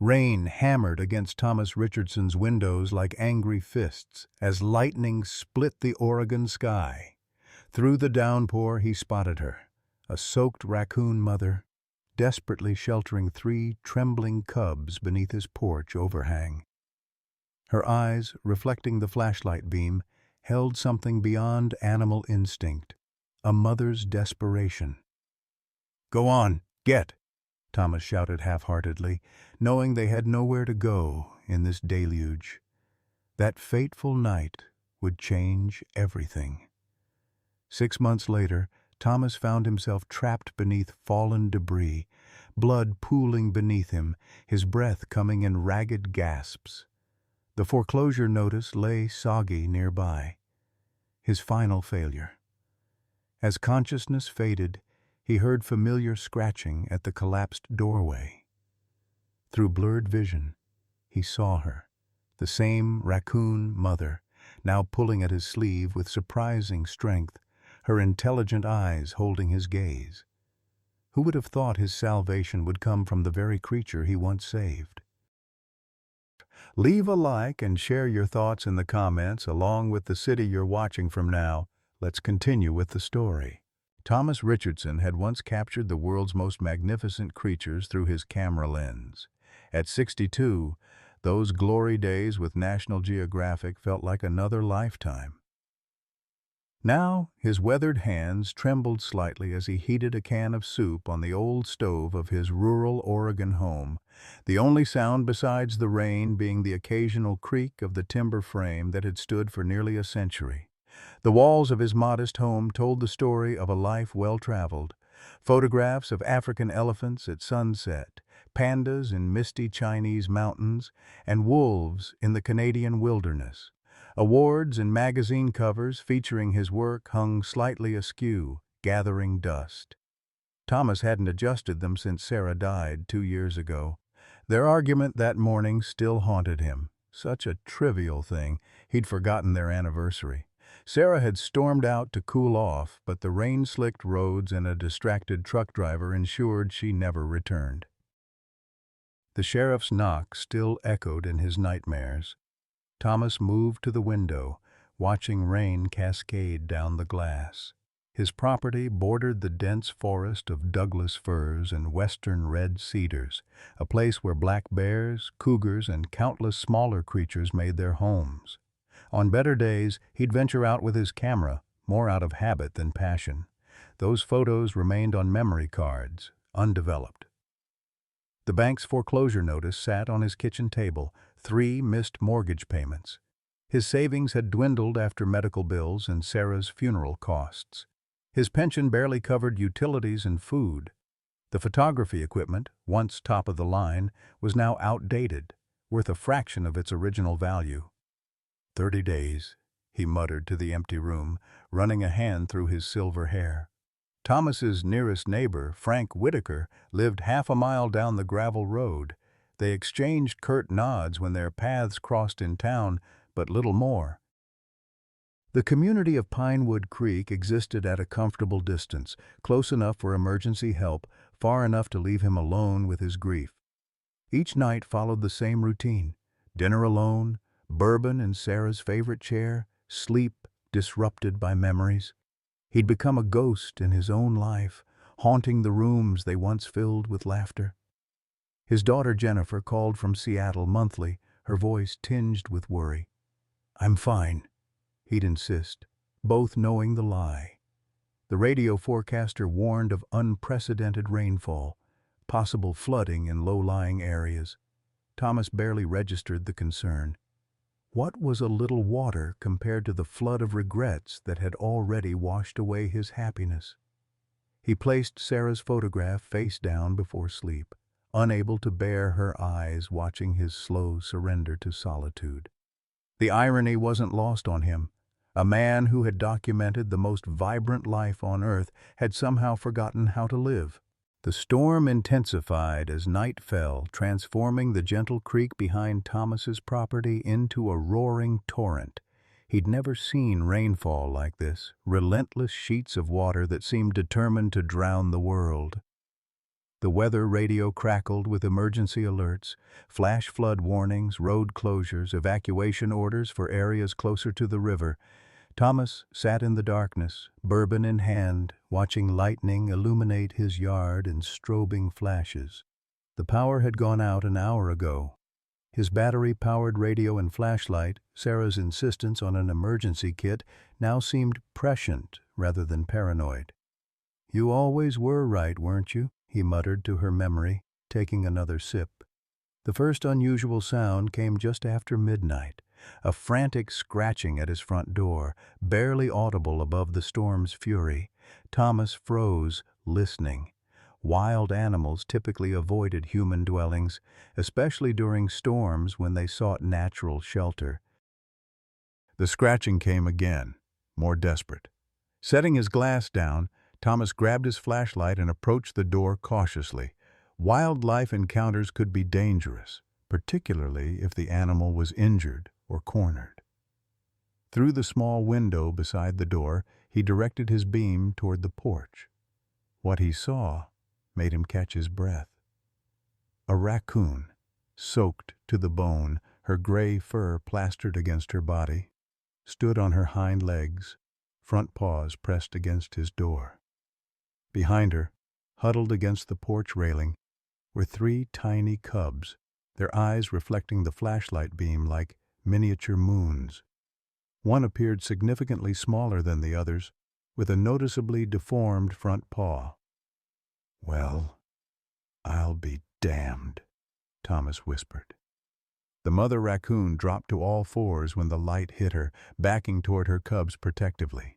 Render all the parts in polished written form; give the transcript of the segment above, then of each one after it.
Rain hammered against Thomas Richardson's windows like angry fists as lightning split the Oregon sky. Through the downpour he spotted her, a soaked raccoon mother, desperately sheltering 3 trembling cubs beneath his porch overhang. Her eyes, reflecting the flashlight beam, held something beyond animal instinct, a mother's desperation. "Go on, get!" Thomas shouted half-heartedly, knowing they had nowhere to go in this deluge. That fateful night would change everything. 6 months later, Thomas found himself trapped beneath fallen debris, blood pooling beneath him, his breath coming in ragged gasps. The foreclosure notice lay soggy nearby. His final failure. As consciousness faded, he heard familiar scratching at the collapsed doorway. Through blurred vision, he saw her, the same raccoon mother, now pulling at his sleeve with surprising strength, her intelligent eyes holding his gaze. Who would have thought his salvation would come from the very creature he once saved? Leave a like and share your thoughts in the comments along with the city you're watching from now. Let's continue with the story. Thomas Richardson had once captured the world's most magnificent creatures through his camera lens. At 62, those glory days with National Geographic felt like another lifetime. Now, his weathered hands trembled slightly as he heated a can of soup on the old stove of his rural Oregon home, the only sound besides the rain being the occasional creak of the timber frame that had stood for nearly a century. The walls of his modest home told the story of a life well-traveled. Photographs of African elephants at sunset, pandas in misty Chinese mountains, and wolves in the Canadian wilderness. Awards and magazine covers featuring his work hung slightly askew, gathering dust. Thomas hadn't adjusted them since Sarah died 2 years ago. Their argument that morning still haunted him. Such a trivial thing, he'd forgotten their anniversary. Sarah had stormed out to cool off, but the rain-slicked roads and a distracted truck driver ensured she never returned. The sheriff's knock still echoed in his nightmares. Thomas moved to the window, watching rain cascade down the glass. His property bordered the dense forest of Douglas firs and western red cedars, a place where black bears, cougars, and countless smaller creatures made their homes. On better days, he'd venture out with his camera, more out of habit than passion. Those photos remained on memory cards, undeveloped. The bank's foreclosure notice sat on his kitchen table, 3 missed mortgage payments. His savings had dwindled after medical bills and Sarah's funeral costs. His pension barely covered utilities and food. The photography equipment, once top of the line, was now outdated, worth a fraction of its original value. 30 days, he muttered to the empty room, running a hand through his silver hair. Thomas's nearest neighbor, Frank Whitaker, lived half a mile down the gravel road. They exchanged curt nods when their paths crossed in town, but little more. The community of Pinewood Creek existed at a comfortable distance, close enough for emergency help, far enough to leave him alone with his grief. Each night followed the same routine: dinner alone, bourbon in Sarah's favorite chair, sleep disrupted by memories. He'd become a ghost in his own life, haunting the rooms they once filled with laughter. His daughter Jennifer called from Seattle monthly, her voice tinged with worry. "I'm fine," he'd insist, both knowing the lie. The radio forecaster warned of unprecedented rainfall, possible flooding in low-lying areas. Thomas barely registered the concern. What was a little water compared to the flood of regrets that had already washed away his happiness? He placed Sarah's photograph face down before sleep, unable to bear her eyes watching his slow surrender to solitude. The irony wasn't lost on him. A man who had documented the most vibrant life on Earth had somehow forgotten how to live. The storm intensified as night fell, transforming the gentle creek behind Thomas's property into a roaring torrent. He'd never seen rainfall like this, relentless sheets of water that seemed determined to drown the world. The weather radio crackled with emergency alerts, flash flood warnings, road closures, evacuation orders for areas closer to the river. Thomas sat in the darkness, bourbon in hand, watching lightning illuminate his yard in strobing flashes. The power had gone out an hour ago. His battery-powered radio and flashlight, Sarah's insistence on an emergency kit, now seemed prescient rather than paranoid. "You always were right, weren't you?" he muttered to her memory, taking another sip. The first unusual sound came just after midnight, a frantic scratching at his front door, barely audible above the storm's fury. Thomas froze, listening. Wild animals typically avoided human dwellings, especially during storms when they sought natural shelter. The scratching came again, more desperate. Setting his glass down, Thomas grabbed his flashlight and approached the door cautiously. Wildlife encounters could be dangerous, particularly if the animal was injured or cornered. Through the small window beside the door, he directed his beam toward the porch. What he saw made him catch his breath. A raccoon, soaked to the bone, her gray fur plastered against her body, stood on her hind legs, front paws pressed against his door. Behind her, huddled against the porch railing, were three tiny cubs, their eyes reflecting the flashlight beam like miniature moons. One appeared significantly smaller than the others, with a noticeably deformed front paw. "Well, I'll be damned," Thomas whispered. The mother raccoon dropped to all fours when the light hit her, backing toward her cubs protectively.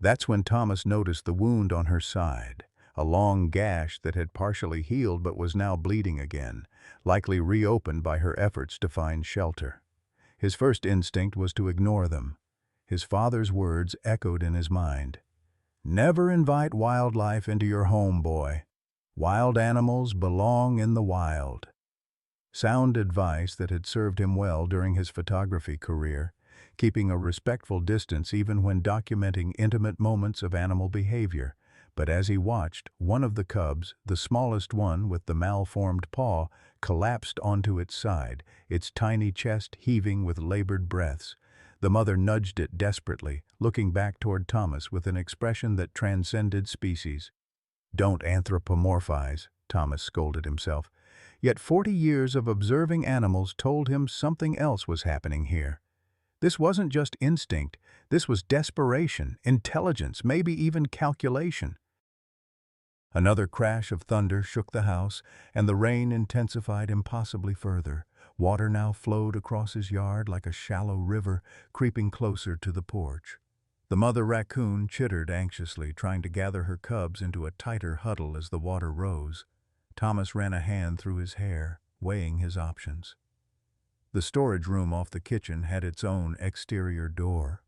That's when Thomas noticed the wound on her side, a long gash that had partially healed but was now bleeding again, likely reopened by her efforts to find shelter. His first instinct was to ignore them. His father's words echoed in his mind. "Never invite wildlife into your home, boy. Wild animals belong in the wild." Sound advice that had served him well during his photography career, keeping a respectful distance even when documenting intimate moments of animal behavior. But as he watched, one of the cubs, the smallest one with the malformed paw, collapsed onto its side, its tiny chest heaving with labored breaths. The mother nudged it desperately, looking back toward Thomas with an expression that transcended species. "Don't anthropomorphize," Thomas scolded himself. Yet 40 years of observing animals told him something else was happening here. This wasn't just instinct, this was desperation, intelligence, maybe even calculation. Another crash of thunder shook the house, and the rain intensified impossibly further. Water now flowed across his yard like a shallow river, creeping closer to the porch. The mother raccoon chittered anxiously, trying to gather her cubs into a tighter huddle as the water rose. Thomas ran a hand through his hair, weighing his options. The storage room off the kitchen had its own exterior door.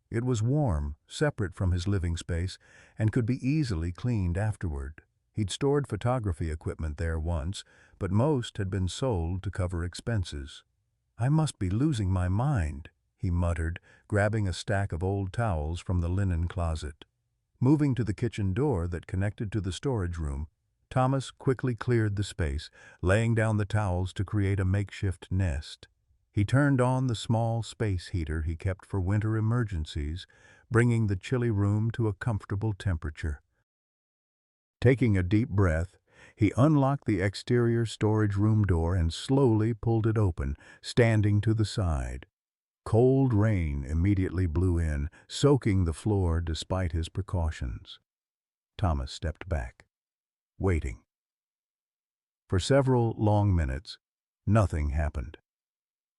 It was warm, separate from his living space, and could be easily cleaned afterward. He'd stored photography equipment there once, but most had been sold to cover expenses. "I must be losing my mind," he muttered, grabbing a stack of old towels from the linen closet. Moving to the kitchen door that connected to the storage room, Thomas quickly cleared the space, laying down the towels to create a makeshift nest. He turned on the small space heater he kept for winter emergencies, bringing the chilly room to a comfortable temperature. Taking a deep breath, he unlocked the exterior storage room door and slowly pulled it open, standing to the side. Cold rain immediately blew in, soaking the floor despite his precautions. Thomas stepped back, waiting. For several long minutes, nothing happened.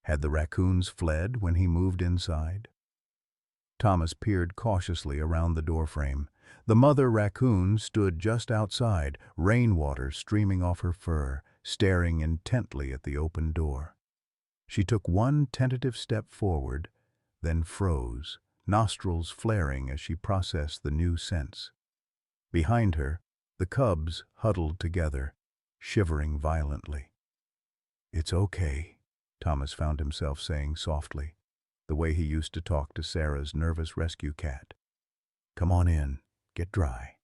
Had the raccoons fled when he moved inside? Thomas peered cautiously around the doorframe. The mother raccoon stood just outside, rainwater streaming off her fur, staring intently at the open door. She took one tentative step forward, then froze, nostrils flaring as she processed the new sense. Behind her, the cubs huddled together, shivering violently. "It's okay," Thomas found himself saying softly, the way he used to talk to Sarah's nervous rescue cat. "Come on in, get dry."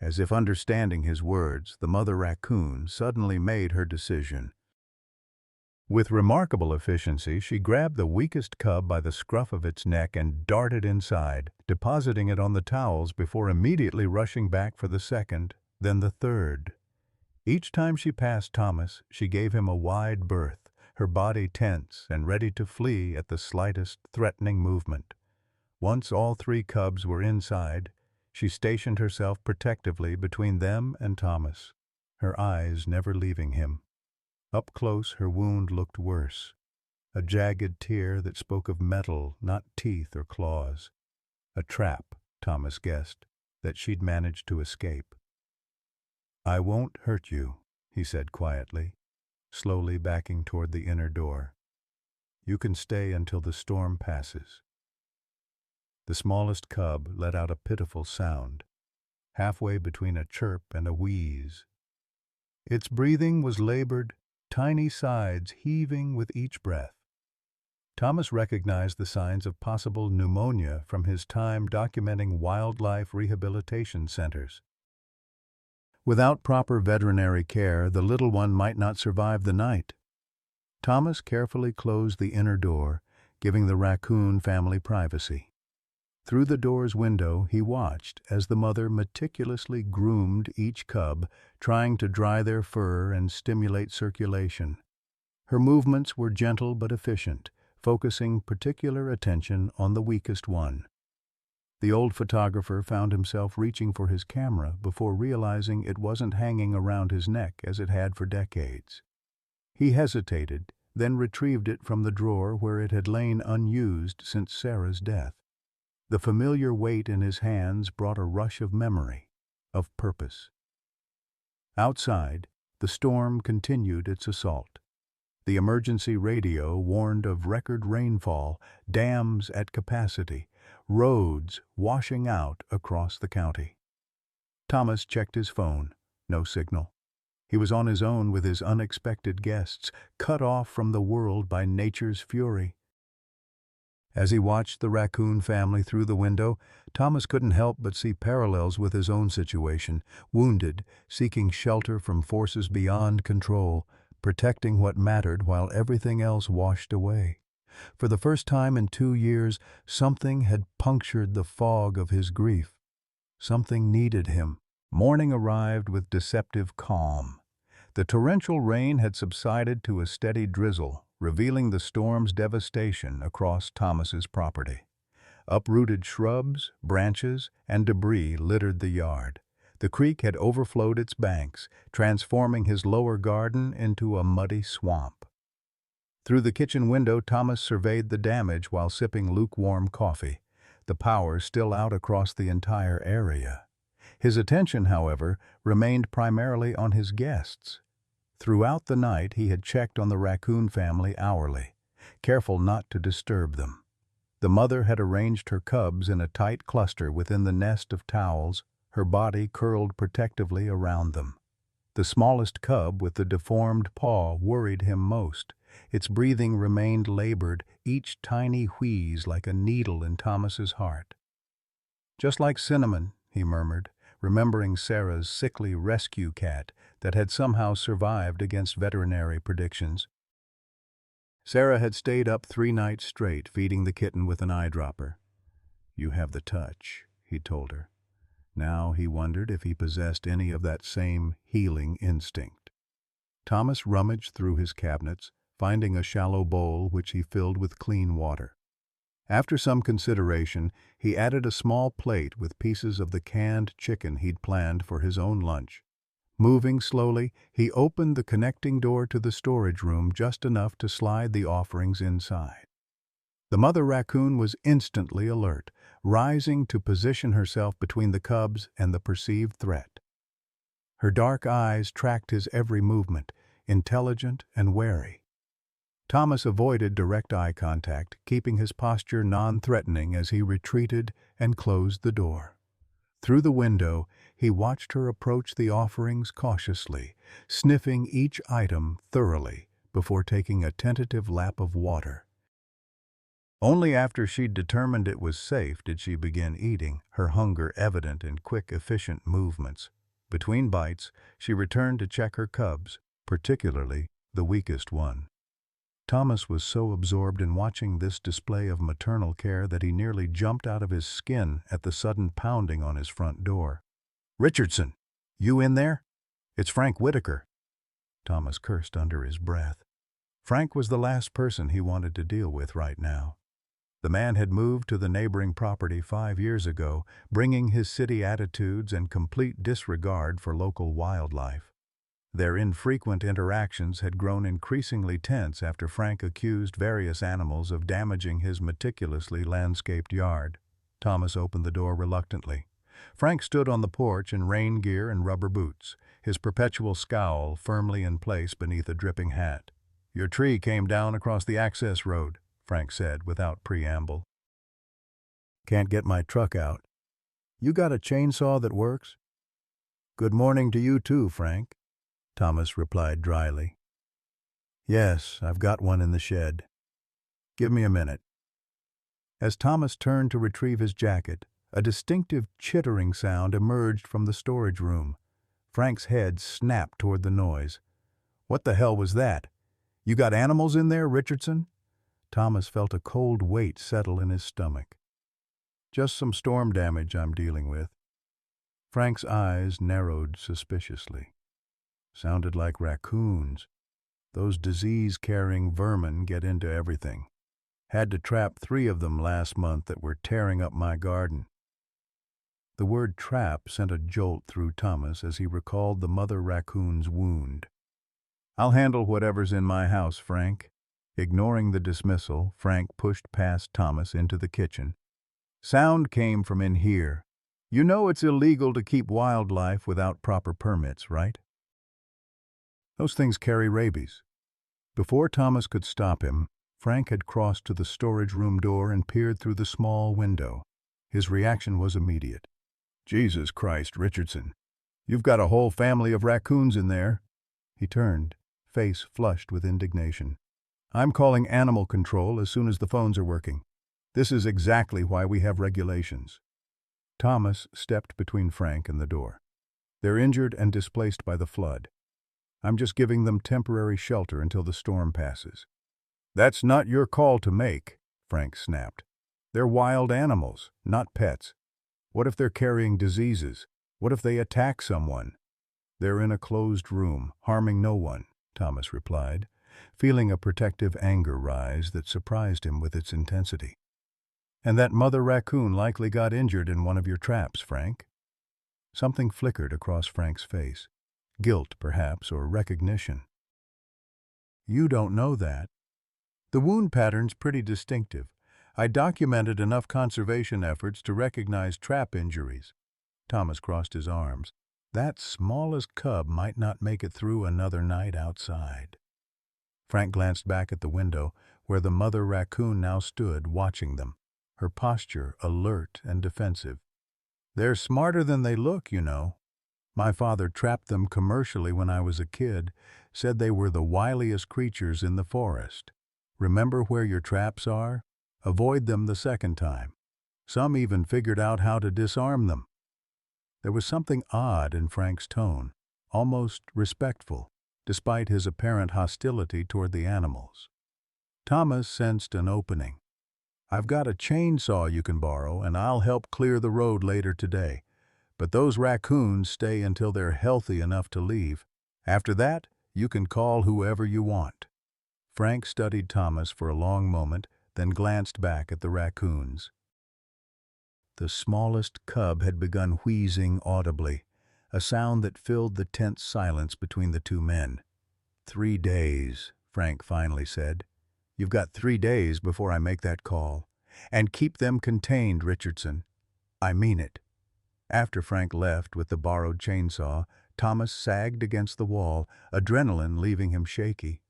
As if understanding his words, the mother raccoon suddenly made her decision. With remarkable efficiency, she grabbed the weakest cub by the scruff of its neck and darted inside, depositing it on the towels before immediately rushing back for the second, then the third. Each time she passed Thomas, she gave him a wide berth, her body tense and ready to flee at the slightest threatening movement. Once all three cubs were inside, she stationed herself protectively between them and Thomas, her eyes never leaving him. Up close, her wound looked worse, a jagged tear that spoke of metal, not teeth or claws. A trap, Thomas guessed, that she'd managed to escape. "I won't hurt you," he said quietly, slowly backing toward the inner door. "You can stay until the storm passes." The smallest cub let out a pitiful sound, halfway between a chirp and a wheeze. Its breathing was labored, tiny sides heaving with each breath. Thomas recognized the signs of possible pneumonia from his time documenting wildlife rehabilitation centers. Without proper veterinary care, the little one might not survive the night. Thomas carefully closed the inner door, giving the raccoon family privacy. Through the door's window, he watched as the mother meticulously groomed each cub, trying to dry their fur and stimulate circulation. Her movements were gentle but efficient, focusing particular attention on the weakest one. The old photographer found himself reaching for his camera before realizing it wasn't hanging around his neck as it had for decades. He hesitated, then retrieved it from the drawer where it had lain unused since Sarah's death. The familiar weight in his hands brought a rush of memory, of purpose. Outside, the storm continued its assault. The emergency radio warned of record rainfall, dams at capacity, roads washing out across the county. Thomas checked his phone. No signal. He was on his own with his unexpected guests, cut off from the world by nature's fury. As he watched the raccoon family through the window, Thomas couldn't help but see parallels with his own situation, wounded, seeking shelter from forces beyond control, protecting what mattered while everything else washed away. For the first time in 2 years, something had punctured the fog of his grief. Something needed him. Morning arrived with deceptive calm. The torrential rain had subsided to a steady drizzle, revealing the storm's devastation across Thomas's property. Uprooted shrubs, branches, and debris littered the yard. The creek had overflowed its banks, transforming his lower garden into a muddy swamp. Through the kitchen window, Thomas surveyed the damage while sipping lukewarm coffee, the power still out across the entire area. His attention, however, remained primarily on his guests. Throughout the night, he had checked on the raccoon family hourly, careful not to disturb them. The mother had arranged her cubs in a tight cluster within the nest of towels, her body curled protectively around them. The smallest cub with the deformed paw worried him most. Its breathing remained labored, each tiny wheeze like a needle in Thomas's heart. "Just like Cinnamon," he murmured, remembering Sarah's sickly rescue cat that had somehow survived against veterinary predictions. Sarah had stayed up 3 nights straight, feeding the kitten with an eyedropper. "You have the touch," he told her. Now he wondered if he possessed any of that same healing instinct. Thomas rummaged through his cabinets, finding a shallow bowl which he filled with clean water. After some consideration, he added a small plate with pieces of the canned chicken he'd planned for his own lunch. Moving slowly, he opened the connecting door to the storage room just enough to slide the offerings inside. The mother raccoon was instantly alert, rising to position herself between the cubs and the perceived threat. Her dark eyes tracked his every movement, intelligent and wary. Thomas avoided direct eye contact, keeping his posture non-threatening as he retreated and closed the door. Through the window, he watched her approach the offerings cautiously, sniffing each item thoroughly before taking a tentative lap of water. Only after she'd determined it was safe did she begin eating, her hunger evident in quick, efficient movements. Between bites, she returned to check her cubs, particularly the weakest one. Thomas was so absorbed in watching this display of maternal care that he nearly jumped out of his skin at the sudden pounding on his front door. "Richardson, you in there? It's Frank Whitaker." Thomas cursed under his breath. Frank was the last person he wanted to deal with right now. The man had moved to the neighboring property 5 years ago, bringing his city attitudes and complete disregard for local wildlife. Their infrequent interactions had grown increasingly tense after Frank accused various animals of damaging his meticulously landscaped yard. Thomas opened the door reluctantly. Frank stood on the porch in rain gear and rubber boots, his perpetual scowl firmly in place beneath a dripping hat. "Your tree came down across the access road," Frank said without preamble. "Can't get my truck out. You got a chainsaw that works?" "Good morning to you too, Frank," Thomas replied dryly. "Yes, I've got one in the shed. Give me a minute." As Thomas turned to retrieve his jacket, a distinctive chittering sound emerged from the storage room. Frank's head snapped toward the noise. "What the hell was that? You got animals in there, Richardson?" Thomas felt a cold weight settle in his stomach. "Just some storm damage I'm dealing with." Frank's eyes narrowed suspiciously. "Sounded like raccoons. Those disease-carrying vermin get into everything. Had to trap 3 of them last month that were tearing up my garden." The word trap sent a jolt through Thomas as he recalled the mother raccoon's wound. "I'll handle whatever's in my house, Frank." Ignoring the dismissal, Frank pushed past Thomas into the kitchen. "Sound came from in here. You know it's illegal to keep wildlife without proper permits, right?" "Those things carry rabies." Before Thomas could stop him, Frank had crossed to the storage room door and peered through the small window. His reaction was immediate. "Jesus Christ, Richardson. You've got a whole family of raccoons in there." He turned, face flushed with indignation. "I'm calling animal control as soon as the phones are working. This is exactly why we have regulations." Thomas stepped between Frank and the door. "They're injured and displaced by the flood. I'm just giving them temporary shelter until the storm passes." "That's not your call to make," Frank snapped. "They're wild animals, not pets. What if they're carrying diseases? What if they attack someone?" "They're in a closed room, harming no one," Thomas replied, feeling a protective anger rise that surprised him with its intensity. "And that mother raccoon likely got injured in one of your traps, Frank." Something flickered across Frank's face. Guilt, perhaps, or recognition. "You don't know that. The wound pattern's pretty distinctive. I documented enough conservation efforts to recognize trap injuries." Thomas crossed his arms. That smallest cub might not make it through another night outside. Frank glanced back at the window, where the mother raccoon now stood watching them, her posture alert and defensive. "They're smarter than they look, you know. My father trapped them commercially when I was a kid, said they were the wiliest creatures in the forest. Remember where your traps are? Avoid them the second time. Some even figured out how to disarm them." There was something odd in Frank's tone, almost respectful, despite his apparent hostility toward the animals. Thomas sensed an opening. "I've got a chainsaw you can borrow, and I'll help clear the road later today. But those raccoons stay until they're healthy enough to leave. After that, you can call whoever you want." Frank studied Thomas for a long moment, then glanced back at the raccoons. The smallest cub had begun wheezing audibly, a sound that filled the tense silence between the two men. 3 days, Frank finally said. "You've got 3 days before I make that call. And keep them contained, Richardson. I mean it." After Frank left with the borrowed chainsaw, Thomas sagged against the wall, adrenaline leaving him shaky.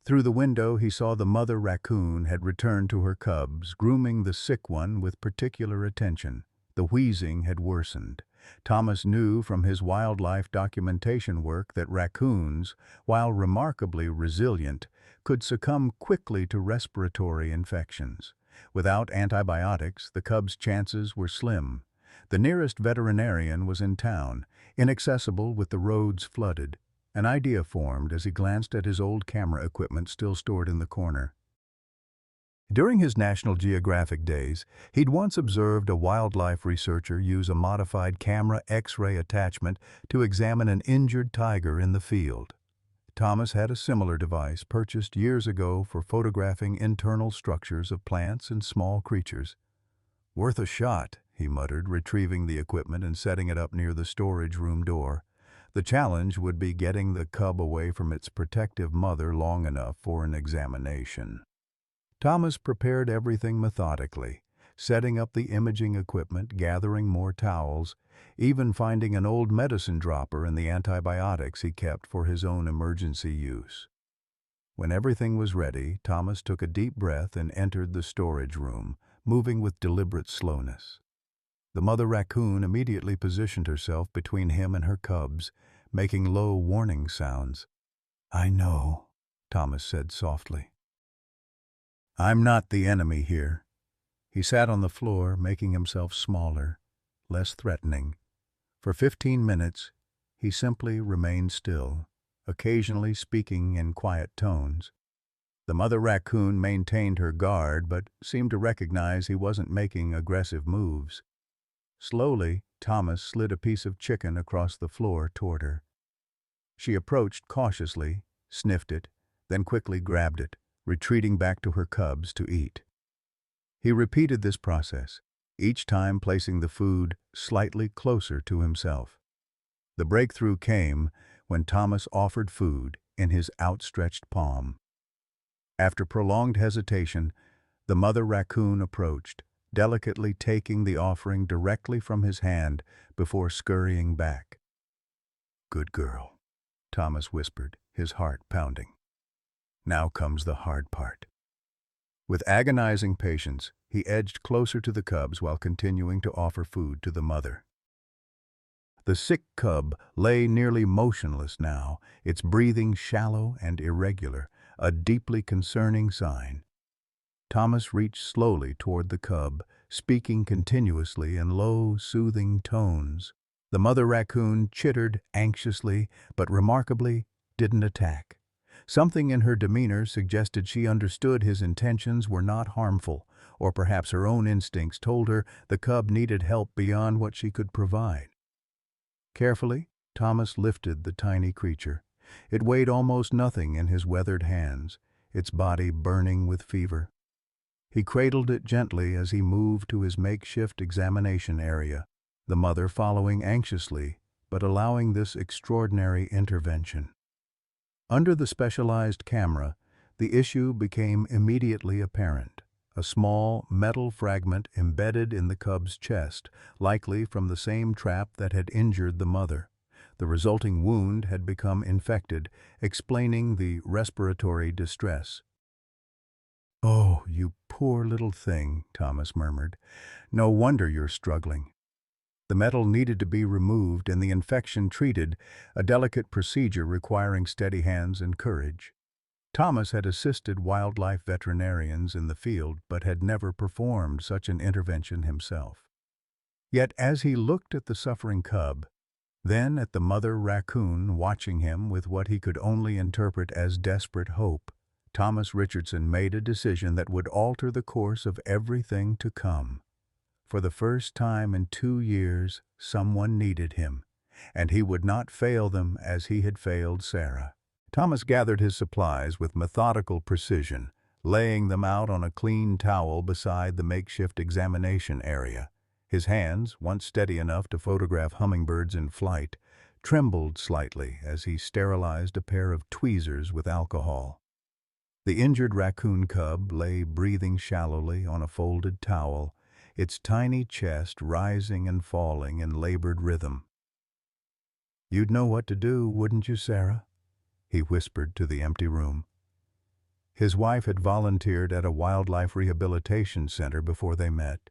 Through the window he saw the mother raccoon had returned to her cubs, grooming the sick one with particular attention. The wheezing had worsened. Thomas knew from his wildlife documentation work that raccoons, while remarkably resilient, could succumb quickly to respiratory infections. Without antibiotics, the cub's chances were slim. The nearest veterinarian was in town, inaccessible with the roads flooded. An idea formed as he glanced at his old camera equipment still stored in the corner. During his National Geographic days, he'd once observed a wildlife researcher use a modified camera X-ray attachment to examine an injured tiger in the field. Thomas had a similar device purchased years ago for photographing internal structures of plants and small creatures. "Worth a shot," he muttered, retrieving the equipment and setting it up near the storage room door. The challenge would be getting the cub away from its protective mother long enough for an examination. Thomas prepared everything methodically, setting up the imaging equipment, gathering more towels, even finding an old medicine dropper and the antibiotics he kept for his own emergency use. When everything was ready, Thomas took a deep breath and entered the storage room, moving with deliberate slowness. The mother raccoon immediately positioned herself between him and her cubs, making low warning sounds. "I know," Thomas said softly. "I'm not the enemy here." He sat on the floor, making himself smaller, less threatening. For 15 minutes, he simply remained still, occasionally speaking in quiet tones. The mother raccoon maintained her guard but seemed to recognize he wasn't making aggressive moves. Slowly, Thomas slid a piece of chicken across the floor toward her. She approached cautiously, sniffed it, then quickly grabbed it, retreating back to her cubs to eat. He repeated this process, each time placing the food slightly closer to himself. The breakthrough came when Thomas offered food in his outstretched palm. After prolonged hesitation, the mother raccoon approached, delicately taking the offering directly from his hand before scurrying back. "Good girl," Thomas whispered, his heart pounding. "Now comes the hard part." With agonizing patience, he edged closer to the cubs while continuing to offer food to the mother. The sick cub lay nearly motionless now, its breathing shallow and irregular, a deeply concerning sign. Thomas reached slowly toward the cub, speaking continuously in low, soothing tones. The mother raccoon chittered anxiously, but remarkably didn't attack. Something in her demeanor suggested she understood his intentions were not harmful, or perhaps her own instincts told her the cub needed help beyond what she could provide. Carefully, Thomas lifted the tiny creature. It weighed almost nothing in his weathered hands, its body burning with fever. He cradled it gently as he moved to his makeshift examination area, the mother following anxiously, but allowing this extraordinary intervention. Under the specialized camera, the issue became immediately apparent. A small metal fragment embedded in the cub's chest, likely from the same trap that had injured the mother. The resulting wound had become infected, explaining the respiratory distress. "Oh, you poor little thing," Thomas murmured. "No wonder you're struggling." The metal needed to be removed and the infection treated, a delicate procedure requiring steady hands and courage. Thomas had assisted wildlife veterinarians in the field but had never performed such an intervention himself. Yet as he looked at the suffering cub, then at the mother raccoon watching him with what he could only interpret as desperate hope, Thomas Richardson made a decision that would alter the course of everything to come. For the first time in 2 years, someone needed him, and he would not fail them as he had failed Sarah. Thomas gathered his supplies with methodical precision, laying them out on a clean towel beside the makeshift examination area. His hands, once steady enough to photograph hummingbirds in flight, trembled slightly as he sterilized a pair of tweezers with alcohol. The injured raccoon cub lay breathing shallowly on a folded towel, its tiny chest rising and falling in labored rhythm. "You'd know what to do, wouldn't you, Sarah?" he whispered to the empty room. His wife had volunteered at a wildlife rehabilitation center before they met.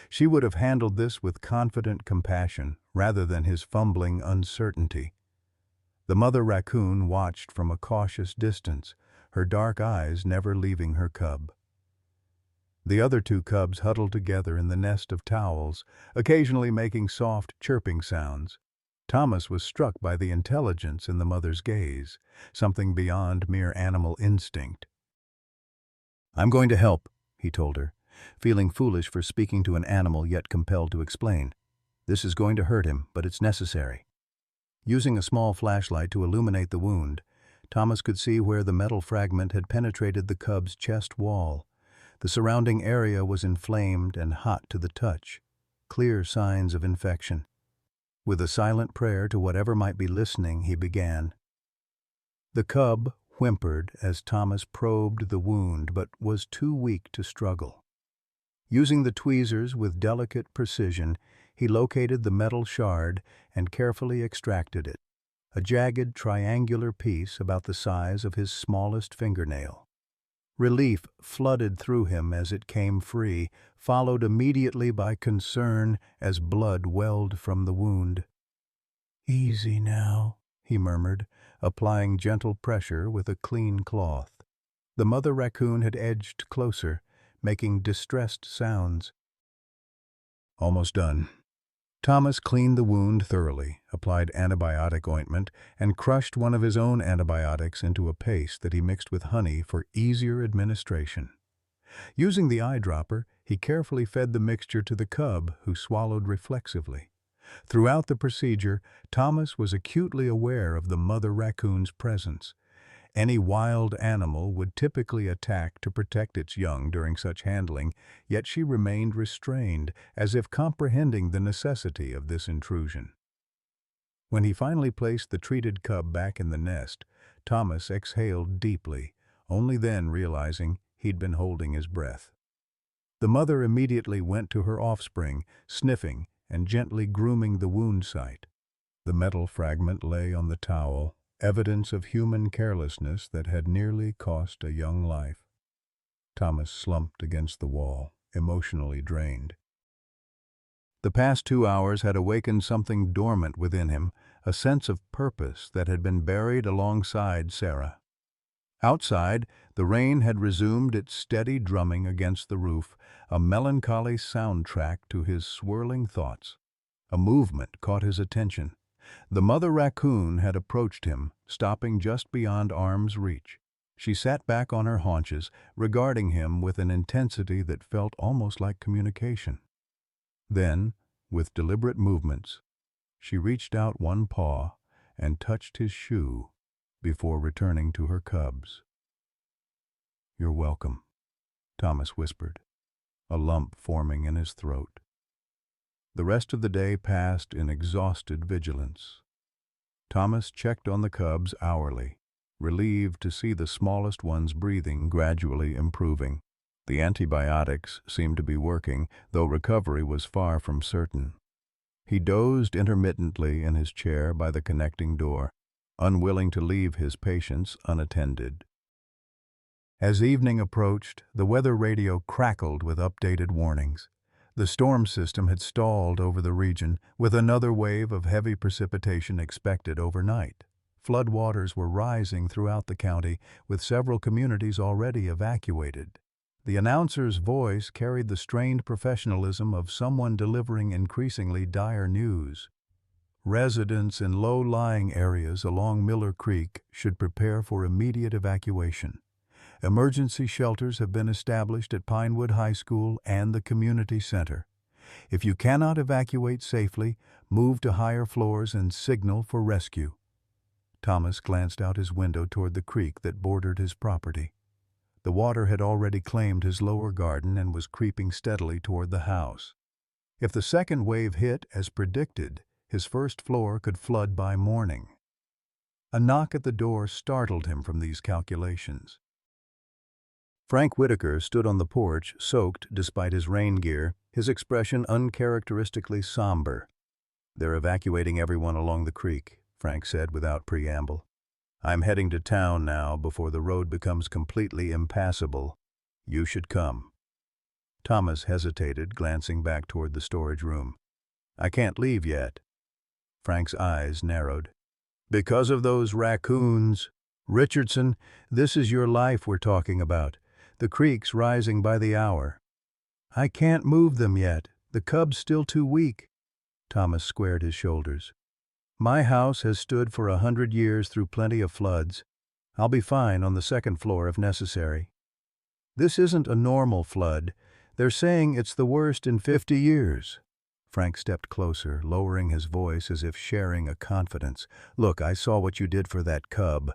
She would have handled this with confident compassion rather than his fumbling uncertainty. The mother raccoon watched from a cautious distance, her dark eyes never leaving her cub. The other two cubs huddled together in the nest of towels, occasionally making soft, chirping sounds. Thomas was struck by the intelligence in the mother's gaze, something beyond mere animal instinct. "I'm going to help," he told her, feeling foolish for speaking to an animal yet compelled to explain. "This is going to hurt him, but it's necessary." Using a small flashlight to illuminate the wound, Thomas could see where the metal fragment had penetrated the cub's chest wall. The surrounding area was inflamed and hot to the touch, clear signs of infection. With a silent prayer to whatever might be listening, he began. The cub whimpered as Thomas probed the wound, but was too weak to struggle. Using the tweezers with delicate precision, he located the metal shard and carefully extracted it, a jagged triangular piece about the size of his smallest fingernail. Relief flooded through him as it came free, followed immediately by concern as blood welled from the wound. "Easy now," he murmured, applying gentle pressure with a clean cloth. The mother raccoon had edged closer, making distressed sounds. "Almost done." Thomas cleaned the wound thoroughly, applied antibiotic ointment, and crushed one of his own antibiotics into a paste that he mixed with honey for easier administration. Using the eyedropper, he carefully fed the mixture to the cub, who swallowed reflexively. Throughout the procedure, Thomas was acutely aware of the mother raccoon's presence. Any wild animal would typically attack to protect its young during such handling, yet she remained restrained, as if comprehending the necessity of this intrusion. When he finally placed the treated cub back in the nest, Thomas exhaled deeply, only then realizing he'd been holding his breath. The mother immediately went to her offspring, sniffing and gently grooming the wound site. The metal fragment lay on the towel, evidence of human carelessness that had nearly cost a young life. Thomas slumped against the wall, emotionally drained. The past 2 hours had awakened something dormant within him, a sense of purpose that had been buried alongside Sarah. Outside, the rain had resumed its steady drumming against the roof, a melancholy soundtrack to his swirling thoughts. A movement caught his attention. The mother raccoon had approached him, stopping just beyond arm's reach. She sat back on her haunches, regarding him with an intensity that felt almost like communication. Then, with deliberate movements, she reached out one paw and touched his shoe before returning to her cubs. "You're welcome," Thomas whispered, a lump forming in his throat. The rest of the day passed in exhausted vigilance. Thomas checked on the cubs hourly, relieved to see the smallest one's breathing gradually improving. The antibiotics seemed to be working, though recovery was far from certain. He dozed intermittently in his chair by the connecting door, unwilling to leave his patients unattended. As evening approached, the weather radio crackled with updated warnings. The storm system had stalled over the region, with another wave of heavy precipitation expected overnight. Floodwaters were rising throughout the county, with several communities already evacuated. The announcer's voice carried the strained professionalism of someone delivering increasingly dire news. Residents in low-lying areas along Miller Creek should prepare for immediate evacuation. Emergency shelters have been established at Pinewood High School and the community center. If you cannot evacuate safely, move to higher floors and signal for rescue. Thomas glanced out his window toward the creek that bordered his property. The water had already claimed his lower garden and was creeping steadily toward the house. If the second wave hit as predicted, his first floor could flood by morning. A knock at the door startled him from these calculations. Frank Whitaker stood on the porch, soaked despite his rain gear, his expression uncharacteristically somber. "They're evacuating everyone along the creek," Frank said without preamble. "I'm heading to town now before the road becomes completely impassable. You should come." Thomas hesitated, glancing back toward the storage room. "I can't leave yet." Frank's eyes narrowed. "Because of those raccoons. Richardson, this is your life we're talking about. The creek's rising by the hour. I can't move them yet. The cub's still too weak. Thomas squared his shoulders. My house has stood for 100 years through plenty of floods. I'll be fine on the second floor if necessary. This isn't a normal flood. They're saying it's the worst in 50 years. Frank stepped closer, lowering his voice as if sharing a confidence. Look, I saw what you did for that cub.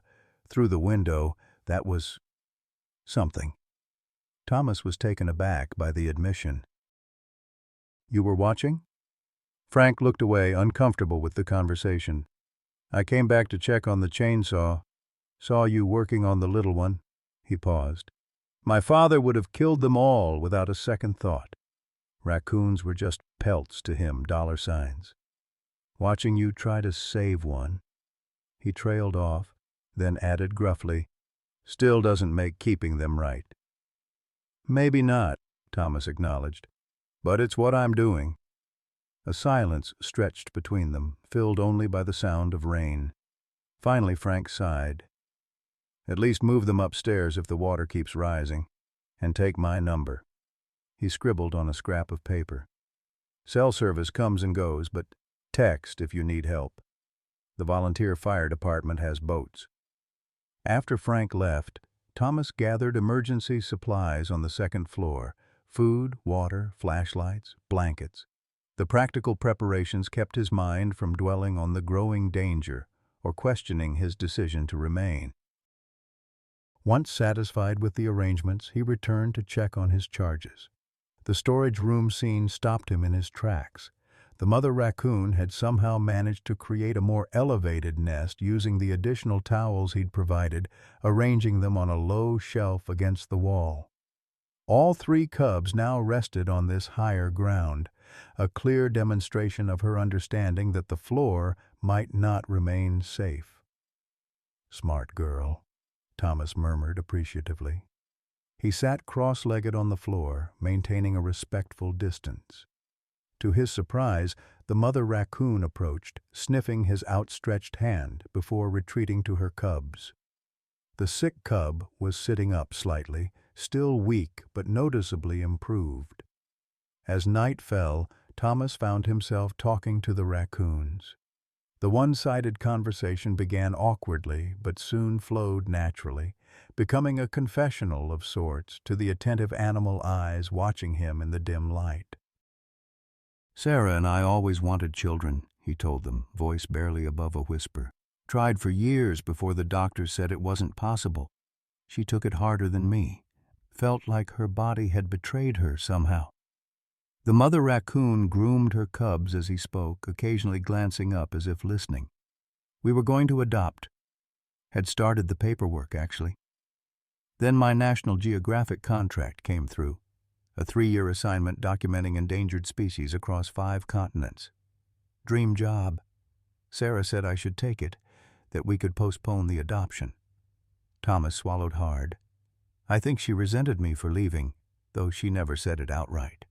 Through the window, that was something. Thomas was taken aback by the admission. You were watching? Frank looked away, uncomfortable with the conversation. I came back to check on the chainsaw. Saw you working on the little one. He paused. My father would have killed them all without a second thought. Raccoons were just pelts to him, dollar signs. Watching you try to save one. He trailed off, then added gruffly, still doesn't make keeping them right. Maybe not, Thomas acknowledged, but it's what I'm doing. A silence stretched between them, filled only by the sound of rain. Finally Frank sighed. At least move them upstairs if the water keeps rising, and take my number. He scribbled on a scrap of paper. Cell service comes and goes, but text if you need help. The volunteer fire department has boats. After Frank left, Thomas gathered emergency supplies on the second floor: food, water, flashlights, blankets. The practical preparations kept his mind from dwelling on the growing danger or questioning his decision to remain. Once satisfied with the arrangements, he returned to check on his charges. The storage room scene stopped him in his tracks. The mother raccoon had somehow managed to create a more elevated nest using the additional towels he'd provided, arranging them on a low shelf against the wall. All 3 cubs now rested on this higher ground, a clear demonstration of her understanding that the floor might not remain safe. Smart girl, Thomas murmured appreciatively. He sat cross-legged on the floor, maintaining a respectful distance. To his surprise, the mother raccoon approached, sniffing his outstretched hand before retreating to her cubs. The sick cub was sitting up slightly, still weak but noticeably improved. As night fell, Thomas found himself talking to the raccoons. The one-sided conversation began awkwardly but soon flowed naturally, becoming a confessional of sorts to the attentive animal eyes watching him in the dim light. Sarah and I always wanted children, he told them, voice barely above a whisper. Tried for years before the doctor said it wasn't possible. She took it harder than me. Felt like her body had betrayed her somehow. The mother raccoon groomed her cubs as he spoke, occasionally glancing up as if listening. We were going to adopt. Had started the paperwork, actually. Then my National Geographic contract came through, a 3-year assignment documenting endangered species across 5 continents. Dream job. Sarah said I should take it, that we could postpone the adoption. Thomas swallowed hard. I think she resented me for leaving, though she never said it outright.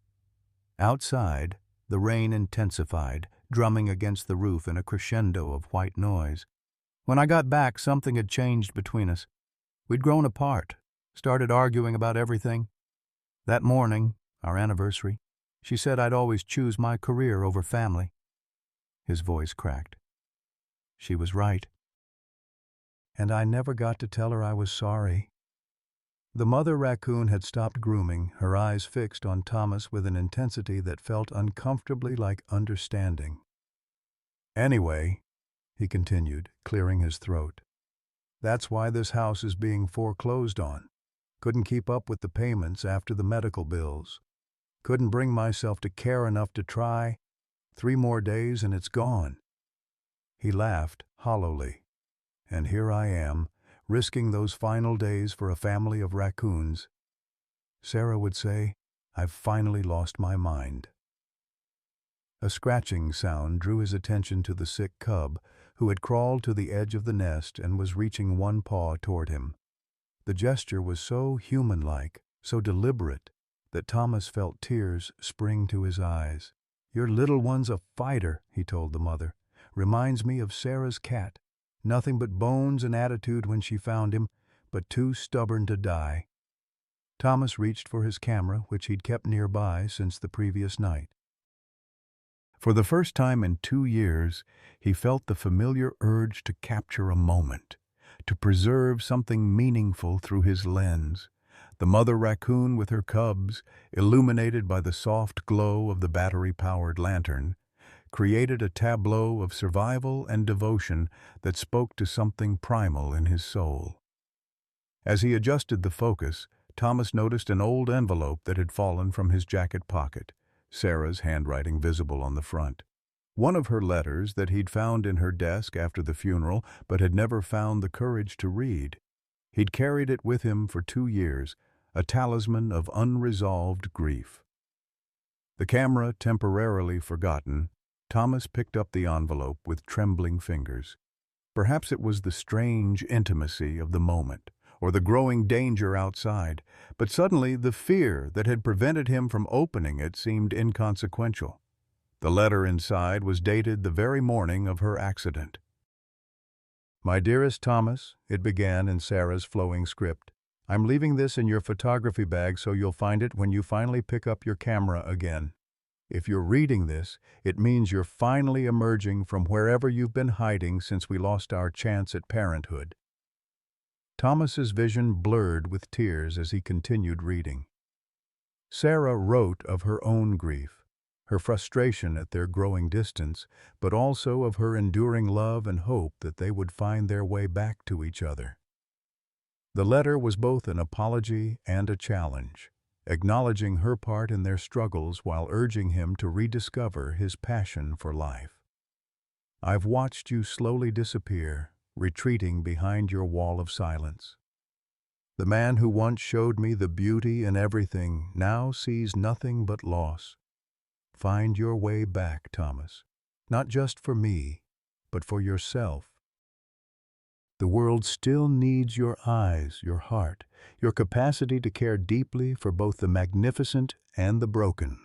Outside, the rain intensified, drumming against the roof in a crescendo of white noise. When I got back, something had changed between us. We'd grown apart, started arguing about everything. That morning, our anniversary, she said I'd always choose my career over family. His voice cracked. She was right. And I never got to tell her I was sorry. The mother raccoon had stopped grooming, her eyes fixed on Thomas with an intensity that felt uncomfortably like understanding. Anyway, he continued, clearing his throat, that's why this house is being foreclosed on. Couldn't keep up with the payments after the medical bills. Couldn't bring myself to care enough to try. 3 more days and it's gone. He laughed hollowly. And here I am, risking those final days for a family of raccoons. Sarah would say, I've finally lost my mind. A scratching sound drew his attention to the sick cub, who had crawled to the edge of the nest and was reaching one paw toward him. The gesture was so human-like, so deliberate, that Thomas felt tears spring to his eyes. Your little one's a fighter, he told the mother. Reminds me of Sarah's cat. Nothing but bones and attitude when she found him, but too stubborn to die. Thomas reached for his camera, which he'd kept nearby since the previous night. For the first time in 2 years, he felt the familiar urge to capture a moment, to preserve something meaningful through his lens. The mother raccoon with her cubs, illuminated by the soft glow of the battery-powered lantern, created a tableau of survival and devotion that spoke to something primal in his soul. As he adjusted the focus, Thomas noticed an old envelope that had fallen from his jacket pocket, Sarah's handwriting visible on the front. One of her letters that he'd found in her desk after the funeral but had never found the courage to read. He'd carried it with him for 2 years, a talisman of unresolved grief. The camera temporarily forgotten, Thomas picked up the envelope with trembling fingers. Perhaps it was the strange intimacy of the moment, or the growing danger outside, but suddenly the fear that had prevented him from opening it seemed inconsequential. The letter inside was dated the very morning of her accident. "My dearest Thomas," it began in Sarah's flowing script, "I'm leaving this in your photography bag so you'll find it when you finally pick up your camera again. If you're reading this, it means you're finally emerging from wherever you've been hiding since we lost our chance at parenthood." Thomas's vision blurred with tears as he continued reading. Sarah wrote of her own grief, her frustration at their growing distance, but also of her enduring love and hope that they would find their way back to each other. The letter was both an apology and a challenge, acknowledging her part in their struggles while urging him to rediscover his passion for life. "I've watched you slowly disappear, retreating behind your wall of silence. The man who once showed me the beauty in everything now sees nothing but loss. Find your way back, Thomas, not just for me, but for yourself. The world still needs your eyes, your heart, your capacity to care deeply for both the magnificent and the broken."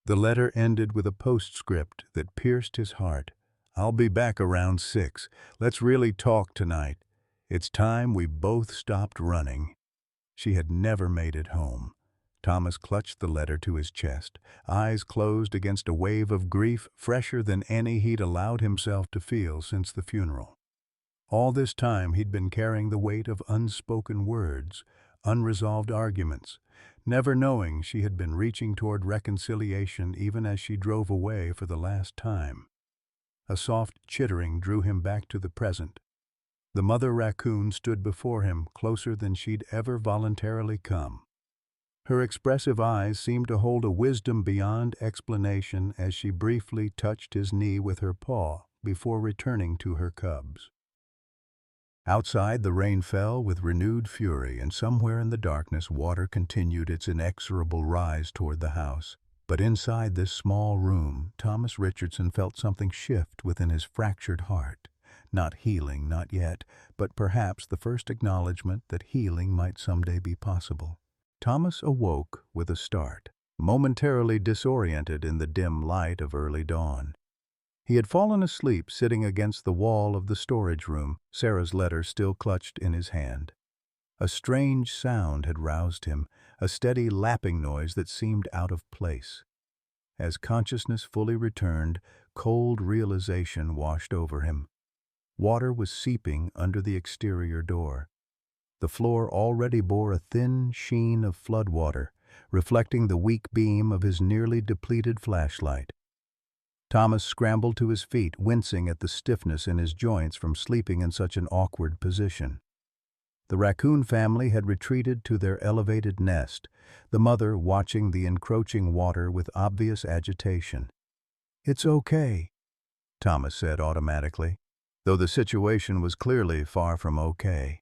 The letter ended with a postscript that pierced his heart. "I'll be back around 6. Let's really talk tonight. It's time we both stopped running." She had never made it home. Thomas clutched the letter to his chest, eyes closed against a wave of grief fresher than any he'd allowed himself to feel since the funeral. All this time he'd been carrying the weight of unspoken words, unresolved arguments, never knowing she had been reaching toward reconciliation even as she drove away for the last time. A soft chittering drew him back to the present. The mother raccoon stood before him, closer than she'd ever voluntarily come. Her expressive eyes seemed to hold a wisdom beyond explanation as she briefly touched his knee with her paw before returning to her cubs. Outside, the rain fell with renewed fury, and somewhere in the darkness water continued its inexorable rise toward the house. But inside this small room, Thomas Richardson felt something shift within his fractured heart. Not healing, not yet, but perhaps the first acknowledgement that healing might someday be possible. Thomas awoke with a start, momentarily disoriented in the dim light of early dawn. He had fallen asleep sitting against the wall of the storage room, Sarah's letter still clutched in his hand. A strange sound had roused him, a steady lapping noise that seemed out of place. As consciousness fully returned, cold realization washed over him. Water was seeping under the exterior door. The floor already bore a thin sheen of floodwater, reflecting the weak beam of his nearly depleted flashlight. Thomas scrambled to his feet, wincing at the stiffness in his joints from sleeping in such an awkward position. The raccoon family had retreated to their elevated nest, the mother watching the encroaching water with obvious agitation. "It's okay," Thomas said automatically, though the situation was clearly far from okay.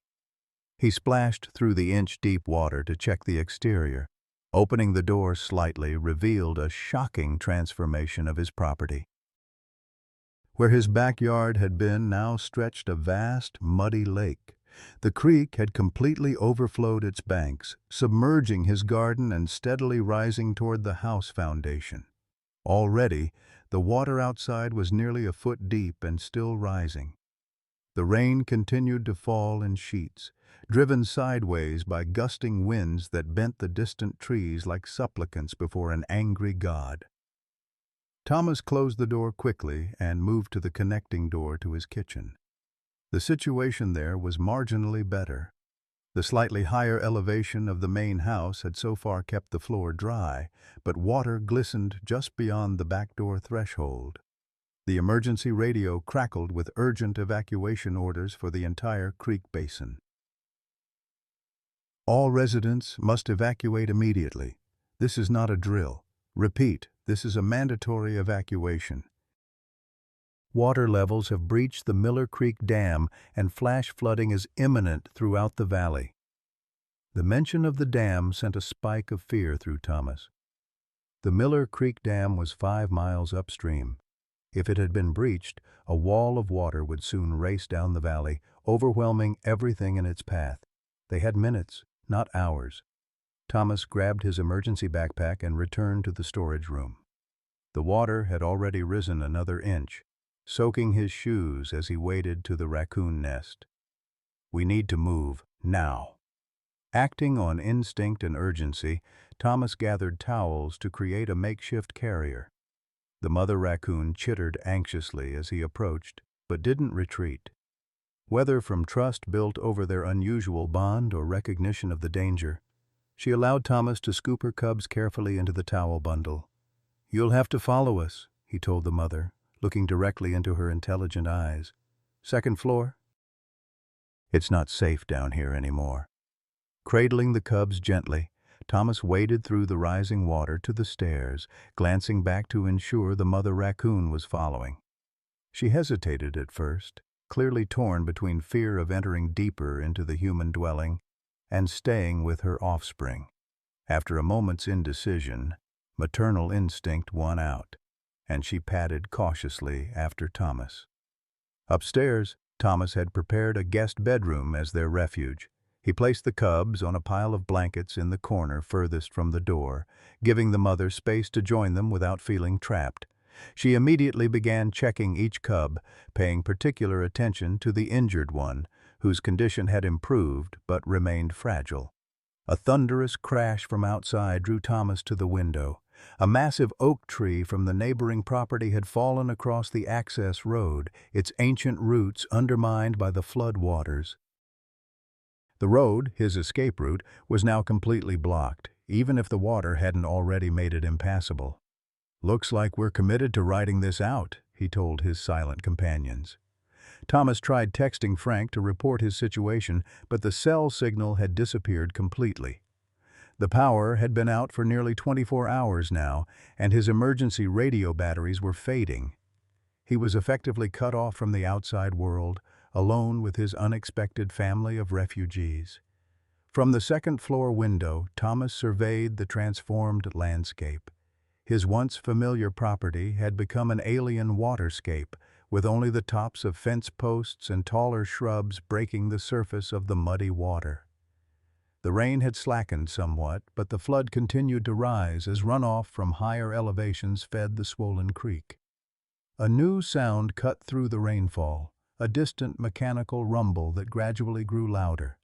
He splashed through the inch-deep water to check the exterior. Opening the door slightly revealed a shocking transformation of his property. Where his backyard had been now stretched a vast, muddy lake. The creek had completely overflowed its banks, submerging his garden and steadily rising toward the house foundation. Already, the water outside was nearly a foot deep and still rising. The rain continued to fall in sheets, driven sideways by gusting winds that bent the distant trees like supplicants before an angry god. Thomas closed the door quickly and moved to the connecting door to his kitchen. The situation there was marginally better. The slightly higher elevation of the main house had so far kept the floor dry, but water glistened just beyond the back door threshold. The emergency radio crackled with urgent evacuation orders for the entire creek basin. All residents must evacuate immediately. This is not a drill. Repeat, this is a mandatory evacuation. Water levels have breached the Miller Creek Dam and flash flooding is imminent throughout the valley. The mention of the dam sent a spike of fear through Thomas. The Miller Creek Dam was 5 miles upstream. If it had been breached, a wall of water would soon race down the valley, overwhelming everything in its path. They had minutes, not hours. Thomas grabbed his emergency backpack and returned to the storage room. The water had already risen another inch, soaking his shoes as he waded to the raccoon nest. We need to move, now. Acting on instinct and urgency, Thomas gathered towels to create a makeshift carrier. The mother raccoon chittered anxiously as he approached, but didn't retreat. Whether from trust built over their unusual bond or recognition of the danger, she allowed Thomas to scoop her cubs carefully into the towel bundle. "You'll have to follow us," he told the mother, looking directly into her intelligent eyes. "Second floor?" "It's not safe down here anymore." Cradling the cubs gently, Thomas waded through the rising water to the stairs, glancing back to ensure the mother raccoon was following. She hesitated at first, clearly torn between fear of entering deeper into the human dwelling and staying with her offspring. After a moment's indecision, maternal instinct won out, and she padded cautiously after Thomas. Upstairs, Thomas had prepared a guest bedroom as their refuge. He placed the cubs on a pile of blankets in the corner furthest from the door, giving the mother space to join them without feeling trapped. She immediately began checking each cub, paying particular attention to the injured one, whose condition had improved but remained fragile. A thunderous crash from outside drew Thomas to the window. A massive oak tree from the neighboring property had fallen across the access road, its ancient roots undermined by the flood waters. The road, his escape route, was now completely blocked, even if the water hadn't already made it impassable. "Looks like we're committed to riding this out," he told his silent companions. Thomas tried texting Frank to report his situation, but the cell signal had disappeared completely. The power had been out for nearly 24 hours now, and his emergency radio batteries were fading. He was effectively cut off from the outside world, alone with his unexpected family of refugees. From the second-floor window, Thomas surveyed the transformed landscape. His once familiar property had become an alien waterscape, with only the tops of fence posts and taller shrubs breaking the surface of the muddy water. The rain had slackened somewhat, but the flood continued to rise as runoff from higher elevations fed the swollen creek. A new sound cut through the rainfall, a distant mechanical rumble that gradually grew louder.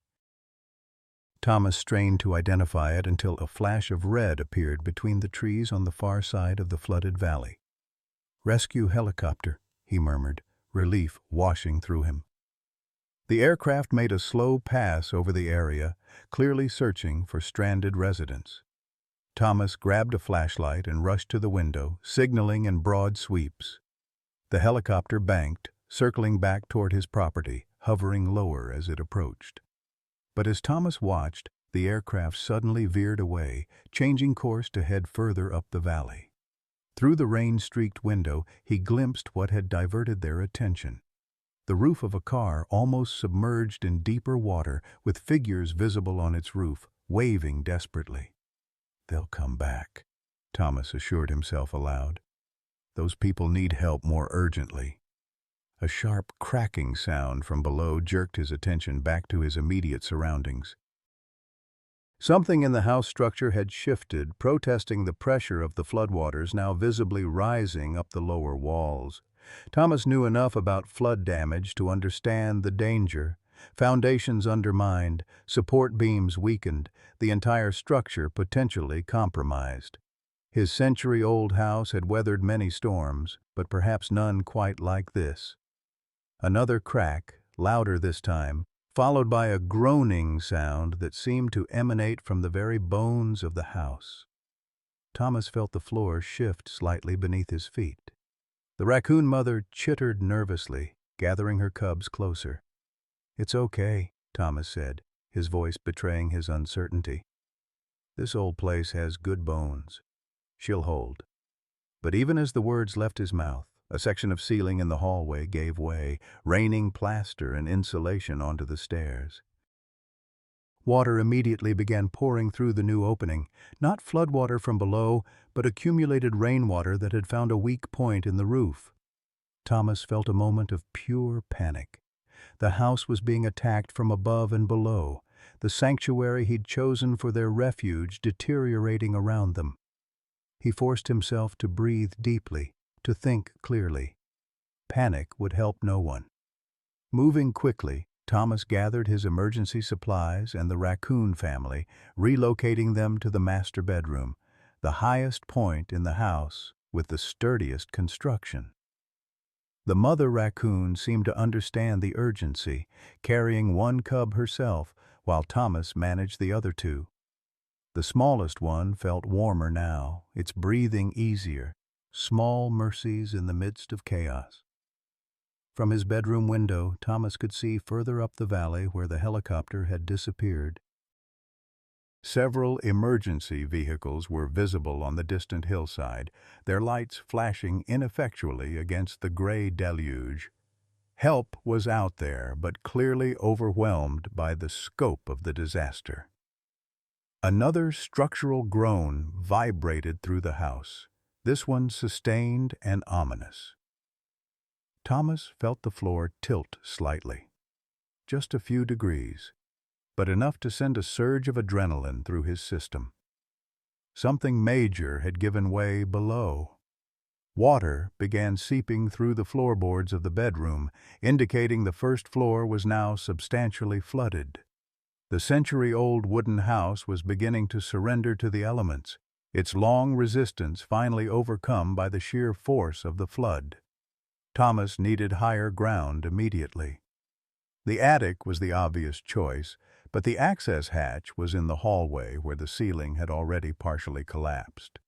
Thomas strained to identify it until a flash of red appeared between the trees on the far side of the flooded valley. "Rescue helicopter," he murmured, relief washing through him. The aircraft made a slow pass over the area, clearly searching for stranded residents. Thomas grabbed a flashlight and rushed to the window, signaling in broad sweeps. The helicopter banked, circling back toward his property, hovering lower as it approached. But as Thomas watched, the aircraft suddenly veered away, changing course to head further up the valley. Through the rain-streaked window, he glimpsed what had diverted their attention. The roof of a car almost submerged in deeper water, with figures visible on its roof, waving desperately. "They'll come back," Thomas assured himself aloud. "Those people need help more urgently." A sharp cracking sound from below jerked his attention back to his immediate surroundings. Something in the house structure had shifted, protesting the pressure of the floodwaters now visibly rising up the lower walls. Thomas knew enough about flood damage to understand the danger, Foundations undermined, support beams weakened, the entire structure potentially compromised. His century-old house had weathered many storms, but perhaps none quite like this. Another crack, louder this time, followed by a groaning sound that seemed to emanate from the very bones of the house. Thomas felt the floor shift slightly beneath his feet. The raccoon mother chittered nervously, gathering her cubs closer. "It's okay," Thomas said, his voice betraying his uncertainty. "This old place has good bones. She'll hold." But even as the words left his mouth, a section of ceiling in the hallway gave way, raining plaster and insulation onto the stairs. Water immediately began pouring through the new opening, not floodwater from below, but accumulated rainwater that had found a weak point in the roof. Thomas felt a moment of pure panic. The house was being attacked from above and below, the sanctuary he'd chosen for their refuge deteriorating around them. He forced himself to breathe deeply, to think clearly. Panic would help no one. Moving quickly, Thomas gathered his emergency supplies and the raccoon family, relocating them to the master bedroom, the highest point in the house with the sturdiest construction. The mother raccoon seemed to understand the urgency, carrying one cub herself while Thomas managed the other two. The smallest one felt warmer now, its breathing easier, small mercies in the midst of chaos. From his bedroom window, Thomas could see further up the valley where the helicopter had disappeared. Several emergency vehicles were visible on the distant hillside, their lights flashing ineffectually against the gray deluge. Help was out there, but clearly overwhelmed by the scope of the disaster. Another structural groan vibrated through the house, this one sustained and ominous. Thomas felt the floor tilt slightly. Just a few degrees, but enough to send a surge of adrenaline through his system. Something major had given way below. Water began seeping through the floorboards of the bedroom, indicating the first floor was now substantially flooded. The century-old wooden house was beginning to surrender to the elements, its long resistance finally overcome by the sheer force of the flood. Thomas needed higher ground immediately. The attic was the obvious choice, but the access hatch was in the hallway where the ceiling had already partially collapsed.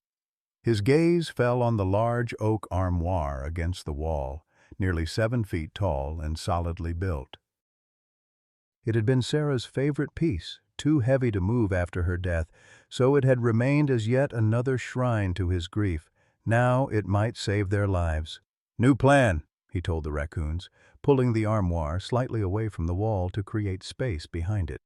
His gaze fell on the large oak armoire against the wall, nearly 7 feet tall and solidly built. It had been Sarah's favorite piece, too heavy to move after her death, so it had remained as yet another shrine to his grief. Now it might save their lives. "New plan," he told the raccoons, pulling the armoire slightly away from the wall to create space behind it.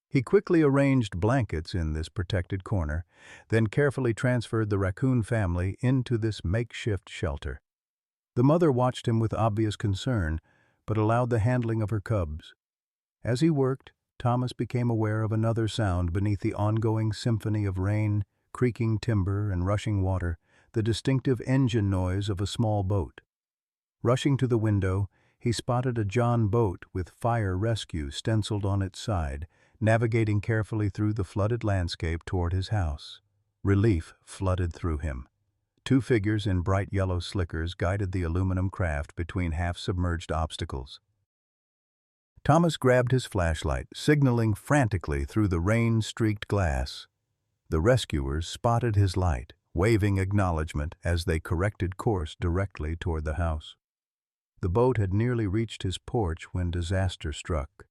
He quickly arranged blankets in this protected corner, then carefully transferred the raccoon family into this makeshift shelter. The mother watched him with obvious concern, but allowed the handling of her cubs. As he worked, Thomas became aware of another sound beneath the ongoing symphony of rain, creaking timber, and rushing water, the distinctive engine noise of a small boat. Rushing to the window, he spotted a John boat with fire rescue stenciled on its side, navigating carefully through the flooded landscape toward his house. Relief flooded through him. 2 figures in bright yellow slickers guided the aluminum craft between half-submerged obstacles. Thomas grabbed his flashlight, signaling frantically through the rain-streaked glass. The rescuers spotted his light, waving acknowledgement as they corrected course directly toward the house. The boat had nearly reached his porch when disaster struck.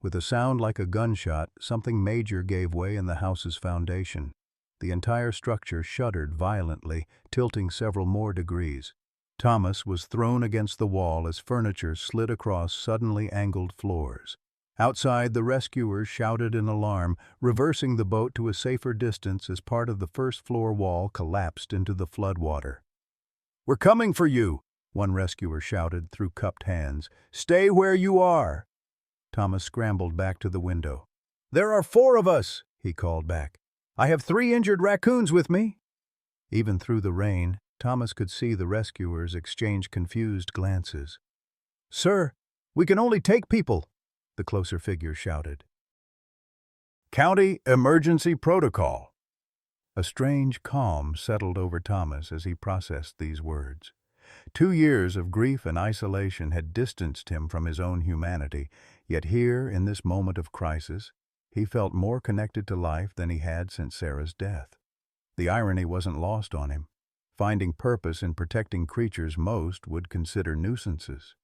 With a sound like a gunshot, something major gave way in the house's foundation. The entire structure shuddered violently, tilting several more degrees. Thomas was thrown against the wall as furniture slid across suddenly angled floors. Outside, the rescuers shouted in alarm, reversing the boat to a safer distance as part of the first-floor wall collapsed into the floodwater. "We're coming for you!" one rescuer shouted through cupped hands. "Stay where you are!" Thomas scrambled back to the window. "There are 4 of us!" he called back. "I have 3 injured raccoons with me!" Even through the rain, Thomas could see the rescuers exchange confused glances. "Sir, we can only take people." the closer figure shouted. "County Emergency Protocol." A strange calm settled over Thomas as he processed these words. 2 years of grief and isolation had distanced him from his own humanity, yet here, in this moment of crisis, he felt more connected to life than he had since Sarah's death. The irony wasn't lost on him. Finding purpose in protecting creatures most would consider nuisances.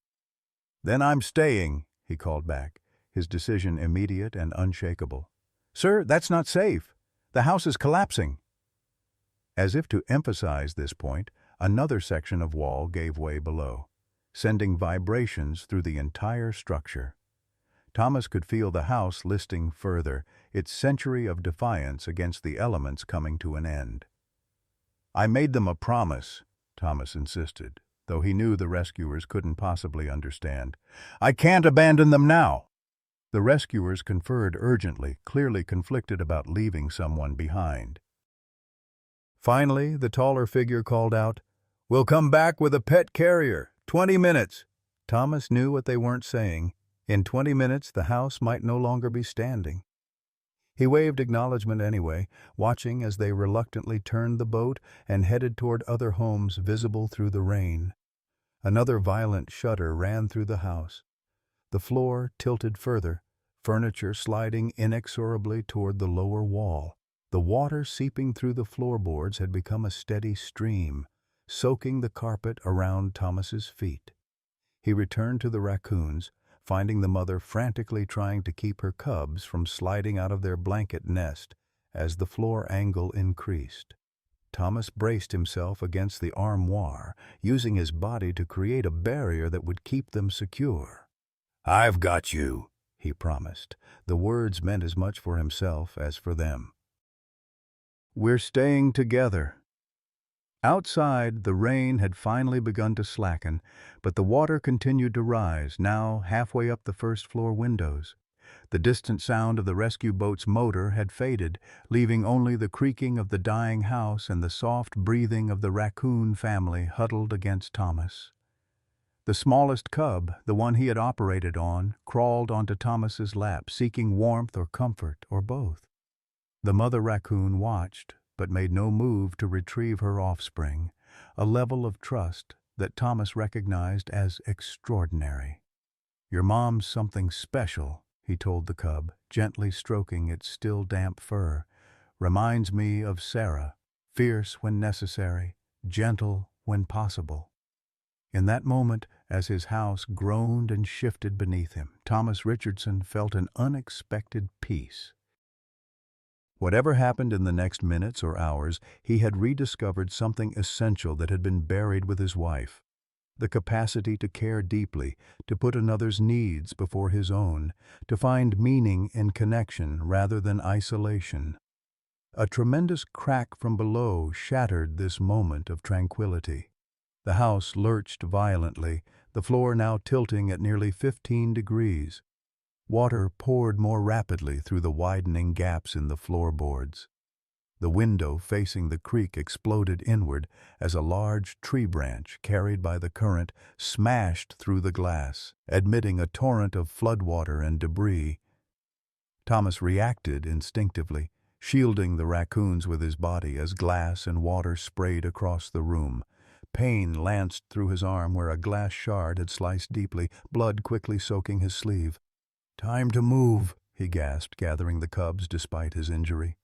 "Then I'm staying," he called back, his decision immediate and unshakable. "Sir, that's not safe. The house is collapsing." As if to emphasize this point, another section of wall gave way below, sending vibrations through the entire structure. Thomas could feel the house listing further, its century of defiance against the elements coming to an end. "I made them a promise," Thomas insisted, though he knew the rescuers couldn't possibly understand. "I can't abandon them now." The rescuers conferred urgently, clearly conflicted about leaving someone behind. Finally, the taller figure called out, "We'll come back with a pet carrier. 20 minutes." Thomas knew what they weren't saying. In 20 minutes, the house might no longer be standing. He waved acknowledgement anyway, watching as they reluctantly turned the boat and headed toward other homes visible through the rain. Another violent shudder ran through the house. The floor tilted further, furniture sliding inexorably toward the lower wall. The water seeping through the floorboards had become a steady stream, soaking the carpet around Thomas's feet. He returned to the raccoons, finding the mother frantically trying to keep her cubs from sliding out of their blanket nest as the floor angle increased. Thomas braced himself against the armoire, using his body to create a barrier that would keep them secure. "I've got you," he promised. The words meant as much for himself as for them. "We're staying together." Outside, the rain had finally begun to slacken, but the water continued to rise, now halfway up the first-floor windows. The distant sound of the rescue boat's motor had faded, leaving only the creaking of the dying house and the soft breathing of the raccoon family huddled against Thomas. The smallest cub, the one he had operated on, crawled onto Thomas's lap, seeking warmth or comfort, or both. The mother raccoon watched, but made no move to retrieve her offspring, a level of trust that Thomas recognized as extraordinary. "Your mom's something special," he told the cub, gently stroking its still damp fur. "Reminds me of Sarah, fierce when necessary, gentle when possible." In that moment, as his house groaned and shifted beneath him, Thomas Richardson felt an unexpected peace. Whatever happened in the next minutes or hours, he had rediscovered something essential that had been buried with his wife. The capacity to care deeply, to put another's needs before his own, to find meaning in connection rather than isolation. A tremendous crack from below shattered this moment of tranquility. The house lurched violently, the floor now tilting at nearly 15 degrees. Water poured more rapidly through the widening gaps in the floorboards. The window facing the creek exploded inward as a large tree branch, carried by the current, smashed through the glass, admitting a torrent of floodwater and debris. Thomas reacted instinctively, shielding the raccoons with his body as glass and water sprayed across the room. Pain lanced through his arm where a glass shard had sliced deeply, blood quickly soaking his sleeve. "Time to move," he gasped, gathering the cubs despite his injury.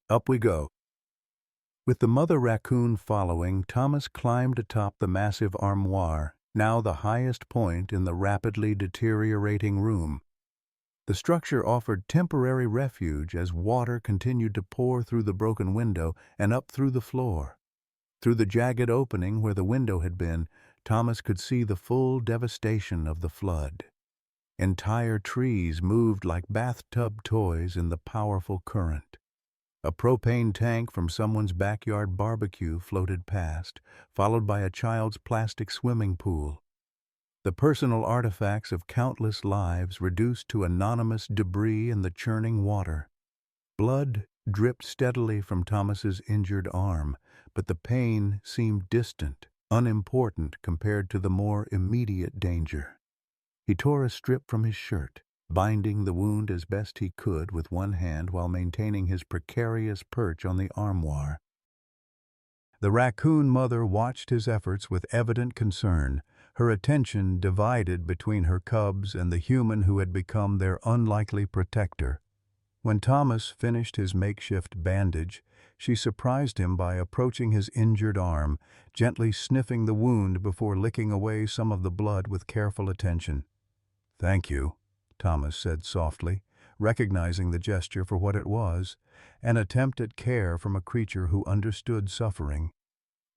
Up we go. With the mother raccoon following, Thomas climbed atop the massive armoire, now the highest point in the rapidly deteriorating room. The structure offered temporary refuge as water continued to pour through the broken window and up through the floor. Through the jagged opening where the window had been, Thomas could see the full devastation of the flood. Entire trees moved like bathtub toys in the powerful current. A propane tank from someone's backyard barbecue floated past, followed by a child's plastic swimming pool. The personal artifacts of countless lives reduced to anonymous debris in the churning water. Blood dripped steadily from Thomas's injured arm, but the pain seemed distant, unimportant compared to the more immediate danger. He tore a strip from his shirt, binding the wound as best he could with one hand while maintaining his precarious perch on the armoire. The raccoon mother watched his efforts with evident concern, her attention divided between her cubs and the human who had become their unlikely protector. When Thomas finished his makeshift bandage, she surprised him by approaching his injured arm, gently sniffing the wound before licking away some of the blood with careful attention. "Thank you," Thomas said softly, recognizing the gesture for what it was, an attempt at care from a creature who understood suffering.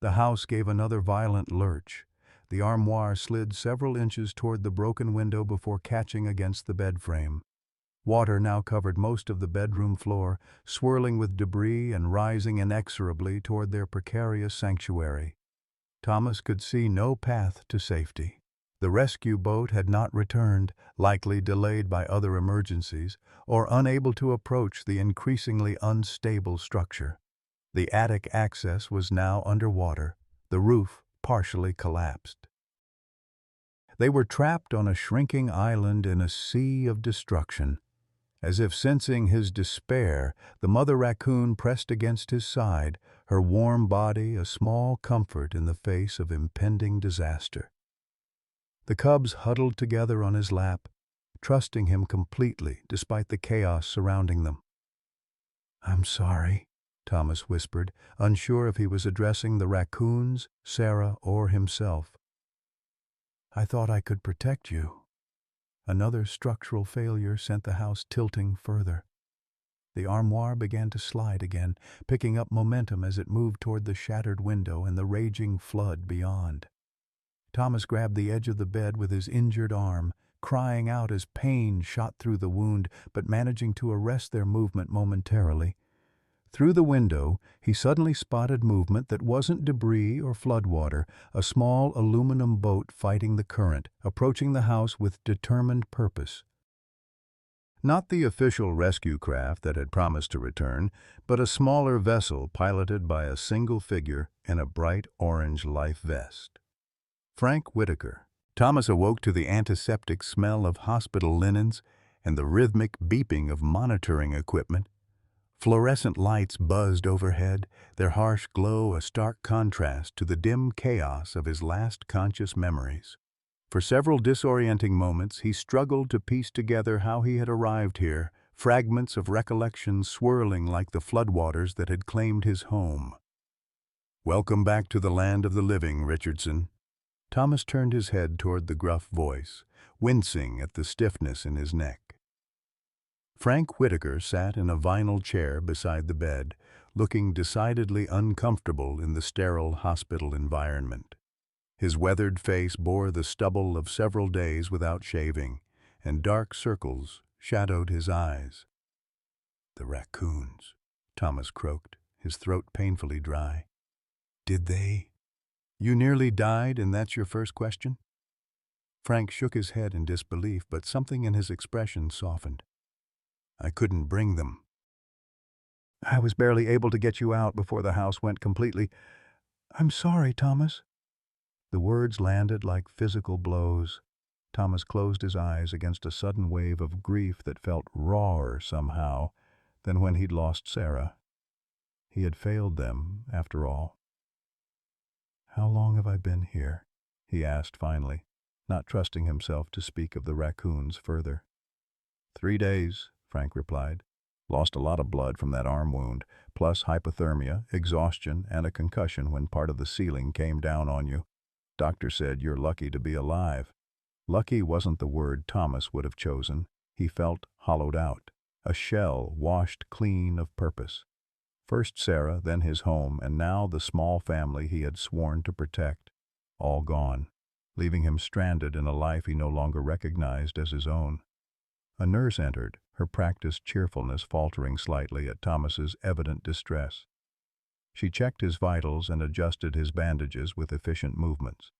The house gave another violent lurch. The armoire slid several inches toward the broken window before catching against the bed frame. Water now covered most of the bedroom floor, swirling with debris and rising inexorably toward their precarious sanctuary. Thomas could see no path to safety. The rescue boat had not returned, likely delayed by other emergencies, or unable to approach the increasingly unstable structure. The attic access was now underwater, the roof partially collapsed. They were trapped on a shrinking island in a sea of destruction. As if sensing his despair, the mother raccoon pressed against his side, her warm body a small comfort in the face of impending disaster. The cubs huddled together on his lap, trusting him completely despite the chaos surrounding them. "I'm sorry," Thomas whispered, unsure if he was addressing the raccoons, Sarah, or himself. "I thought I could protect you." Another structural failure sent the house tilting further. The armoire began to slide again, picking up momentum as it moved toward the shattered window and the raging flood beyond. Thomas grabbed the edge of the bed with his injured arm, crying out as pain shot through the wound, but managing to arrest their movement momentarily. Through the window, he suddenly spotted movement that wasn't debris or floodwater, a small aluminum boat fighting the current, approaching the house with determined purpose. Not the official rescue craft that had promised to return, but a smaller vessel piloted by a single figure in a bright orange life vest. Frank Whitaker. Thomas awoke to the antiseptic smell of hospital linens and the rhythmic beeping of monitoring equipment. Fluorescent lights buzzed overhead, their harsh glow a stark contrast to the dim chaos of his last conscious memories. For several disorienting moments, he struggled to piece together how he had arrived here, fragments of recollection swirling like the floodwaters that had claimed his home. "Welcome back to the land of the living, Richardson." Thomas turned his head toward the gruff voice, wincing at the stiffness in his neck. Frank Whitaker sat in a vinyl chair beside the bed, looking decidedly uncomfortable in the sterile hospital environment. His weathered face bore the stubble of several days without shaving, and dark circles shadowed his eyes. "The raccoons," Thomas croaked, his throat painfully dry. "Did they? You nearly died, and that's your first question?" Frank shook his head in disbelief, but something in his expression softened. "I couldn't bring them. I was barely able to get you out before the house went completely. I'm sorry, Thomas." The words landed like physical blows. Thomas closed his eyes against a sudden wave of grief that felt rawer somehow than when he'd lost Sarah. He had failed them, after all. "How long have I been here?" he asked finally, not trusting himself to speak of the raccoons further. 3 days, Frank replied. "Lost a lot of blood from that arm wound, plus hypothermia, exhaustion, and a concussion when part of the ceiling came down on you. Doctor said you're lucky to be alive." Lucky wasn't the word Thomas would have chosen. He felt hollowed out, a shell washed clean of purpose. First Sarah, then his home, and now the small family he had sworn to protect. All gone, leaving him stranded in a life he no longer recognized as his own. A nurse entered, her practiced cheerfulness faltering slightly at Thomas's evident distress. She checked his vitals and adjusted his bandages with efficient movements.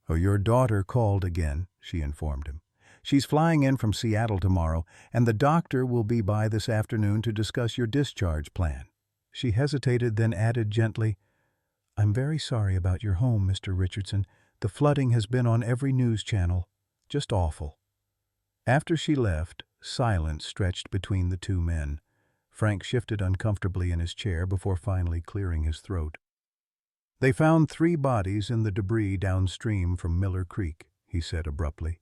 "Oh, your daughter called again," she informed him. "She's flying in from Seattle tomorrow, and the doctor will be by this afternoon to discuss your discharge plan." She hesitated, then added gently, "I'm very sorry about your home, Mr. Richardson. The flooding has been on every news channel." Just awful. After she left, silence stretched between the two men. Frank shifted uncomfortably in his chair before finally clearing his throat. "They found 3 bodies in the debris downstream from Miller Creek," he said abruptly.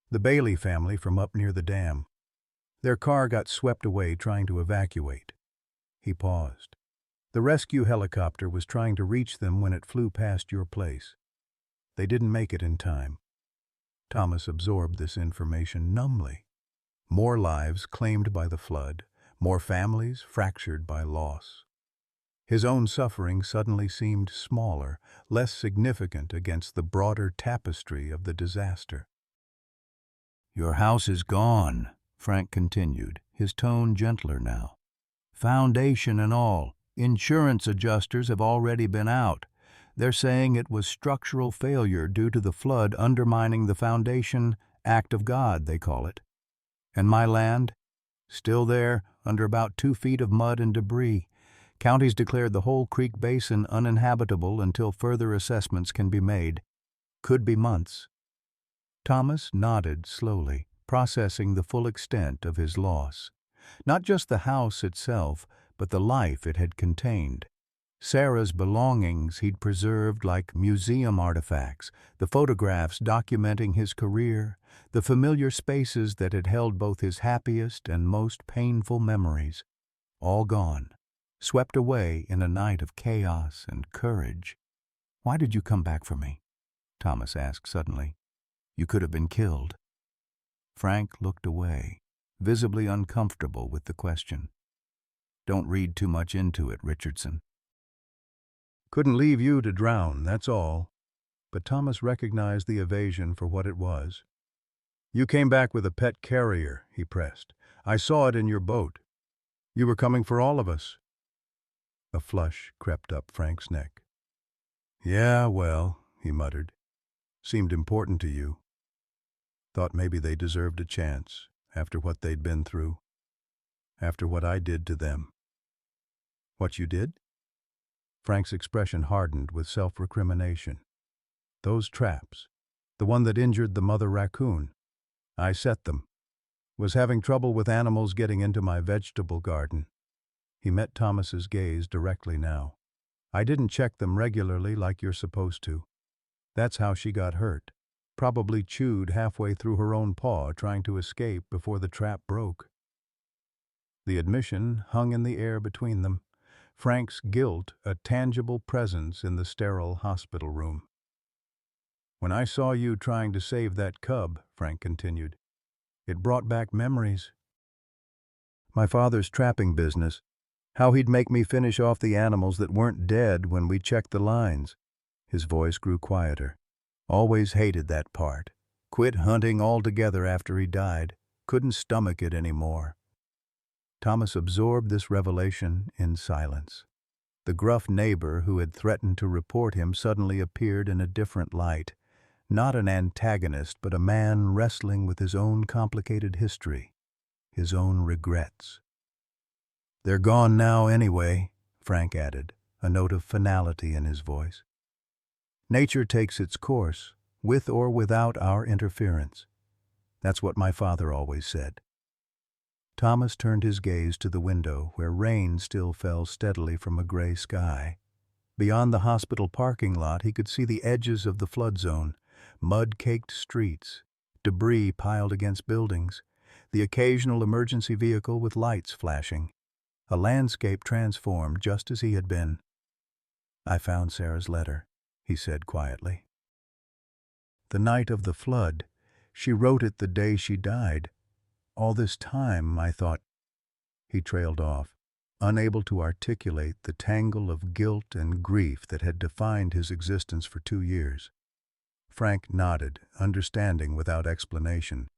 "The Bailey family from up near the dam. Their car got swept away trying to evacuate." He paused. "The rescue helicopter was trying to reach them when it flew past your place. They didn't make it in time." Thomas absorbed this information numbly. More lives claimed by the flood, more families fractured by loss. His own suffering suddenly seemed smaller, less significant against the broader tapestry of the disaster. "Your house is gone," Frank continued, his tone gentler now. "Foundation and all. Insurance adjusters have already been out. They're saying it was structural failure due to the flood undermining the foundation, act of God, they call it. And my land? Still there, under about 2 feet of mud and debris. Counties declared the whole creek basin uninhabitable until further assessments can be made. Could be months." Thomas nodded slowly, processing the full extent of his loss. Not just the house itself, but the life it had contained. Sarah's belongings he'd preserved like museum artifacts, the photographs documenting his career, the familiar spaces that had held both his happiest and most painful memories. All gone, swept away in a night of chaos and courage. "Why did you come back for me?" Thomas asked suddenly. "You could have been killed." Frank looked away, visibly uncomfortable with the question. "Don't read too much into it, Richardson." "Couldn't leave you to drown, that's all." But Thomas recognized the evasion for what it was. "You came back with a pet carrier," he pressed. "I saw it in your boat. You were coming for all of us." A flush crept up Frank's neck. "Yeah, well," he muttered. "Seemed important to you. Thought maybe they deserved a chance, after what they'd been through. After what I did to them." "What you did?" Frank's expression hardened with self-recrimination. "Those traps. The one that injured the mother raccoon. I set them. Was having trouble with animals getting into my vegetable garden." He met Thomas's gaze directly now. "I didn't check them regularly like you're supposed to. That's how she got hurt. Probably chewed halfway through her own paw trying to escape before the trap broke." The admission hung in the air between them, Frank's guilt a tangible presence in the sterile hospital room. "When I saw you trying to save that cub," Frank continued, "it brought back memories. My father's trapping business, how he'd make me finish off the animals that weren't dead when we checked the lines." His voice grew quieter. "Always hated that part. Quit hunting altogether after he died. Couldn't stomach it anymore." Thomas absorbed this revelation in silence. The gruff neighbor who had threatened to report him suddenly appeared in a different light. Not an antagonist, but a man wrestling with his own complicated history, his own regrets. "They're gone now anyway," Frank added, a note of finality in his voice. "Nature takes its course, with or without our interference. That's what my father always said." Thomas turned his gaze to the window where rain still fell steadily from a gray sky. Beyond the hospital parking lot he could see the edges of the flood zone, mud-caked streets, debris piled against buildings, the occasional emergency vehicle with lights flashing. A landscape transformed just as he had been. "I found Sarah's letter," he said quietly. "The night of the flood. She wrote it the day she died. All this time, I thought—" He trailed off, unable to articulate the tangle of guilt and grief that had defined his existence for 2 years. Frank nodded, understanding without explanation.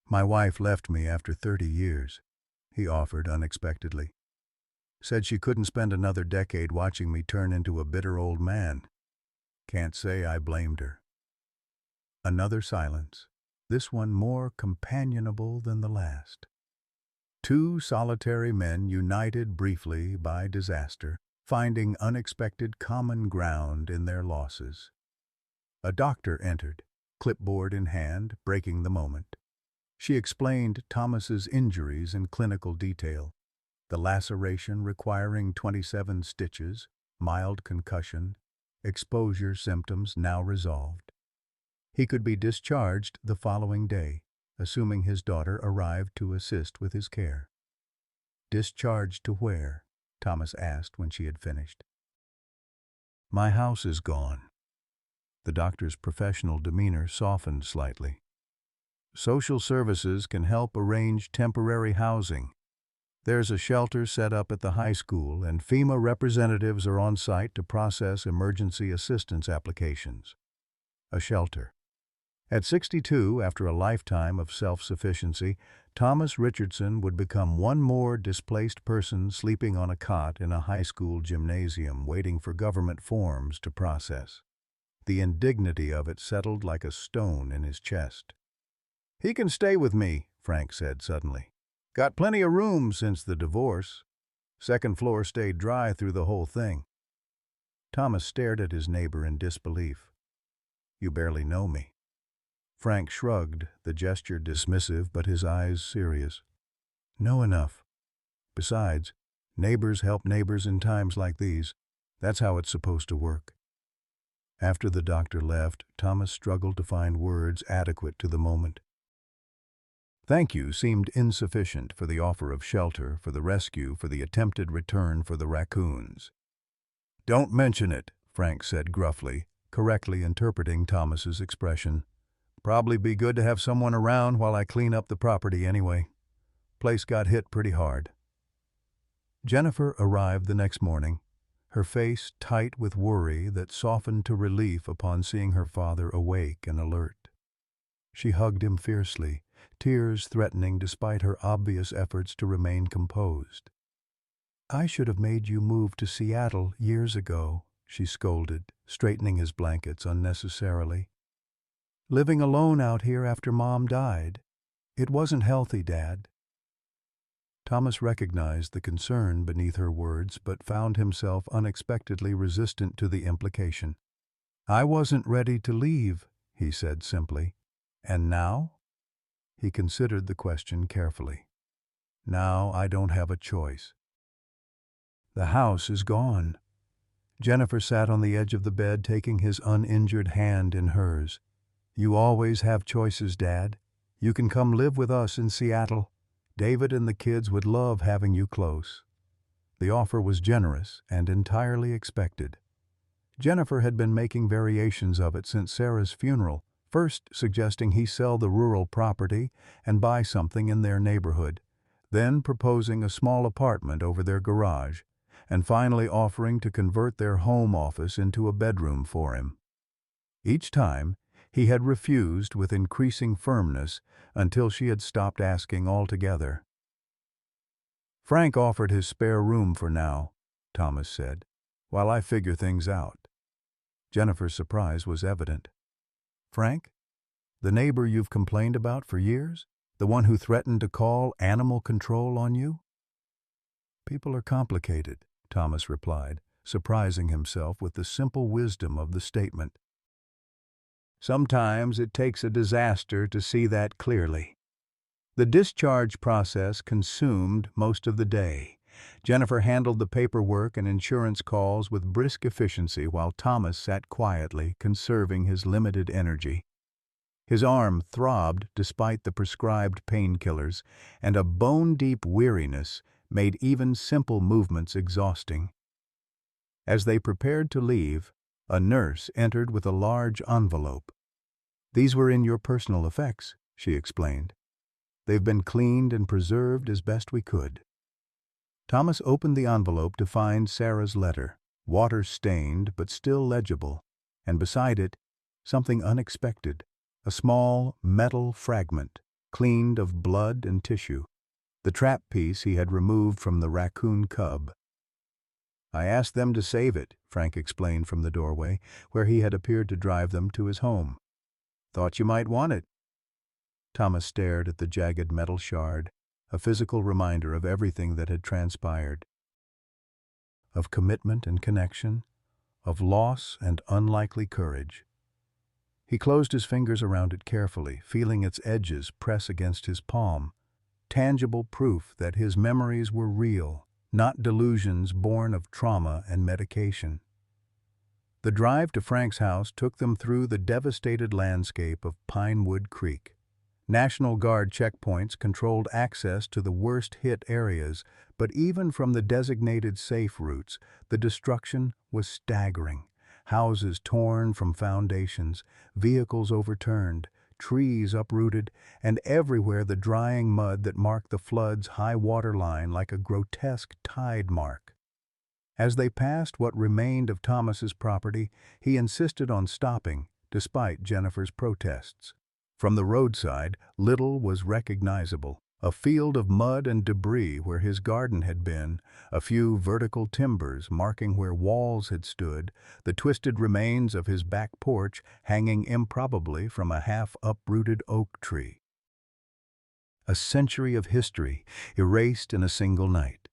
"My wife left me after 30 years, he offered unexpectedly. Said she couldn't spend another decade watching me turn into a bitter old man. Can't say I blamed her." Another silence, this one more companionable than the last. Two solitary men united briefly by disaster, finding unexpected common ground in their losses. A doctor entered, clipboard in hand, breaking the moment. She explained Thomas's injuries in clinical detail. The laceration requiring 27 stitches, mild concussion, exposure symptoms now resolved. He could be discharged the following day, assuming his daughter arrived to assist with his care. "Discharged to where?" Thomas asked when she had finished. "My house is gone." The doctor's professional demeanor softened slightly. "Social services can help arrange temporary housing. There's a shelter set up at the high school, and FEMA representatives are on site to process emergency assistance applications." A shelter. At 62, after a lifetime of self-sufficiency, Thomas Richardson would become one more displaced person sleeping on a cot in a high school gymnasium waiting for government forms to process. The indignity of it settled like a stone in his chest. "He can stay with me," Frank said suddenly. "Got plenty of room since the divorce. Second floor stayed dry through the whole thing." Thomas stared at his neighbor in disbelief. "You barely know me." Frank shrugged, the gesture dismissive but his eyes serious. "Know enough. Besides, neighbors help neighbors in times like these. That's how it's supposed to work." After the doctor left, Thomas struggled to find words adequate to the moment. Thank you seemed insufficient for the offer of shelter, for the rescue, for the attempted return for the raccoons. "Don't mention it," Frank said gruffly, correctly interpreting Thomas's expression. "Probably be good to have someone around while I clean up the property anyway. Place got hit pretty hard." Jennifer arrived the next morning, her face tight with worry that softened to relief upon seeing her father awake and alert. She hugged him fiercely, tears threatening despite her obvious efforts to remain composed. "I should have made you move to Seattle years ago," she scolded, straightening his blankets unnecessarily. "Living alone out here after Mom died. It wasn't healthy, Dad." Thomas recognized the concern beneath her words, but found himself unexpectedly resistant to the implication. "I wasn't ready to leave," he said simply. "And now?" He considered the question carefully. "Now I don't have a choice." "The house is gone." Jennifer sat on the edge of the bed, taking his uninjured hand in hers. "You always have choices, Dad. You can come live with us in Seattle. David and the kids would love having you close." The offer was generous and entirely expected. Jennifer had been making variations of it since Sarah's funeral, first suggesting he sell the rural property and buy something in their neighborhood, then proposing a small apartment over their garage, and finally offering to convert their home office into a bedroom for him. Each time, he had refused with increasing firmness until she had stopped asking altogether. "Frank offered his spare room for now," Thomas said, "while I figure things out." Jennifer's surprise was evident. "Frank? The neighbor you've complained about for years? The one who threatened to call animal control on you?" "People are complicated," Thomas replied, surprising himself with the simple wisdom of the statement. "Sometimes it takes a disaster to see that clearly." The discharge process consumed most of the day. Jennifer handled the paperwork and insurance calls with brisk efficiency while Thomas sat quietly, conserving his limited energy. His arm throbbed despite the prescribed painkillers, and a bone-deep weariness made even simple movements exhausting. As they prepared to leave, a nurse entered with a large envelope. "These were in your personal effects," she explained. "They've been cleaned and preserved as best we could." Thomas opened the envelope to find Sarah's letter, water-stained but still legible, and beside it, something unexpected, a small metal fragment, cleaned of blood and tissue, the trap piece he had removed from the raccoon cub. "I asked them to save it," Frank explained from the doorway, where he had appeared to drive them to his home. "Thought you might want it." Thomas stared at the jagged metal shard, a physical reminder of everything that had transpired. Of commitment and connection, of loss and unlikely courage. He closed his fingers around it carefully, feeling its edges press against his palm. Tangible proof that his memories were real, not delusions born of trauma and medication. The drive to Frank's house took them through the devastated landscape of Pinewood Creek. National Guard checkpoints controlled access to the worst-hit areas, but even from the designated safe routes, the destruction was staggering. Houses torn from foundations, vehicles overturned, trees uprooted, and everywhere the drying mud that marked the flood's high water line like a grotesque tide mark. As they passed what remained of Thomas's property, he insisted on stopping, despite Jennifer's protests. From the roadside, little was recognizable. A field of mud and debris where his garden had been, a few vertical timbers marking where walls had stood, the twisted remains of his back porch hanging improbably from a half-uprooted oak tree. A century of history erased in a single night.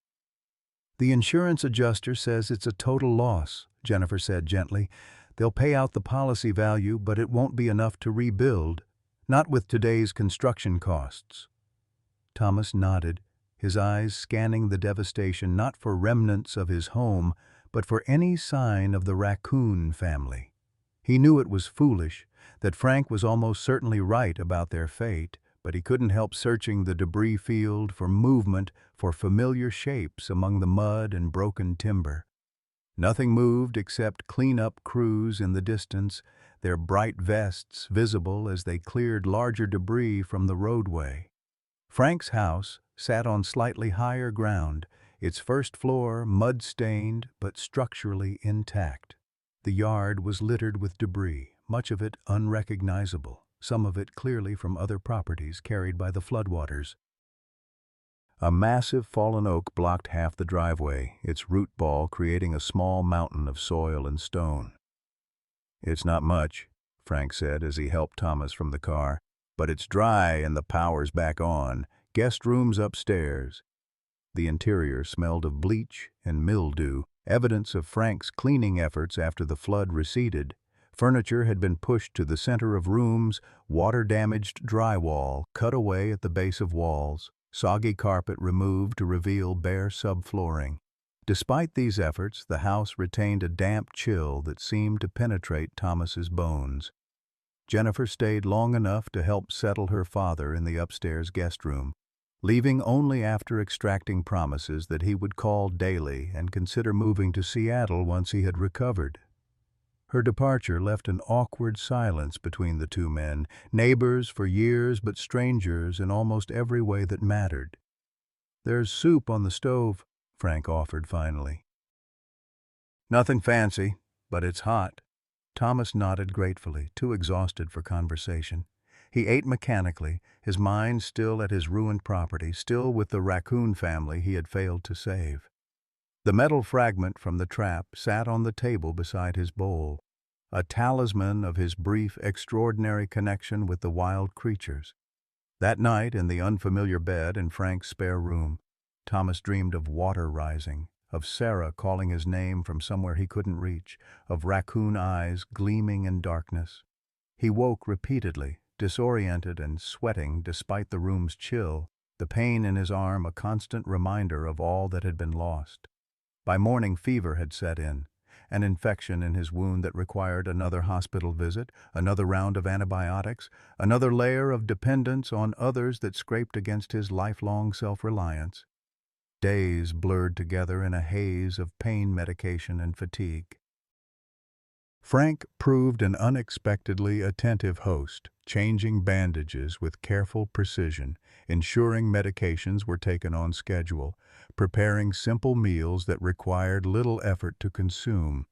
"The insurance adjuster says it's a total loss," Jennifer said gently. "They'll pay out the policy value, but it won't be enough to rebuild, not with today's construction costs." Thomas nodded, his eyes scanning the devastation not for remnants of his home, but for any sign of the Raccoon family. He knew it was foolish, that Frank was almost certainly right about their fate, but he couldn't help searching the debris field for movement, for familiar shapes among the mud and broken timber. Nothing moved except cleanup crews in the distance, their bright vests visible as they cleared larger debris from the roadway. Frank's house sat on slightly higher ground, its first floor mud-stained but structurally intact. The yard was littered with debris, much of it unrecognizable, some of it clearly from other properties carried by the floodwaters. A massive fallen oak blocked half the driveway, its root ball creating a small mountain of soil and stone. "It's not much," Frank said as he helped Thomas from the car, "but it's dry and the power's back on. Guest rooms upstairs." The interior smelled of bleach and mildew, evidence of Frank's cleaning efforts after the flood receded. Furniture had been pushed to the center of rooms, water-damaged drywall cut away at the base of walls, soggy carpet removed to reveal bare subflooring. Despite these efforts, the house retained a damp chill that seemed to penetrate Thomas's bones. Jennifer stayed long enough to help settle her father in the upstairs guest room, leaving only after extracting promises that he would call daily and consider moving to Seattle once he had recovered. Her departure left an awkward silence between the two men, neighbors for years but strangers in almost every way that mattered. "There's soup on the stove," Frank offered finally. "Nothing fancy, but it's hot." Thomas nodded gratefully, too exhausted for conversation. He ate mechanically, his mind still at his ruined property, still with the Raccoon family he had failed to save. The metal fragment from the trap sat on the table beside his bowl, a talisman of his brief, extraordinary connection with the wild creatures. That night, in the unfamiliar bed in Frank's spare room, Thomas dreamed of water rising, of Sarah calling his name from somewhere he couldn't reach, of raccoon eyes gleaming in darkness. He woke repeatedly, disoriented and sweating despite the room's chill, the pain in his arm a constant reminder of all that had been lost. By morning, fever had set in, an infection in his wound that required another hospital visit, another round of antibiotics, another layer of dependence on others that scraped against his lifelong self-reliance. Days blurred together in a haze of pain medication and fatigue. Frank proved an unexpectedly attentive host, changing bandages with careful precision, ensuring medications were taken on schedule, preparing simple meals that required little effort to consume.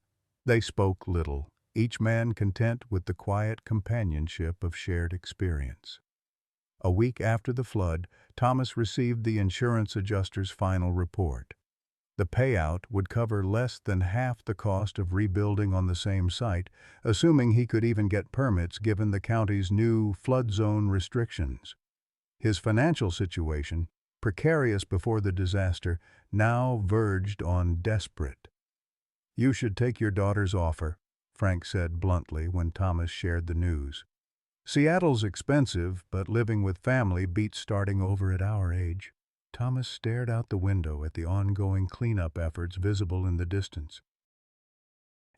They spoke little, each man content with the quiet companionship of shared experience. A week after the flood, Thomas received the insurance adjuster's final report. The payout would cover less than half the cost of rebuilding on the same site, assuming he could even get permits given the county's new flood zone restrictions. His financial situation, precarious before the disaster, now verged on desperate. "You should take your daughter's offer," Frank said bluntly when Thomas shared the news. Seattle's expensive, but living with family beats starting over at our age. Thomas stared out the window at the ongoing cleanup efforts visible in the distance.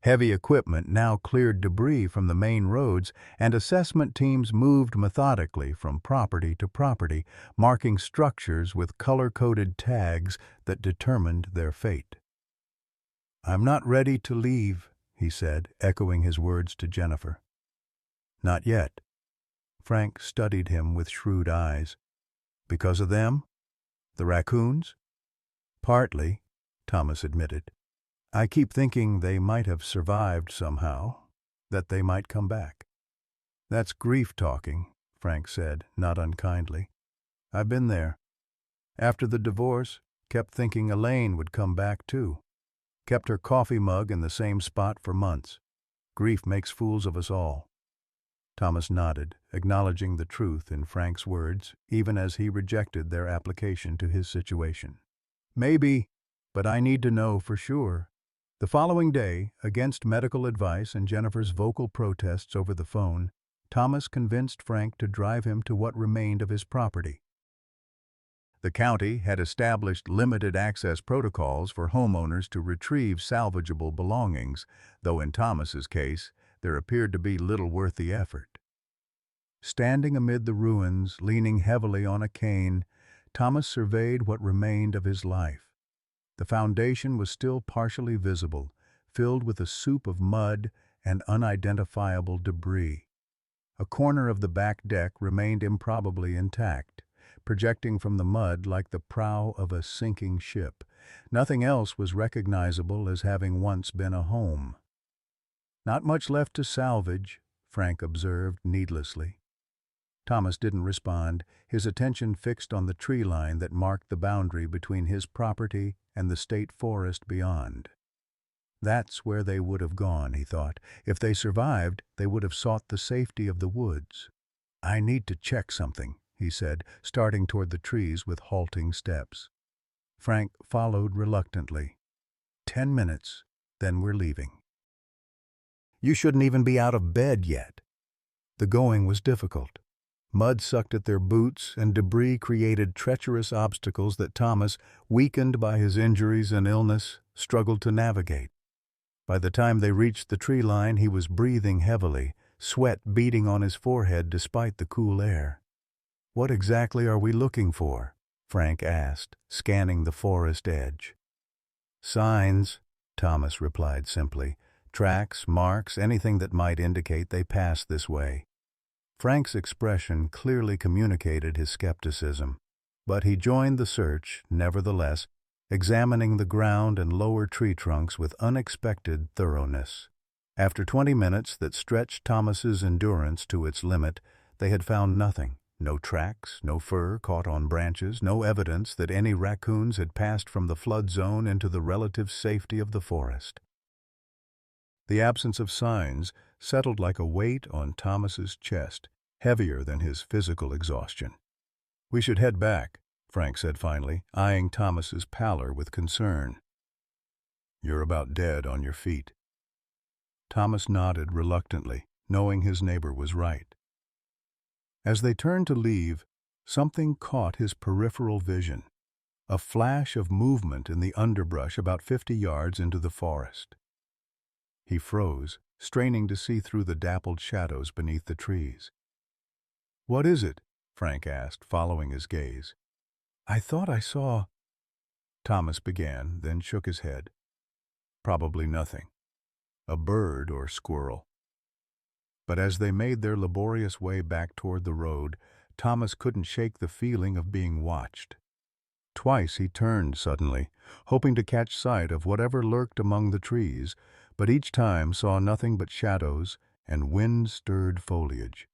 Heavy equipment now cleared debris from the main roads, and assessment teams moved methodically from property to property, marking structures with color-coded tags that determined their fate. "I'm not ready to leave," he said, echoing his words to Jennifer. "Not yet." Frank studied him with shrewd eyes. "Because of them? The raccoons?" "Partly," Thomas admitted. "I keep thinking they might have survived somehow, that they might come back." "That's grief talking," Frank said, not unkindly. "I've been there. After the divorce, kept thinking Elaine would come back too. Kept her coffee mug in the same spot for months. Grief makes fools of us all." Thomas nodded, acknowledging the truth in Frank's words, even as he rejected their application to his situation. "Maybe, but I need to know for sure." The following day, against medical advice and Jennifer's vocal protests over the phone, Thomas convinced Frank to drive him to what remained of his property. The county had established limited access protocols for homeowners to retrieve salvageable belongings, though in Thomas's case, there appeared to be little worth the effort. Standing amid the ruins, leaning heavily on a cane, Thomas surveyed what remained of his life. The foundation was still partially visible, filled with a soup of mud and unidentifiable debris. A corner of the back deck remained improbably intact, projecting from the mud like the prow of a sinking ship. Nothing else was recognizable as having once been a home. "Not much left to salvage," Frank observed needlessly. Thomas didn't respond, his attention fixed on the tree line that marked the boundary between his property and the state forest beyond. That's where they would have gone, he thought. If they survived, they would have sought the safety of the woods. "I need to check something," he said, starting toward the trees with halting steps. Frank followed reluctantly. 10 minutes, then we're leaving." "You shouldn't even be out of bed yet." The going was difficult. Mud sucked at their boots, and debris created treacherous obstacles that Thomas, weakened by his injuries and illness, struggled to navigate. By the time they reached the tree line, he was breathing heavily, sweat beading on his forehead despite the cool air. "What exactly are we looking for?" Frank asked, scanning the forest edge. "Signs," Thomas replied simply. "Tracks, marks, anything that might indicate they passed this way." Frank's expression clearly communicated his skepticism, but he joined the search, nevertheless, examining the ground and lower tree trunks with unexpected thoroughness. After 20 minutes that stretched Thomas's endurance to its limit, they had found nothing. No tracks, no fur caught on branches, no evidence that any raccoons had passed from the flood zone into the relative safety of the forest. The absence of signs settled like a weight on Thomas's chest, heavier than his physical exhaustion. "We should head back," Frank said finally, eyeing Thomas's pallor with concern. "You're about dead on your feet." Thomas nodded reluctantly, knowing his neighbor was right. As they turned to leave, something caught his peripheral vision, a flash of movement in the underbrush about 50 yards into the forest. He froze, straining to see through the dappled shadows beneath the trees. "What is it?" Frank asked, following his gaze. "I thought I saw—" Thomas began, then shook his head. "Probably nothing. A bird or squirrel." But as they made their laborious way back toward the road, Thomas couldn't shake the feeling of being watched. Twice he turned suddenly, hoping to catch sight of whatever lurked among the trees, but each time saw nothing but shadows and wind-stirred foliage.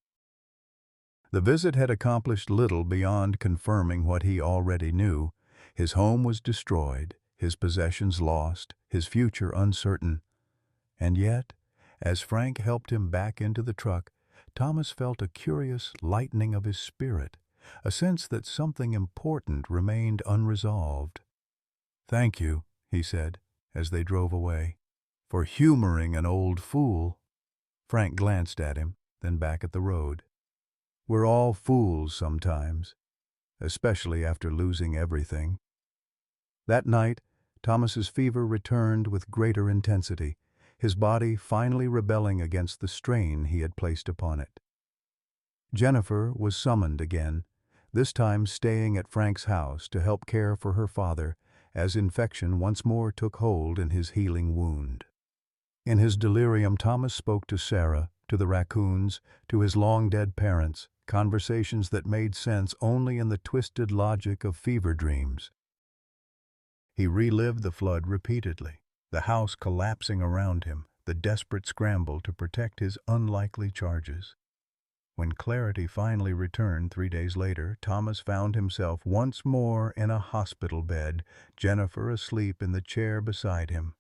The visit had accomplished little beyond confirming what he already knew. His home was destroyed, his possessions lost, his future uncertain. And yet, as Frank helped him back into the truck, Thomas felt a curious lightening of his spirit, a sense that something important remained unresolved. "Thank you," he said, as they drove away. For humoring an old fool. Frank glanced at him, then back at the road. We're all fools sometimes, especially after losing everything. That night, Thomas's fever returned with greater intensity, his body finally rebelling against the strain he had placed upon it. Jennifer was summoned again, this time staying at Frank's house to help care for her father as infection once more took hold in his healing wound. In his delirium, Thomas spoke to Sarah, to the Raccoons, to his long-dead parents, conversations that made sense only in the twisted logic of fever dreams. He relived the flood repeatedly, the house collapsing around him, the desperate scramble to protect his unlikely charges. When clarity finally returned 3 days later, Thomas found himself once more in a hospital bed, Jennifer asleep in the chair beside him.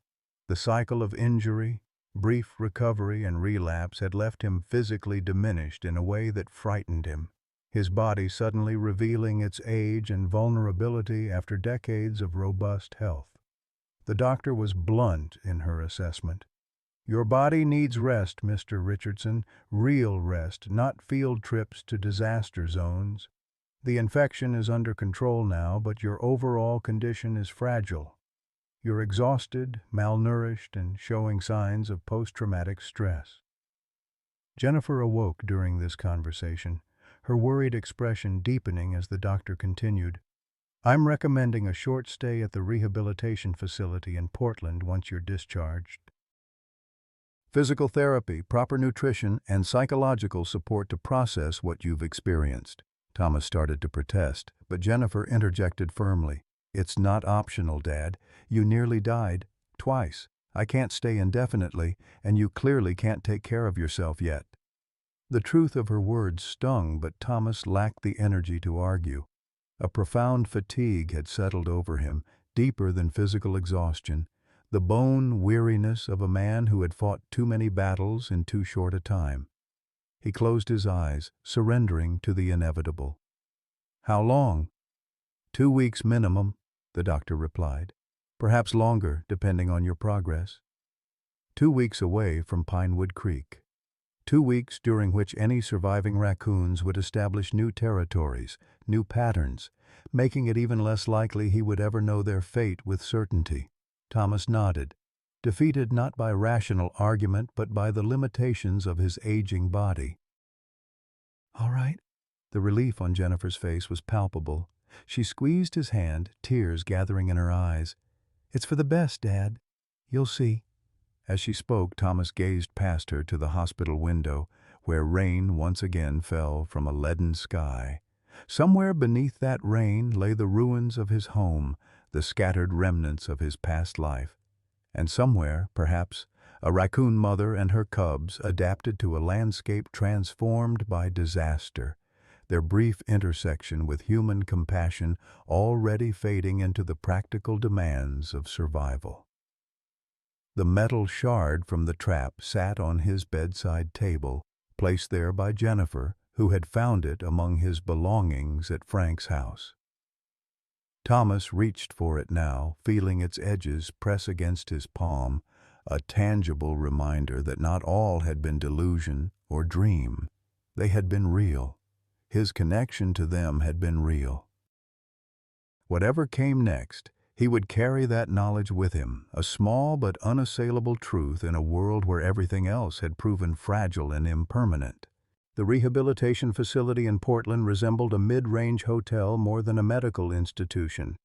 The cycle of injury, brief recovery, and relapse had left him physically diminished in a way that frightened him, his body suddenly revealing its age and vulnerability after decades of robust health. The doctor was blunt in her assessment. "Your body needs rest, Mr. Richardson, real rest, not field trips to disaster zones. The infection is under control now, but your overall condition is fragile. You're exhausted, malnourished, and showing signs of post-traumatic stress." Jennifer awoke during this conversation, her worried expression deepening as the doctor continued. "I'm recommending a short stay at the rehabilitation facility in Portland once you're discharged. Physical therapy, proper nutrition, and psychological support to process what you've experienced." Thomas started to protest, but Jennifer interjected firmly. "It's not optional, Dad. You nearly died. Twice. I can't stay indefinitely, and you clearly can't take care of yourself yet." The truth of her words stung, but Thomas lacked the energy to argue. A profound fatigue had settled over him, deeper than physical exhaustion, the bone weariness of a man who had fought too many battles in too short a time. He closed his eyes, surrendering to the inevitable. "How long?" "2 weeks minimum," the doctor replied. "Perhaps longer, depending on your progress." 2 weeks away from Pinewood Creek. 2 weeks during which any surviving raccoons would establish new territories, new patterns, making it even less likely he would ever know their fate with certainty. Thomas nodded, defeated not by rational argument but by the limitations of his aging body. "All right." The relief on Jennifer's face was palpable. She squeezed his hand, tears gathering in her eyes. "It's for the best, Dad. You'll see." As she spoke, Thomas gazed past her to the hospital window, where rain once again fell from a leaden sky. Somewhere beneath that rain lay the ruins of his home, the scattered remnants of his past life. And somewhere, perhaps, a raccoon mother and her cubs adapted to a landscape transformed by disaster, their brief intersection with human compassion already fading into the practical demands of survival. The metal shard from the trap sat on his bedside table, placed there by Jennifer, who had found it among his belongings at Frank's house. Thomas reached for it now, feeling its edges press against his palm, a tangible reminder that not all had been delusion or dream. They had been real. His connection to them had been real. Whatever came next, he would carry that knowledge with him, a small but unassailable truth in a world where everything else had proven fragile and impermanent. The rehabilitation facility in Portland resembled a mid-range hotel more than a medical institution.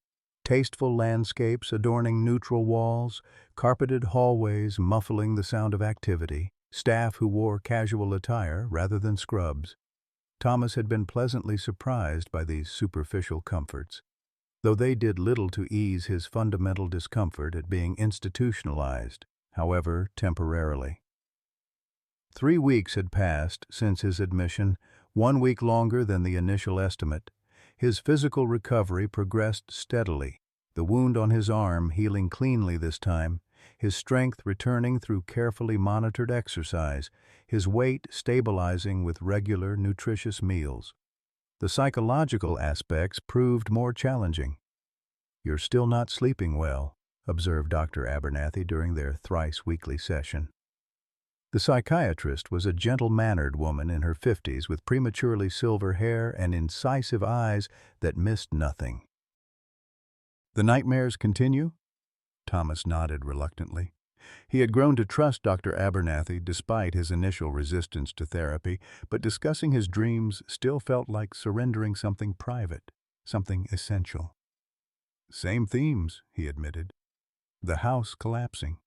Tasteful landscapes adorning neutral walls, carpeted hallways muffling the sound of activity, staff who wore casual attire rather than scrubs. Thomas had been pleasantly surprised by these superficial comforts, though they did little to ease his fundamental discomfort at being institutionalized, however temporarily. 3 weeks had passed since his admission, 1 week longer than the initial estimate. His physical recovery progressed steadily, the wound on his arm healing cleanly this time, his strength returning through carefully monitored exercise, his weight stabilizing with regular, nutritious meals. The psychological aspects proved more challenging. "You're still not sleeping well," observed Dr. Abernathy during their thrice-weekly session. The psychiatrist was a gentle-mannered woman in her 50s with prematurely silver hair and incisive eyes that missed nothing. "The nightmares continue?" Thomas nodded reluctantly. He had grown to trust Dr. Abernathy despite his initial resistance to therapy, but discussing his dreams still felt like surrendering something private, something essential. "Same themes," he admitted. The house collapsing,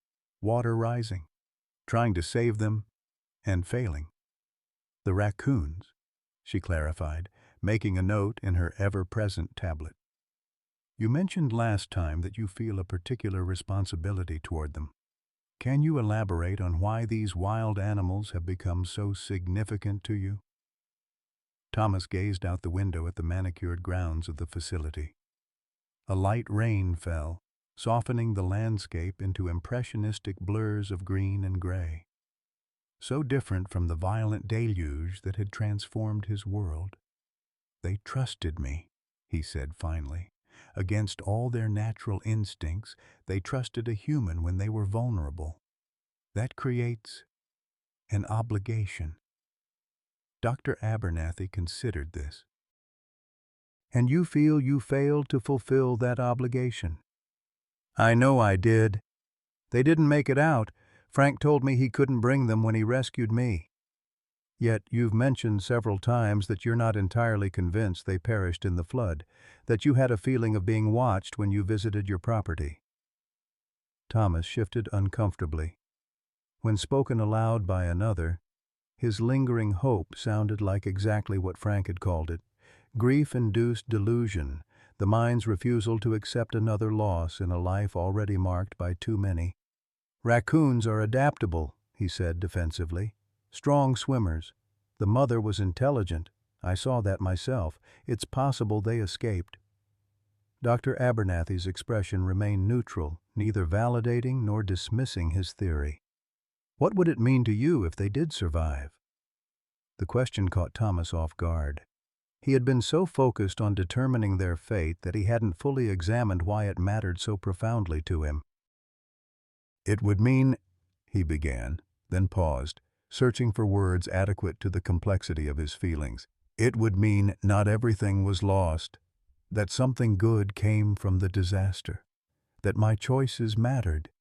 water rising, trying to save them, and failing. "The raccoons," she clarified, making a note in her ever-present tablet. "You mentioned last time that you feel a particular responsibility toward them. Can you elaborate on why these wild animals have become so significant to you?" Thomas gazed out the window at the manicured grounds of the facility. A light rain fell, softening the landscape into impressionistic blurs of green and gray. So different from the violent deluge that had transformed his world. "They trusted me," he said finally. "Against all their natural instincts, they trusted a human when they were vulnerable. That creates an obligation." Dr. Abernathy considered this. "And you feel you failed to fulfill that obligation?" "I know I did. They didn't make it out. Frank told me he couldn't bring them when he rescued me." "Yet you've mentioned several times that you're not entirely convinced they perished in the flood, that you had a feeling of being watched when you visited your property." Thomas shifted uncomfortably. When spoken aloud by another, his lingering hope sounded like exactly what Frank had called it: grief-induced delusion, the mind's refusal to accept another loss in a life already marked by too many. "Raccoons are adaptable," he said defensively. "Strong swimmers. The mother was intelligent. I saw that myself. It's possible they escaped." Dr. Abernathy's expression remained neutral, neither validating nor dismissing his theory. "What would it mean to you if they did survive?" The question caught Thomas off guard. He had been so focused on determining their fate that he hadn't fully examined why it mattered so profoundly to him. "It would mean," he began, then paused, searching for words adequate to the complexity of his feelings. "It would mean not everything was lost, that something good came from the disaster, that my choices mattered,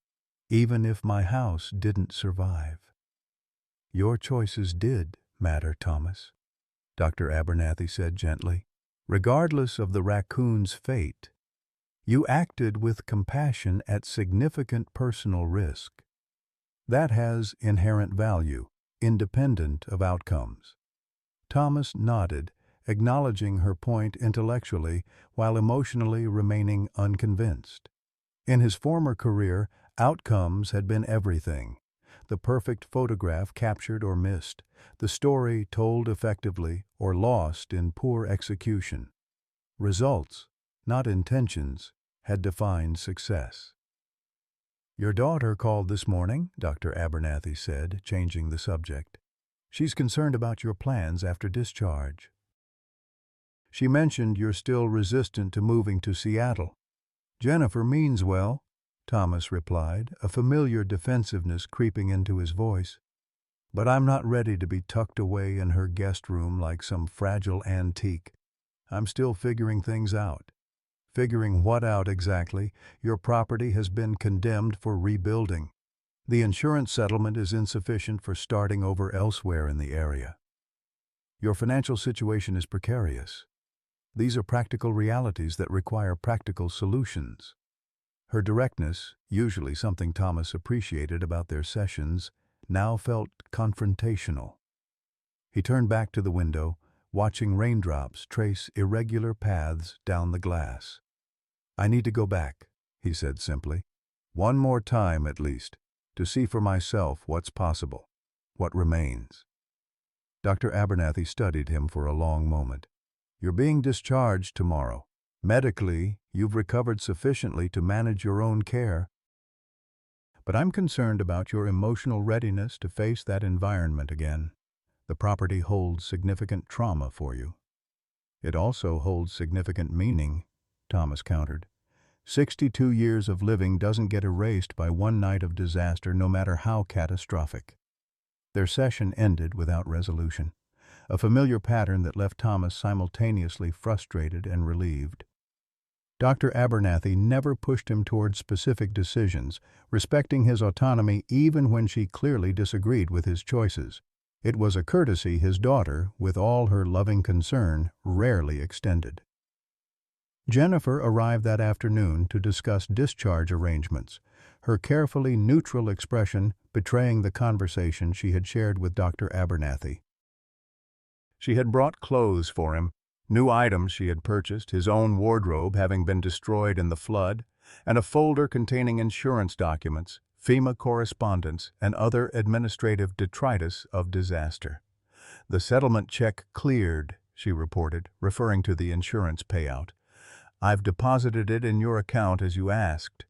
even if my house didn't survive." "Your choices did matter, Thomas," Dr. Abernathy said gently. "Regardless of the raccoon's fate, you acted with compassion at significant personal risk. That has inherent value, independent of outcomes." Thomas nodded, acknowledging her point intellectually while emotionally remaining unconvinced. In his former career, outcomes had been everything. The perfect photograph captured or missed, the story told effectively or lost in poor execution. Results, not intentions, had defined success. "Your daughter called this morning," Dr. Abernathy said, changing the subject. "She's concerned about your plans after discharge. She mentioned you're still resistant to moving to Seattle." "Jennifer means well," Thomas replied, a familiar defensiveness creeping into his voice. "But I'm not ready to be tucked away in her guest room like some fragile antique. I'm still figuring things out." "Figuring what out exactly? Your property has been condemned for rebuilding. The insurance settlement is insufficient for starting over elsewhere in the area. Your financial situation is precarious. These are practical realities that require practical solutions." Her directness, usually something Thomas appreciated about their sessions, now felt confrontational. He turned back to the window, watching raindrops trace irregular paths down the glass. "I need to go back," he said simply. "One more time, at least, to see for myself what's possible, what remains." Dr. Abernathy studied him for a long moment. "You're being discharged tomorrow. Medically, you've recovered sufficiently to manage your own care. But I'm concerned about your emotional readiness to face that environment again. The property holds significant trauma for you." "It also holds significant meaning," Thomas countered. 62 years of living doesn't get erased by one night of disaster, no matter how catastrophic. Their session ended without resolution, a familiar pattern that left Thomas simultaneously frustrated and relieved. Dr. Abernathy never pushed him toward specific decisions, respecting his autonomy even when she clearly disagreed with his choices. It was a courtesy his daughter, with all her loving concern, rarely extended. Jennifer arrived that afternoon to discuss discharge arrangements, her carefully neutral expression betraying the conversation she had shared with Dr. Abernathy. She had brought clothes for him, new items she had purchased, his own wardrobe having been destroyed in the flood, and a folder containing insurance documents, FEMA correspondence, and other administrative detritus of disaster. "The settlement check cleared," she reported, referring to the insurance payout. "I've deposited it in your account as you asked.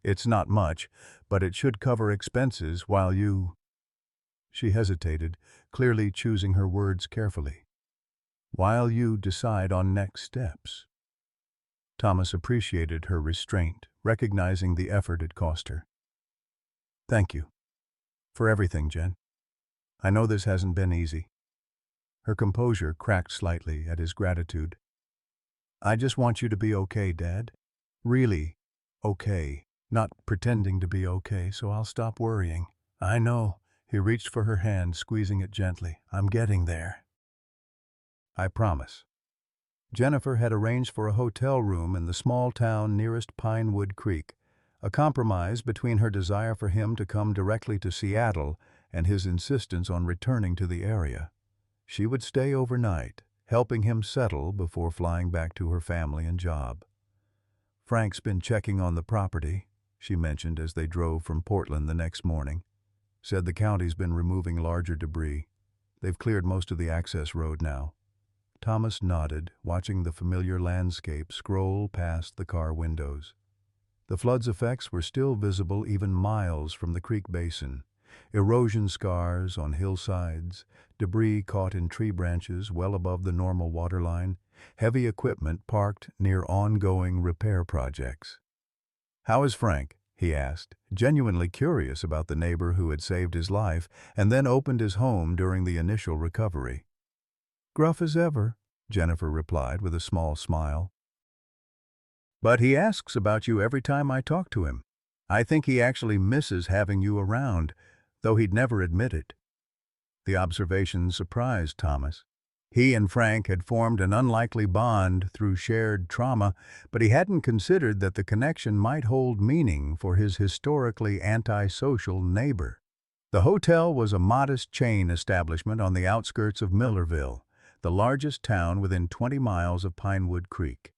It's not much, but it should cover expenses while you—" She hesitated, clearly choosing her words carefully. "While you decide on next steps." Thomas appreciated her restraint, recognizing the effort it cost her. "Thank you. For everything, Jen. I know this hasn't been easy." Her composure cracked slightly at his gratitude. "I just want you to be okay, Dad. Really okay. Not pretending to be okay, so I'll stop worrying." "I know." He reached for her hand, squeezing it gently. "I'm getting there." "I promise." Jennifer had arranged for a hotel room in the small town nearest Pinewood Creek, a compromise between her desire for him to come directly to Seattle and his insistence on returning to the area. She would stay overnight, helping him settle before flying back to her family and job. "Frank's been checking on the property," she mentioned as they drove from Portland the next morning. "Said the county's been removing larger debris. They've cleared most of the access road now." Thomas nodded, watching the familiar landscape scroll past the car windows. The flood's effects were still visible even miles from the creek basin. Erosion scars on hillsides, debris caught in tree branches well above the normal waterline, heavy equipment parked near ongoing repair projects. "How is Frank?" he asked, genuinely curious about the neighbor who had saved his life and then opened his home during the initial recovery. "Gruff as ever," Jennifer replied with a small smile. "But he asks about you every time I talk to him. I think he actually misses having you around, though he'd never admit it." The observation surprised Thomas. He and Frank had formed an unlikely bond through shared trauma, but he hadn't considered that the connection might hold meaning for his historically antisocial neighbor. The hotel was a modest chain establishment on the outskirts of Millerville, the largest town within 20 miles of Pinewood Creek.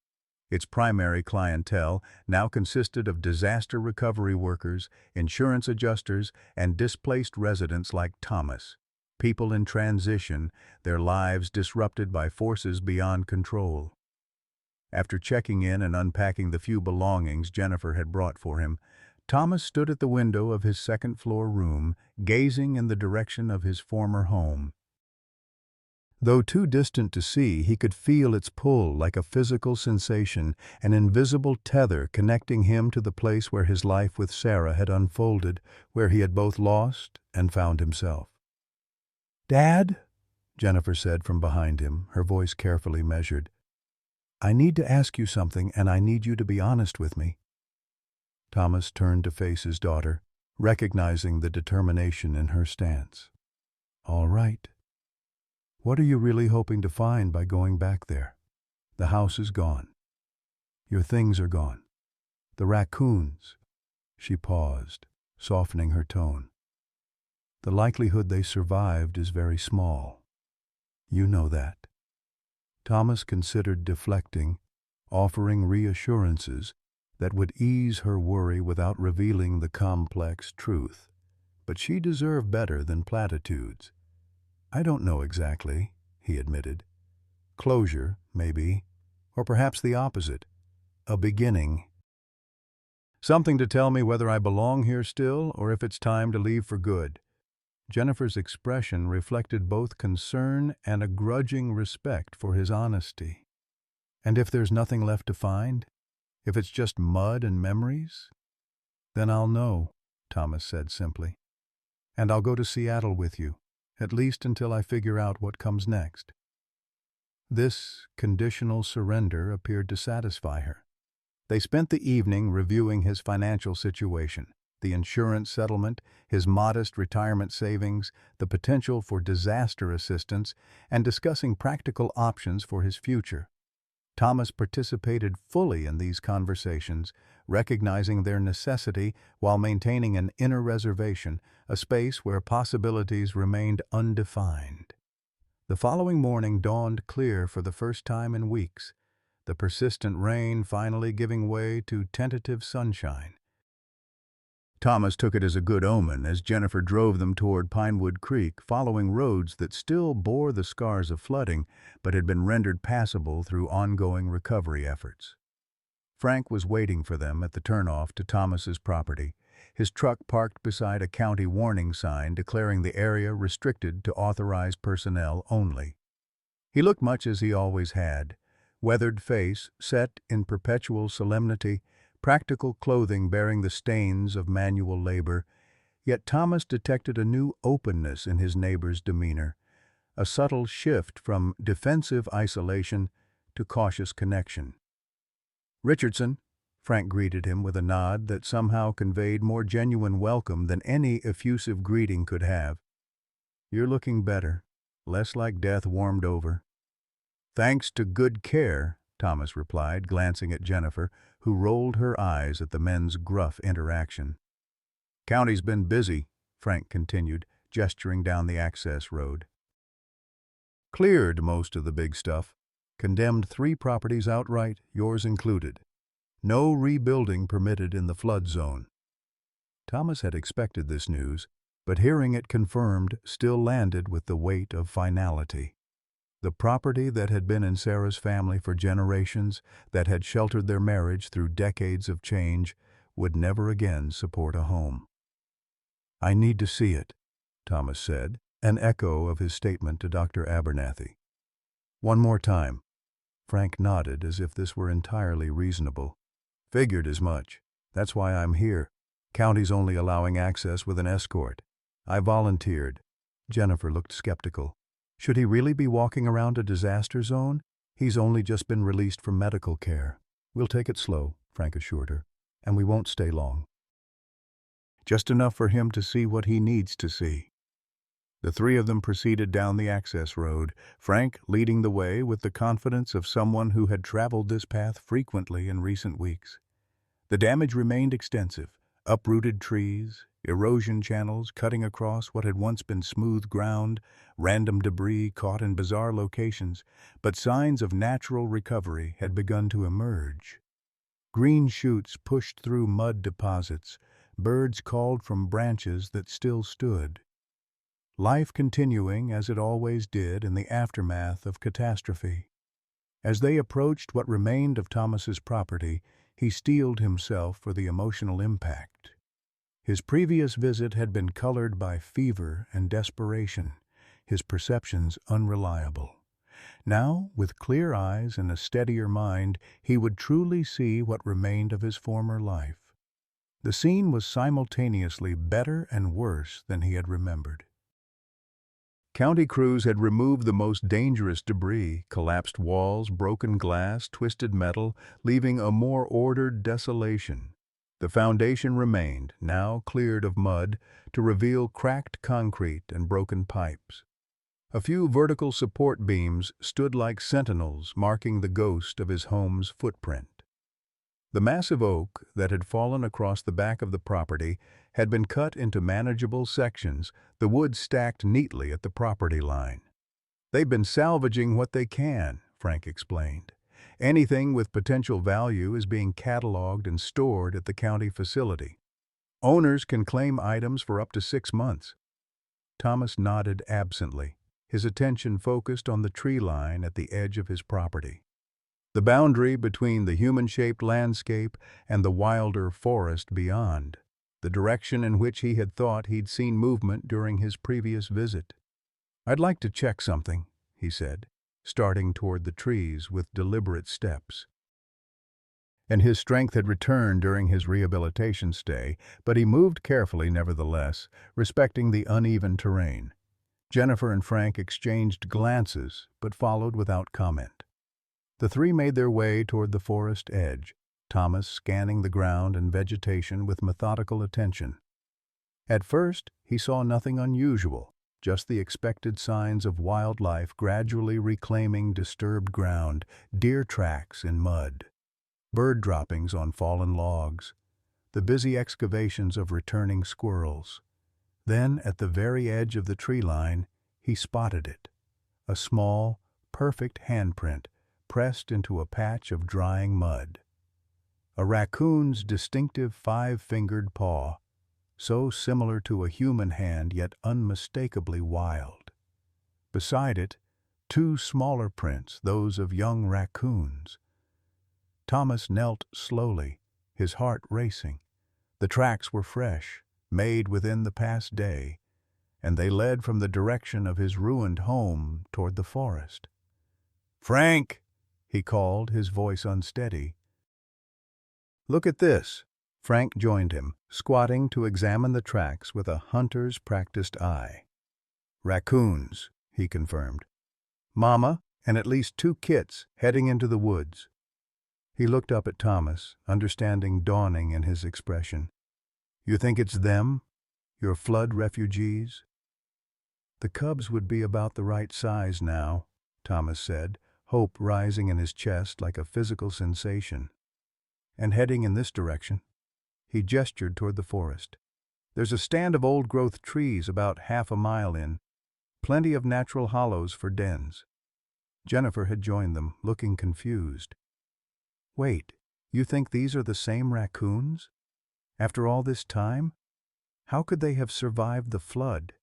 Its primary clientele now consisted of disaster recovery workers, insurance adjusters, and displaced residents like Thomas. People in transition, their lives disrupted by forces beyond control. After checking in and unpacking the few belongings Jennifer had brought for him, Thomas stood at the window of his second-floor room, gazing in the direction of his former home. Though too distant to see, he could feel its pull like a physical sensation, an invisible tether connecting him to the place where his life with Sarah had unfolded, where he had both lost and found himself. "Dad," Jennifer said from behind him, her voice carefully measured. "I need to ask you something, and I need you to be honest with me." Thomas turned to face his daughter, recognizing the determination in her stance. "All right. What are you really hoping to find by going back there? The house is gone. Your things are gone. The raccoons—" She paused, softening her tone. "The likelihood they survived is very small. You know that." Thomas considered deflecting, offering reassurances that would ease her worry without revealing the complex truth. But she deserved better than platitudes. "I don't know exactly," he admitted. "Closure, maybe, or perhaps the opposite. A beginning. Something to tell me whether I belong here still or if it's time to leave for good." Jennifer's expression reflected both concern and a grudging respect for his honesty. "And if there's nothing left to find?" If it's just mud and memories, then I'll know, Thomas said simply. And I'll go to Seattle with you, at least until I figure out what comes next. This conditional surrender appeared to satisfy her. They spent the evening reviewing his financial situation, the insurance settlement, his modest retirement savings, the potential for disaster assistance, and discussing practical options for his future. Thomas participated fully in these conversations, recognizing their necessity while maintaining an inner reservation, a space where possibilities remained undefined. The following morning dawned clear for the first time in weeks, the persistent rain finally giving way to tentative sunshine. Thomas took it as a good omen as Jennifer drove them toward Pinewood Creek, following roads that still bore the scars of flooding but had been rendered passable through ongoing recovery efforts. Frank was waiting for them at the turnoff to Thomas's property, his truck parked beside a county warning sign declaring the area restricted to authorized personnel only. He looked much as he always had, weathered face set in perpetual solemnity, practical clothing bearing the stains of manual labor, yet Thomas detected a new openness in his neighbor's demeanor, a subtle shift from defensive isolation to cautious connection. "Richardson," Frank greeted him with a nod that somehow conveyed more genuine welcome than any effusive greeting could have. "You're looking better, less like death warmed over." "Thanks to good care," Thomas replied, glancing at Jennifer, who rolled her eyes at the men's gruff interaction. "County's been busy," Frank continued, gesturing down the access road. "Cleared most of the big stuff. Condemned 3 properties outright, yours included. No rebuilding permitted in the flood zone." Thomas had expected this news, but hearing it confirmed still landed with the weight of finality. The property that had been in Sarah's family for generations, that had sheltered their marriage through decades of change, would never again support a home. "I need to see it," Thomas said, an echo of his statement to Dr. Abernathy. "One more time." Frank nodded as if this were entirely reasonable. "Figured as much. That's why I'm here. County's only allowing access with an escort. I volunteered." Jennifer looked skeptical. "Should he really be walking around a disaster zone? He's only just been released from medical care." "We'll take it slow," Frank assured her, "and we won't stay long. Just enough for him to see what he needs to see." The 3 of them proceeded down the access road, Frank leading the way with the confidence of someone who had traveled this path frequently in recent weeks. The damage remained extensive: uprooted trees, erosion channels cutting across what had once been smooth ground, random debris caught in bizarre locations, but signs of natural recovery had begun to emerge. Green shoots pushed through mud deposits, birds called from branches that still stood. Life continuing as it always did in the aftermath of catastrophe. As they approached what remained of Thomas's property, he steeled himself for the emotional impact. His previous visit had been colored by fever and desperation, his perceptions unreliable. Now, with clear eyes and a steadier mind, he would truly see what remained of his former life. The scene was simultaneously better and worse than he had remembered. County crews had removed the most dangerous debris, collapsed walls, broken glass, twisted metal, leaving a more ordered desolation. The foundation remained, now cleared of mud, to reveal cracked concrete and broken pipes. A few vertical support beams stood like sentinels, marking the ghost of his home's footprint. The massive oak that had fallen across the back of the property had been cut into manageable sections, the wood stacked neatly at the property line. "They've been salvaging what they can," Frank explained. "Anything with potential value is being cataloged and stored at the county facility. Owners can claim items for up to 6 months." Thomas nodded absently, his attention focused on the tree line at the edge of his property. The boundary between the human-shaped landscape and the wilder forest beyond, the direction in which he had thought he'd seen movement during his previous visit. "I'd like to check something," he said, starting toward the trees with deliberate steps. and his strength had returned during his rehabilitation stay, but he moved carefully nevertheless, respecting the uneven terrain. Jennifer and Frank exchanged glances, but followed without comment. The three made their way toward the forest edge, Thomas scanning the ground and vegetation with methodical attention. At first, he saw nothing unusual, just the expected signs of wildlife gradually reclaiming disturbed ground, deer tracks in mud, bird droppings on fallen logs, the busy excavations of returning squirrels. Then, at the very edge of the tree line, he spotted it, a small, perfect handprint pressed into a patch of drying mud. A raccoon's distinctive five-fingered paw, so similar to a human hand yet unmistakably wild. Beside it, two smaller prints, those of young raccoons. Thomas knelt slowly, his heart racing. The tracks were fresh, made within the past day, and they led from the direction of his ruined home toward the forest. "Frank!" he called, his voice unsteady. "Look at this." Frank joined him, squatting to examine the tracks with a hunter's practiced eye. "Raccoons," he confirmed. "Mama and at least two kits heading into the woods." He looked up at Thomas, understanding dawning in his expression. "You think it's them? Your flood refugees?" "The cubs would be about the right size now," Thomas said, hope rising in his chest like a physical sensation. "And heading in this direction." He gestured toward the forest. "There's a stand of old-growth trees about half a mile in, plenty of natural hollows for dens." Jennifer had joined them, looking confused. "Wait, you think these are the same raccoons? After all this time? How could they have survived the flood?"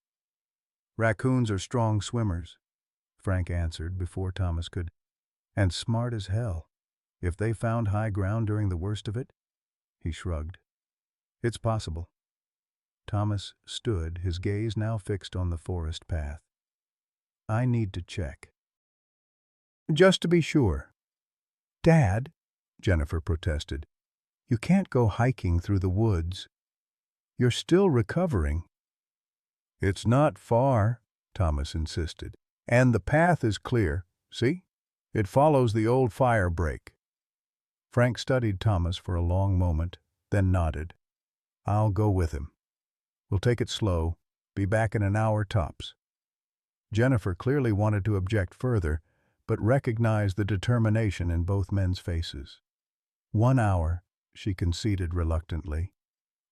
"Raccoons are strong swimmers," Frank answered before Thomas could. "And smart as hell. If they found high ground during the worst of it?" He shrugged. "It's possible." Thomas stood, his gaze now fixed on the forest path. "I need to check. Just to be sure." "Dad," Jennifer protested, "you can't go hiking through the woods. You're still recovering." "It's not far," Thomas insisted. "And the path is clear. See? It follows the old fire break." Frank studied Thomas for a long moment, then nodded. "I'll go with him. We'll take it slow, be back in an hour tops." Jennifer clearly wanted to object further, but recognized the determination in both men's faces. "1 hour," she conceded reluctantly.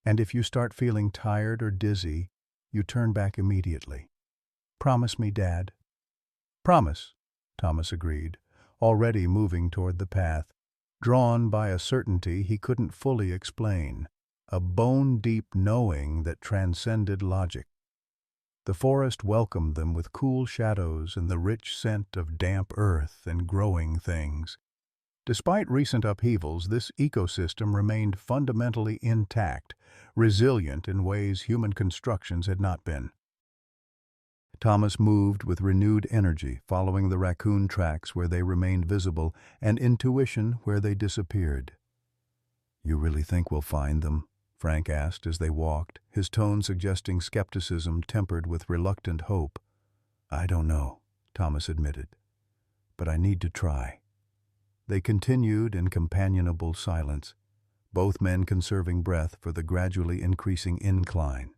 "And if you start feeling tired or dizzy, you turn back immediately. Promise me, Dad." "Promise," Thomas agreed, already moving toward the path, drawn by a certainty he couldn't fully explain, a bone-deep knowing that transcended logic. The forest welcomed them with cool shadows and the rich scent of damp earth and growing things. Despite recent upheavals, this ecosystem remained fundamentally intact, resilient in ways human constructions had not been. Thomas moved with renewed energy, following the raccoon tracks where they remained visible and intuition where they disappeared. "You really think we'll find them?" Frank asked as they walked, his tone suggesting skepticism tempered with reluctant hope. "I don't know," Thomas admitted, "but I need to try." They continued in companionable silence, both men conserving breath for the gradually increasing incline.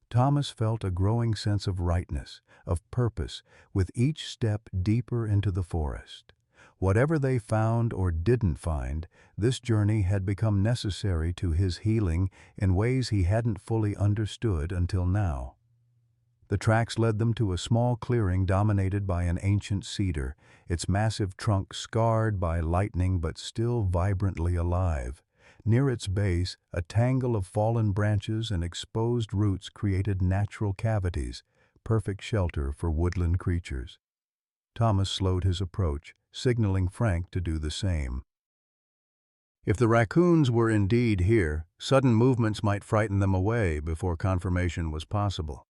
Thomas felt a growing sense of rightness, of purpose, with each step deeper into the forest. Whatever they found or didn't find, this journey had become necessary to his healing in ways he hadn't fully understood until now. The tracks led them to a small clearing dominated by an ancient cedar, its massive trunk scarred by lightning but still vibrantly alive. Near its base, a tangle of fallen branches and exposed roots created natural cavities, perfect shelter for woodland creatures. Thomas slowed his approach, signaling Frank to do the same. If the raccoons were indeed here, sudden movements might frighten them away before confirmation was possible.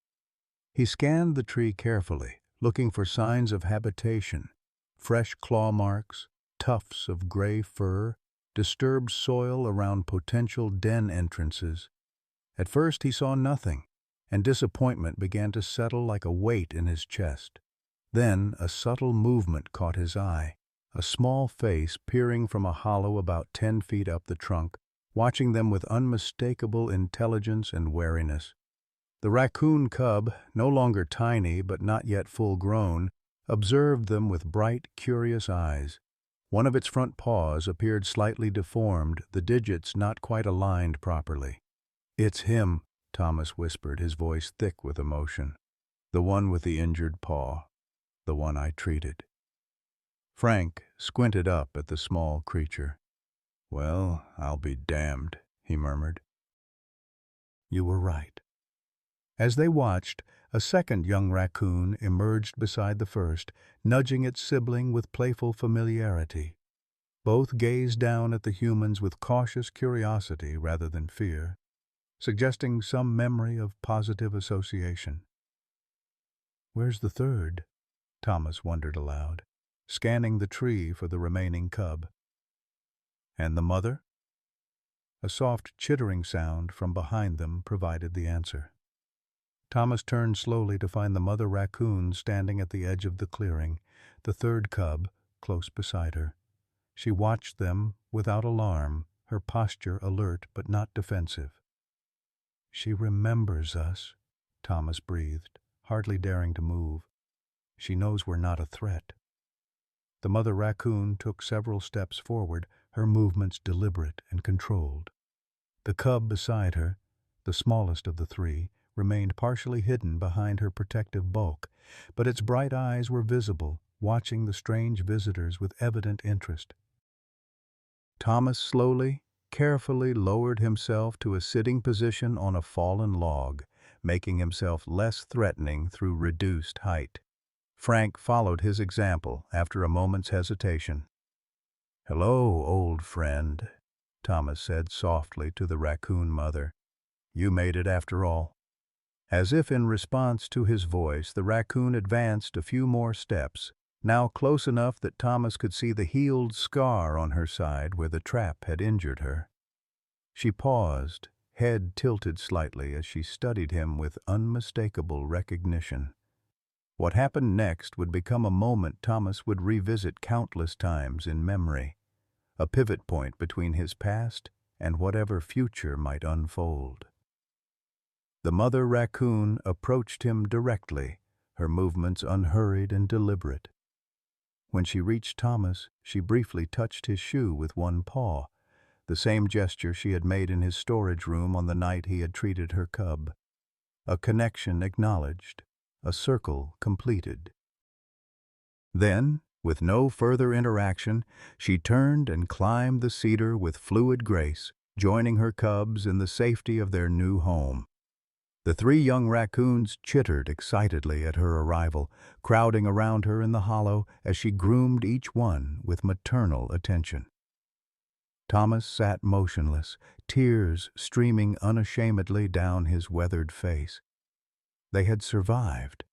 He scanned the tree carefully, looking for signs of habitation, fresh claw marks, tufts of gray fur, disturbed soil around potential den entrances. At first he saw nothing, and disappointment began to settle like a weight in his chest. Then a subtle movement caught his eye, a small face peering from a hollow about 10 feet up the trunk, watching them with unmistakable intelligence and wariness. The raccoon cub, no longer tiny but not yet full-grown, observed them with bright, curious eyes. One of its front paws appeared slightly deformed, the digits not quite aligned properly. "It's him," Thomas whispered, his voice thick with emotion. "The one with the injured paw. The one I treated." Frank squinted up at the small creature. "Well, I'll be damned," he murmured. "You were right." As they watched, a second young raccoon emerged beside the first, nudging its sibling with playful familiarity. Both gazed down at the humans with cautious curiosity rather than fear, suggesting some memory of positive association. "Where's the third?" Thomas wondered aloud, scanning the tree for the remaining cub. "And the mother?" A soft chittering sound from behind them provided the answer. Thomas turned slowly to find the mother raccoon standing at the edge of the clearing, the third cub close beside her. She watched them without alarm, her posture alert but not defensive. "She remembers us," Thomas breathed, hardly daring to move. "She knows we're not a threat." The mother raccoon took several steps forward, her movements deliberate and controlled. The cub beside her, the smallest of the three, remained partially hidden behind her protective bulk, but its bright eyes were visible, watching the strange visitors with evident interest. Thomas slowly, carefully lowered himself to a sitting position on a fallen log, making himself less threatening through reduced height. Frank followed his example after a moment's hesitation. "Hello, old friend," Thomas said softly to the raccoon mother. "You made it after all." As if in response to his voice, the raccoon advanced a few more steps, now close enough that Thomas could see the healed scar on her side where the trap had injured her. She paused, head tilted slightly as she studied him with unmistakable recognition. What happened next would become a moment Thomas would revisit countless times in memory, a pivot point between his past and whatever future might unfold. The mother raccoon approached him directly, her movements unhurried and deliberate. When she reached Thomas, she briefly touched his shoe with one paw, the same gesture she had made in his storage room on the night he had treated her cub. A connection acknowledged, a circle completed. Then, with no further interaction, she turned and climbed the cedar with fluid grace, joining her cubs in the safety of their new home. The three young raccoons chittered excitedly at her arrival, crowding around her in the hollow as she groomed each one with maternal attention. Thomas sat motionless, tears streaming unashamedly down his weathered face. They had survived.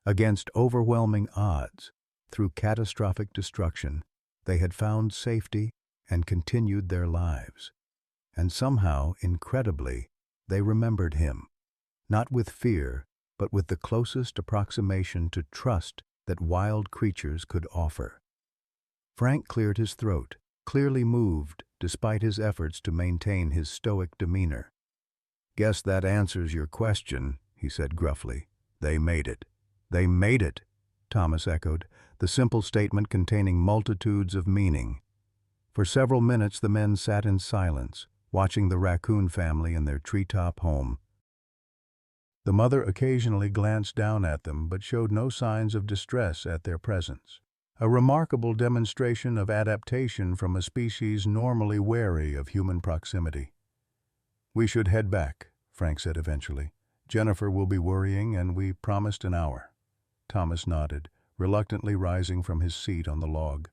Against overwhelming odds, through catastrophic destruction, they had found safety and continued their lives. And somehow, incredibly, they remembered him, not with fear, but with the closest approximation to trust that wild creatures could offer. Frank cleared his throat, clearly moved despite his efforts to maintain his stoic demeanor. "Guess that answers your question," he said gruffly. "They made it." "They made it," Thomas echoed, the simple statement containing multitudes of meaning. For several minutes the men sat in silence, watching the raccoon family in their treetop home. The mother occasionally glanced down at them but showed no signs of distress at their presence, a remarkable demonstration of adaptation from a species normally wary of human proximity. "We should head back," Frank said eventually. "Jennifer will be worrying, and we promised an hour." Thomas nodded, reluctantly rising from his seat on the log.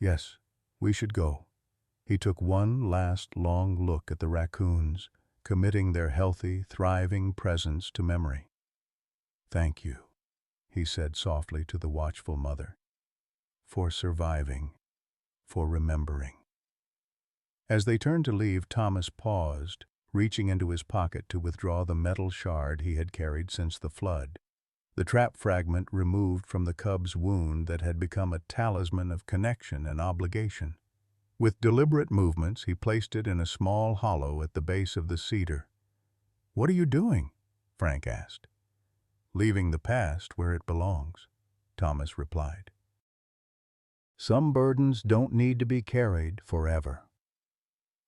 "Yes, we should go." He took one last long look at the raccoons, committing their healthy, thriving presence to memory. "Thank you," he said softly to the watchful mother, "for surviving, for remembering." As they turned to leave, Thomas paused, reaching into his pocket to withdraw the metal shard he had carried since the flood. The trap fragment removed from the cub's wound that had become a talisman of connection and obligation. With deliberate movements, he placed it in a small hollow at the base of the cedar. "What are you doing?" Frank asked. "Leaving the past where it belongs," Thomas replied. "Some burdens don't need to be carried forever."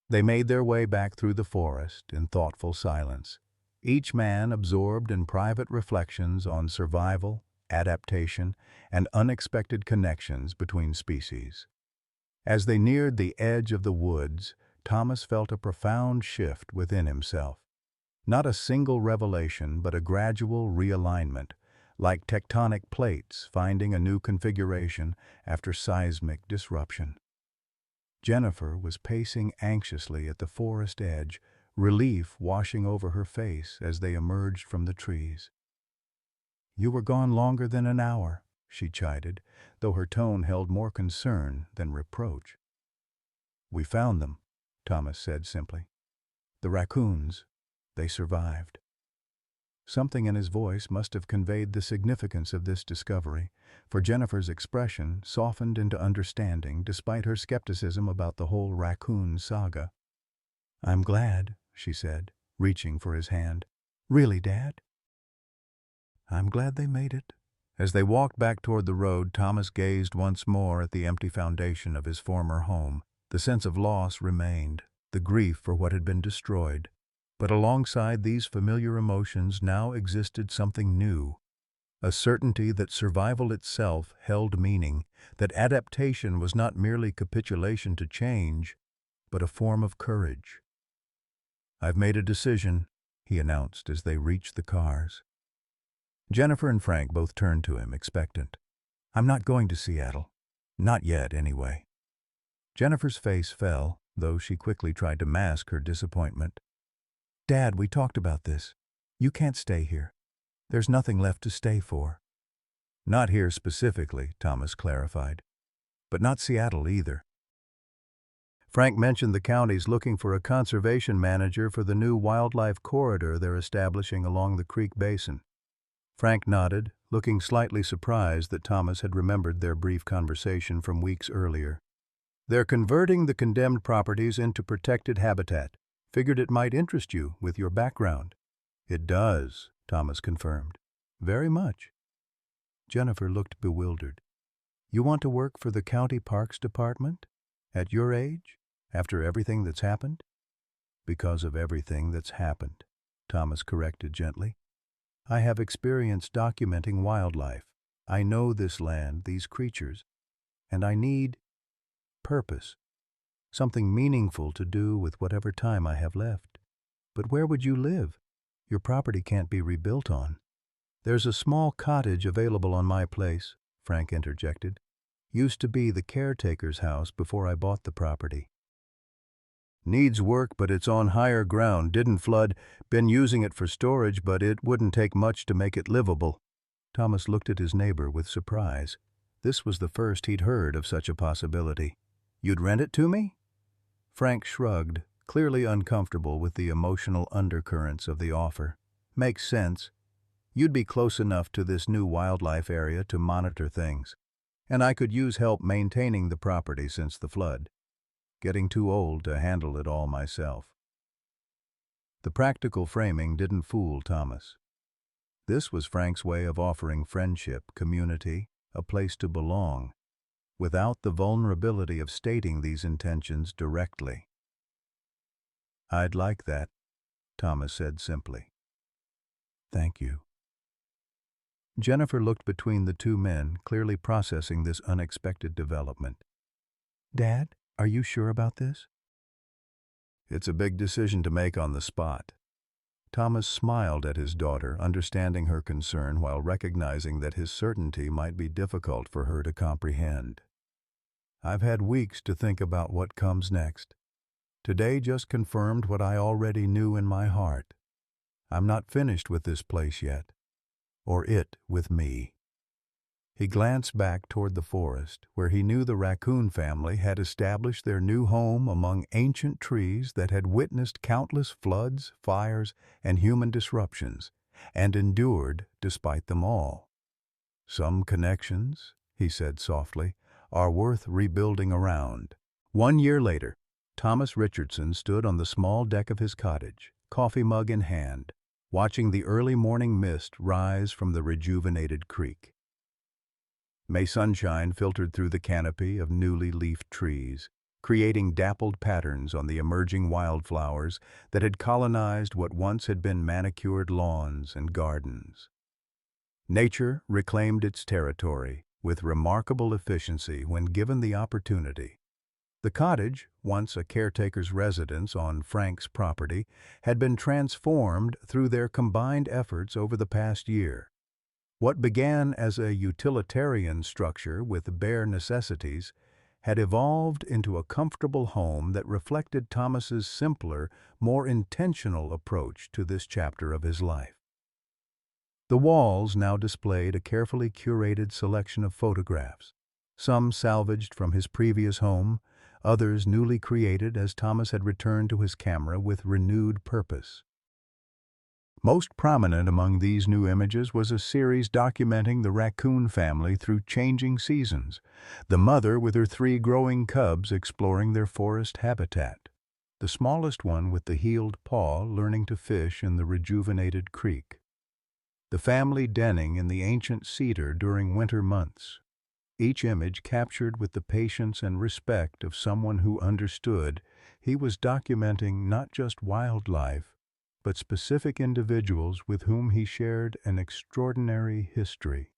They made their way back through the forest in thoughtful silence, each man absorbed in private reflections on survival, adaptation, and unexpected connections between species. As they neared the edge of the woods, Thomas felt a profound shift within himself. Not a single revelation, but a gradual realignment, like tectonic plates finding a new configuration after seismic disruption. Jennifer was pacing anxiously at the forest edge, relief washing over her face as they emerged from the trees. "You were gone longer than an hour," she chided, though her tone held more concern than reproach. "We found them," Thomas said simply. "The raccoons. They survived." Something in his voice must have conveyed the significance of this discovery, for Jennifer's expression softened into understanding despite her skepticism about the whole raccoon saga. "I'm glad," she said, reaching for his hand. "Really, Dad?" "I'm glad they made it." As they walked back toward the road, Thomas gazed once more at the empty foundation of his former home. The sense of loss remained, the grief for what had been destroyed. But alongside these familiar emotions now existed something new, a certainty that survival itself held meaning, that adaptation was not merely capitulation to change, but a form of courage. "I've made a decision," he announced as they reached the cars. Jennifer and Frank both turned to him, expectant. "I'm not going to Seattle. Not yet, anyway." Jennifer's face fell, though she quickly tried to mask her disappointment. "Dad, we talked about this. You can't stay here. There's nothing left to stay for." "Not here specifically," Thomas clarified. "But not Seattle either." Frank mentioned the county's looking for a conservation manager for the new wildlife corridor they're establishing along the creek basin. Frank nodded, looking slightly surprised that Thomas had remembered their brief conversation from weeks earlier. "They're converting the condemned properties into protected habitat. Figured it might interest you with your background." "It does," Thomas confirmed. "Very much." Jennifer looked bewildered. "You want to work for the county parks department? At your age? After everything that's happened?" "Because of everything that's happened," Thomas corrected gently. "I have experience documenting wildlife. I know this land, these creatures, and I need purpose. Something meaningful to do with whatever time I have left." "But where would you live? Your property can't be rebuilt on." "There's a small cottage available on my place," Frank interjected. "Used to be the caretaker's house before I bought the property." "Needs work, but it's on higher ground. Didn't flood. Been using it for storage, but it wouldn't take much to make it livable." Thomas looked at his neighbor with surprise. This was the first he'd heard of such a possibility. "You'd rent it to me?" Frank shrugged, clearly uncomfortable with the emotional undercurrents of the offer. "Makes sense. You'd be close enough to this new wildlife area to monitor things. And I could use help maintaining the property since the flood. Getting too old to handle it all myself." The practical framing didn't fool Thomas. This was Frank's way of offering friendship, community, a place to belong, without the vulnerability of stating these intentions directly. "I'd like that," Thomas said simply. "Thank you." Jennifer looked between the two men, clearly processing this unexpected development. "Dad, are you sure about this?" "It's a big decision to make on the spot." Thomas smiled at his daughter, understanding her concern while recognizing that his certainty might be difficult for her to comprehend. "I've had weeks to think about what comes next. Today just confirmed what I already knew in my heart. I'm not finished with this place yet. Or it with me." He glanced back toward the forest, where he knew the Raccoon family had established their new home among ancient trees that had witnessed countless floods, fires, and human disruptions, and endured despite them all. "Some connections," he said softly, "are worth rebuilding around." 1 year later, Thomas Richardson stood on the small deck of his cottage, coffee mug in hand, watching the early morning mist rise from the rejuvenated creek. May sunshine filtered through the canopy of newly leafed trees, creating dappled patterns on the emerging wildflowers that had colonized what once had been manicured lawns and gardens. Nature reclaimed its territory with remarkable efficiency when given the opportunity. The cottage, once a caretaker's residence on Frank's property, had been transformed through their combined efforts over the past year. What began as a utilitarian structure with bare necessities had evolved into a comfortable home that reflected Thomas's simpler, more intentional approach to this chapter of his life. The walls now displayed a carefully curated selection of photographs, some salvaged from his previous home, others newly created as Thomas had returned to his camera with renewed purpose. Most prominent among these new images was a series documenting the Raccoon family through changing seasons, the mother with her 3 growing cubs exploring their forest habitat, the smallest one with the healed paw learning to fish in the rejuvenated creek, the family denning in the ancient cedar during winter months. Each image captured with the patience and respect of someone who understood he was documenting not just wildlife, but specific individuals with whom he shared an extraordinary history.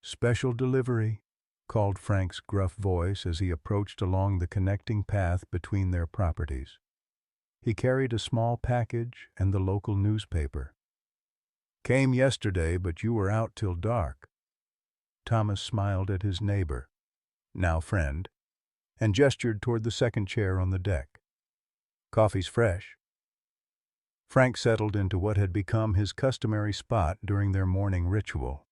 "Special delivery," called Frank's gruff voice as he approached along the connecting path between their properties. He carried a small package and the local newspaper. "Came yesterday, but you were out till dark." Thomas smiled at his neighbor, now friend, and gestured toward the second chair on the deck. "Coffee's fresh." Frank settled into what had become his customary spot during their morning ritual.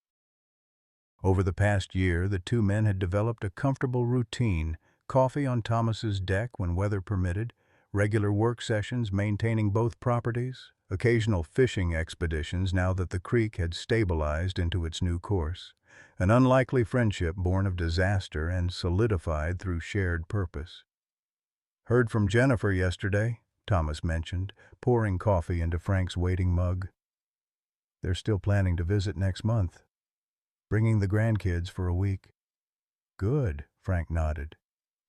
Over the past year, the two men had developed a comfortable routine: coffee on Thomas's deck when weather permitted, regular work sessions maintaining both properties, occasional fishing expeditions now that the creek had stabilized into its new course, an unlikely friendship born of disaster and solidified through shared purpose. "Heard from Jennifer yesterday," Thomas mentioned, pouring coffee into Frank's waiting mug. "They're still planning to visit next month, bringing the grandkids for a week." "Good," Frank nodded.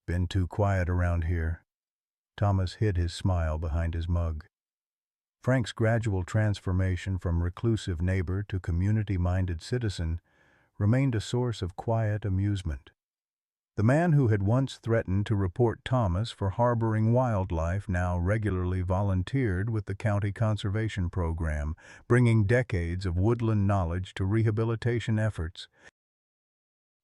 "Been too quiet around here." Thomas hid his smile behind his mug. Frank's gradual transformation from reclusive neighbor to community-minded citizen remained a source of quiet amusement. The man who had once threatened to report Thomas for harboring wildlife now regularly volunteered with the county conservation program, bringing decades of woodland knowledge to rehabilitation efforts.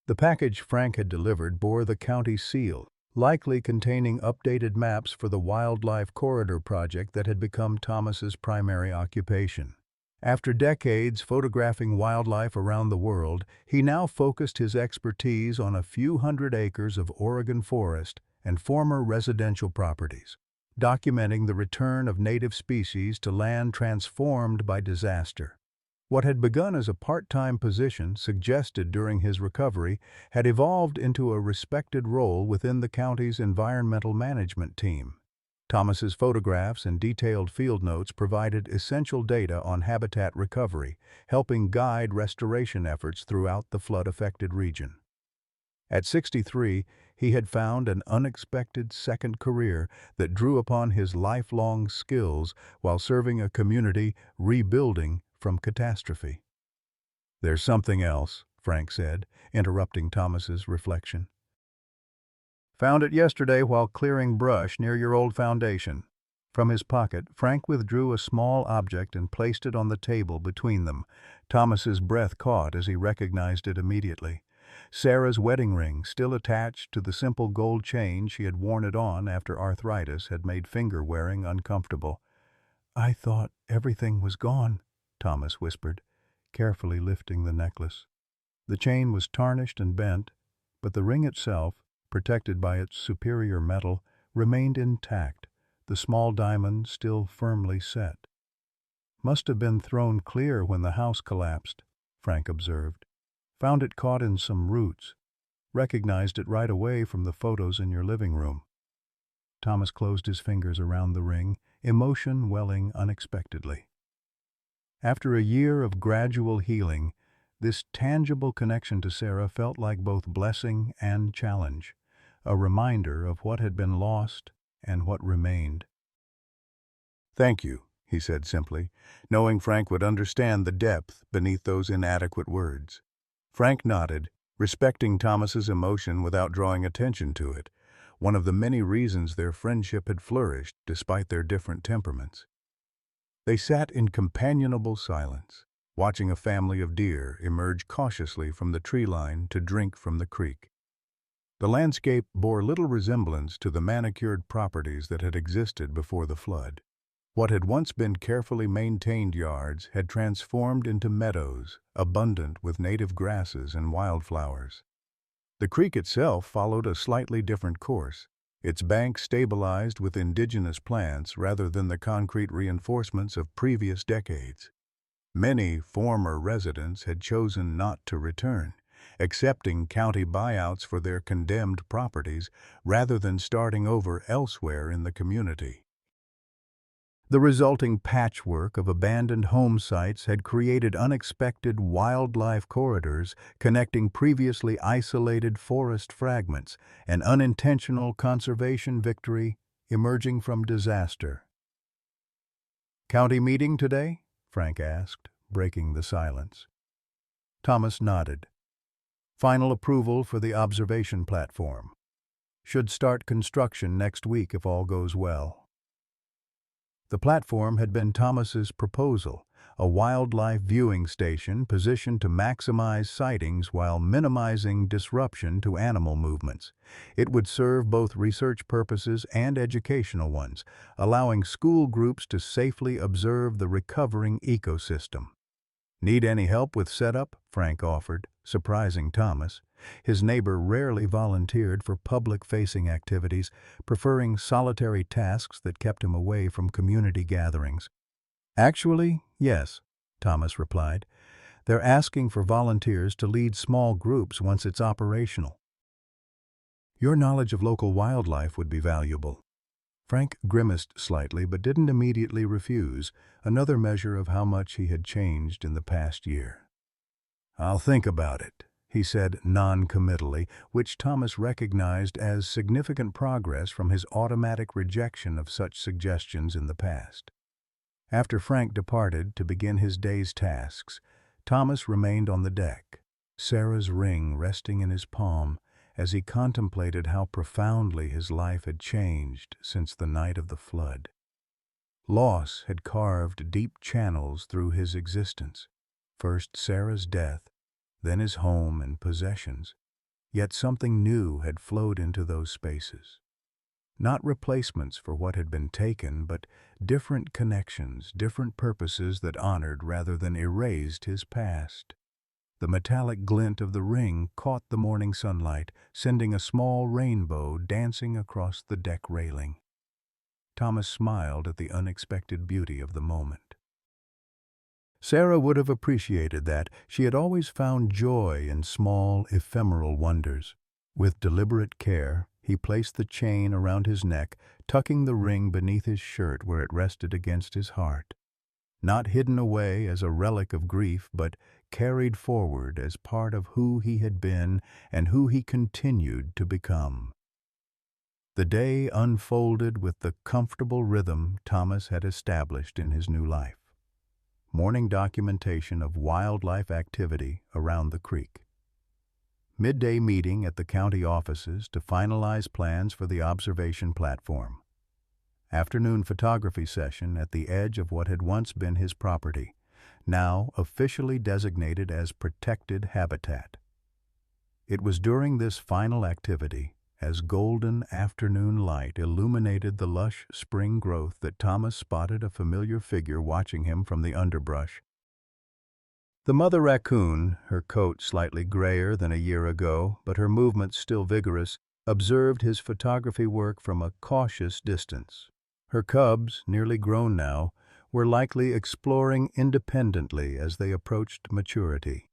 The package Frank had delivered bore the county seal, likely containing updated maps for the wildlife corridor project that had become Thomas's primary occupation. After decades photographing wildlife around the world, he now focused his expertise on a few hundred acres of Oregon forest and former residential properties, documenting the return of native species to land transformed by disaster. What had begun as a part-time position suggested during his recovery had evolved into a respected role within the county's environmental management team. Thomas's photographs and detailed field notes provided essential data on habitat recovery, helping guide restoration efforts throughout the flood-affected region. At 63, he had found an unexpected second career that drew upon his lifelong skills while serving a community rebuilding from catastrophe. "There's something else," Frank said, interrupting Thomas's reflection. "Found it yesterday while clearing brush near your old foundation." From his pocket, Frank withdrew a small object and placed it on the table between them. Thomas's breath caught as he recognized it immediately. Sarah's wedding ring, still attached to the simple gold chain she had worn it on after arthritis had made finger-wearing uncomfortable. "I thought everything was gone," Thomas whispered, carefully lifting the necklace. The chain was tarnished and bent, but the ring itself, protected by its superior metal, remained intact, the small diamond still firmly set. "Must have been thrown clear when the house collapsed," Frank observed. "Found it caught in some roots. Recognized it right away from the photos in your living room." Thomas closed his fingers around the ring, emotion welling unexpectedly. After a year of gradual healing, this tangible connection to Sarah felt like both blessing and challenge, a reminder of what had been lost and what remained. "Thank you," he said simply, knowing Frank would understand the depth beneath those inadequate words. Frank nodded, respecting Thomas's emotion without drawing attention to it, one of the many reasons their friendship had flourished despite their different temperaments. They sat in companionable silence, watching a family of deer emerge cautiously from the tree line to drink from the creek. The landscape bore little resemblance to the manicured properties that had existed before the flood. What had once been carefully maintained yards had transformed into meadows, abundant with native grasses and wildflowers. The creek itself followed a slightly different course, its banks stabilized with indigenous plants rather than the concrete reinforcements of previous decades. Many former residents had chosen not to return, accepting county buyouts for their condemned properties rather than starting over elsewhere in the community. The resulting patchwork of abandoned home sites had created unexpected wildlife corridors connecting previously isolated forest fragments, an unintentional conservation victory emerging from disaster. "County meeting today?" Frank asked, breaking the silence. Thomas nodded. "Final approval for the observation platform. Should start construction next week if all goes well." The platform had been Thomas's proposal, a wildlife viewing station positioned to maximize sightings while minimizing disruption to animal movements. It would serve both research purposes and educational ones, allowing school groups to safely observe the recovering ecosystem. "Need any help with setup?" Frank offered, surprising Thomas. His neighbor rarely volunteered for public-facing activities, preferring solitary tasks that kept him away from community gatherings. "Actually, yes," Thomas replied. "They're asking for volunteers to lead small groups once it's operational. Your knowledge of local wildlife would be valuable." Frank grimaced slightly but didn't immediately refuse, another measure of how much he had changed in the past year. "I'll think about it," he said non-committally, which Thomas recognized as significant progress from his automatic rejection of such suggestions in the past. After Frank departed to begin his day's tasks, Thomas remained on the deck, Sarah's ring resting in his palm, as he contemplated how profoundly his life had changed since the night of the flood. Loss had carved deep channels through his existence, first Sarah's death, then his home and possessions, yet something new had flowed into those spaces. Not replacements for what had been taken, but different connections, different purposes that honored rather than erased his past. The metallic glint of the ring caught the morning sunlight, sending a small rainbow dancing across the deck railing. Thomas smiled at the unexpected beauty of the moment. Sarah would have appreciated that. She had always found joy in small, ephemeral wonders. With deliberate care, he placed the chain around his neck, tucking the ring beneath his shirt where it rested against his heart. Not hidden away as a relic of grief, but carried forward as part of who he had been and who he continued to become. The day unfolded with the comfortable rhythm Thomas had established in his new life. Morning documentation of wildlife activity around the creek. Midday meeting at the county offices to finalize plans for the observation platform. Afternoon photography session at the edge of what had once been his property, now officially designated as protected habitat. It was during this final activity, as golden afternoon light illuminated the lush spring growth, that Thomas spotted a familiar figure watching him from the underbrush. The mother raccoon, her coat slightly grayer than a year ago, but her movements still vigorous, observed his photography work from a cautious distance. Her cubs, nearly grown now, were likely exploring independently as they approached maturity.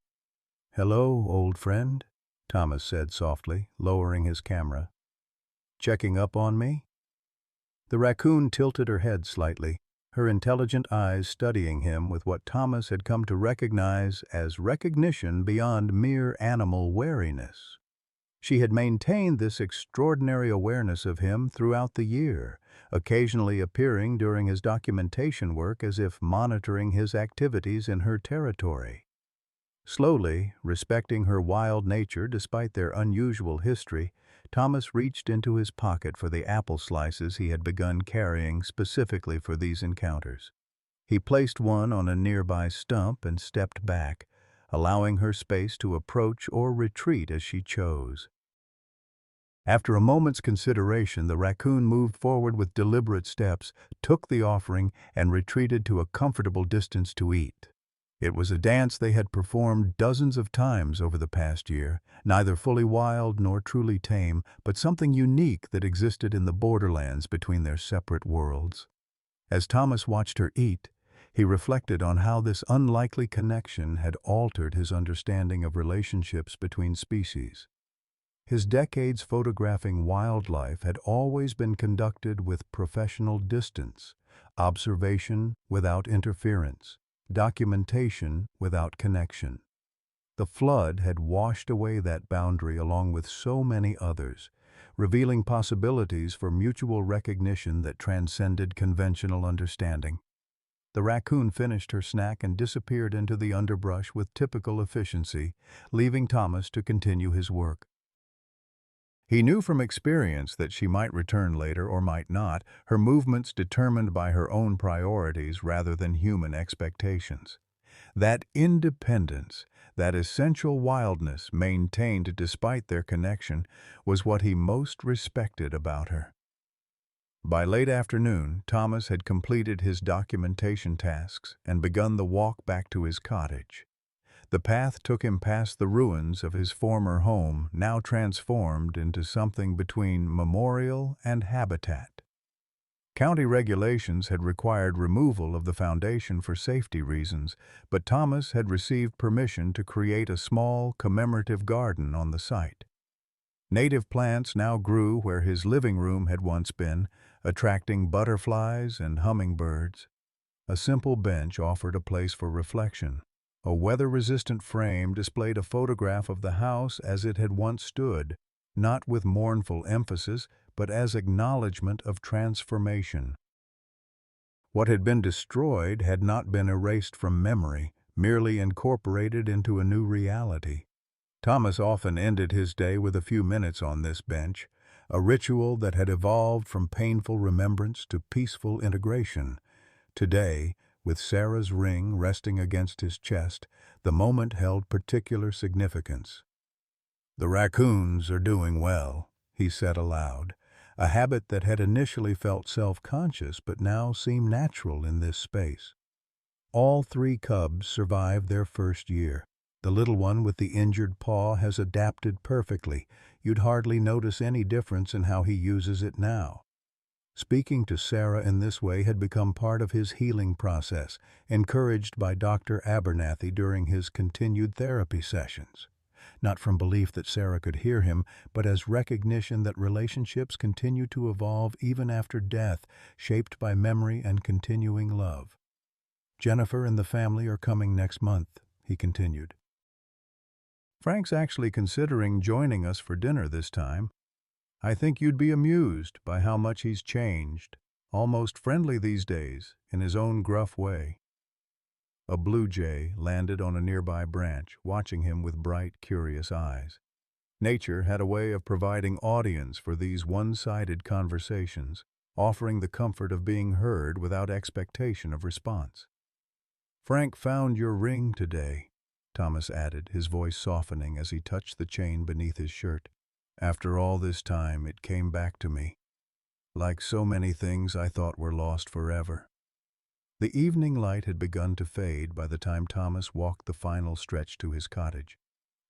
"Hello, old friend," Thomas said softly, lowering his camera. "Checking up on me?" The raccoon tilted her head slightly, her intelligent eyes studying him with what Thomas had come to recognize as recognition beyond mere animal wariness. She had maintained this extraordinary awareness of him throughout the year, occasionally appearing during his documentation work as if monitoring his activities in her territory. Slowly, respecting her wild nature despite their unusual history, Thomas reached into his pocket for the apple slices he had begun carrying specifically for these encounters. He placed one on a nearby stump and stepped back, allowing her space to approach or retreat as she chose. After a moment's consideration, the raccoon moved forward with deliberate steps, took the offering, and retreated to a comfortable distance to eat. It was a dance they had performed dozens of times over the past year, neither fully wild nor truly tame, but something unique that existed in the borderlands between their separate worlds. As Thomas watched her eat, he reflected on how this unlikely connection had altered his understanding of relationships between species. His decades photographing wildlife had always been conducted with professional distance, observation without interference, documentation without connection. The flood had washed away that boundary along with so many others, revealing possibilities for mutual recognition that transcended conventional understanding. The raccoon finished her snack and disappeared into the underbrush with typical efficiency, leaving Thomas to continue his work. He knew from experience that she might return later or might not, her movements determined by her own priorities rather than human expectations. That independence, that essential wildness maintained despite their connection, was what he most respected about her. By late afternoon, Thomas had completed his documentation tasks and begun the walk back to his cottage. The path took him past the ruins of his former home, now transformed into something between memorial and habitat. County regulations had required removal of the foundation for safety reasons, but Thomas had received permission to create a small, commemorative garden on the site. Native plants now grew where his living room had once been, attracting butterflies and hummingbirds. A simple bench offered a place for reflection. A weather-resistant frame displayed a photograph of the house as it had once stood, not with mournful emphasis, but as acknowledgement of transformation. What had been destroyed had not been erased from memory, merely incorporated into a new reality. Thomas often ended his day with a few minutes on this bench, a ritual that had evolved from painful remembrance to peaceful integration. Today, with Sarah's ring resting against his chest, the moment held particular significance. "The raccoons are doing well," he said aloud, a habit that had initially felt self-conscious but now seemed natural in this space. All three cubs survived their first year. The little one with the injured paw has adapted perfectly. You'd hardly notice any difference in how he uses it now. Speaking to Sarah in this way had become part of his healing process, encouraged by Dr. Abernathy during his continued therapy sessions. Not from belief that Sarah could hear him, but as recognition that relationships continue to evolve even after death, shaped by memory and continuing love. "Jennifer and the family are coming next month," he continued. "Frank's actually considering joining us for dinner this time. I think you'd be amused by how much he's changed, almost friendly these days, in his own gruff way." A blue jay landed on a nearby branch, watching him with bright, curious eyes. Nature had a way of providing audience for these one-sided conversations, offering the comfort of being heard without expectation of response. "Frank found your ring today," Thomas added, his voice softening as he touched the chain beneath his shirt. "After all this time, it came back to me. Like so many things I thought were lost forever." The evening light had begun to fade by the time Thomas walked the final stretch to his cottage.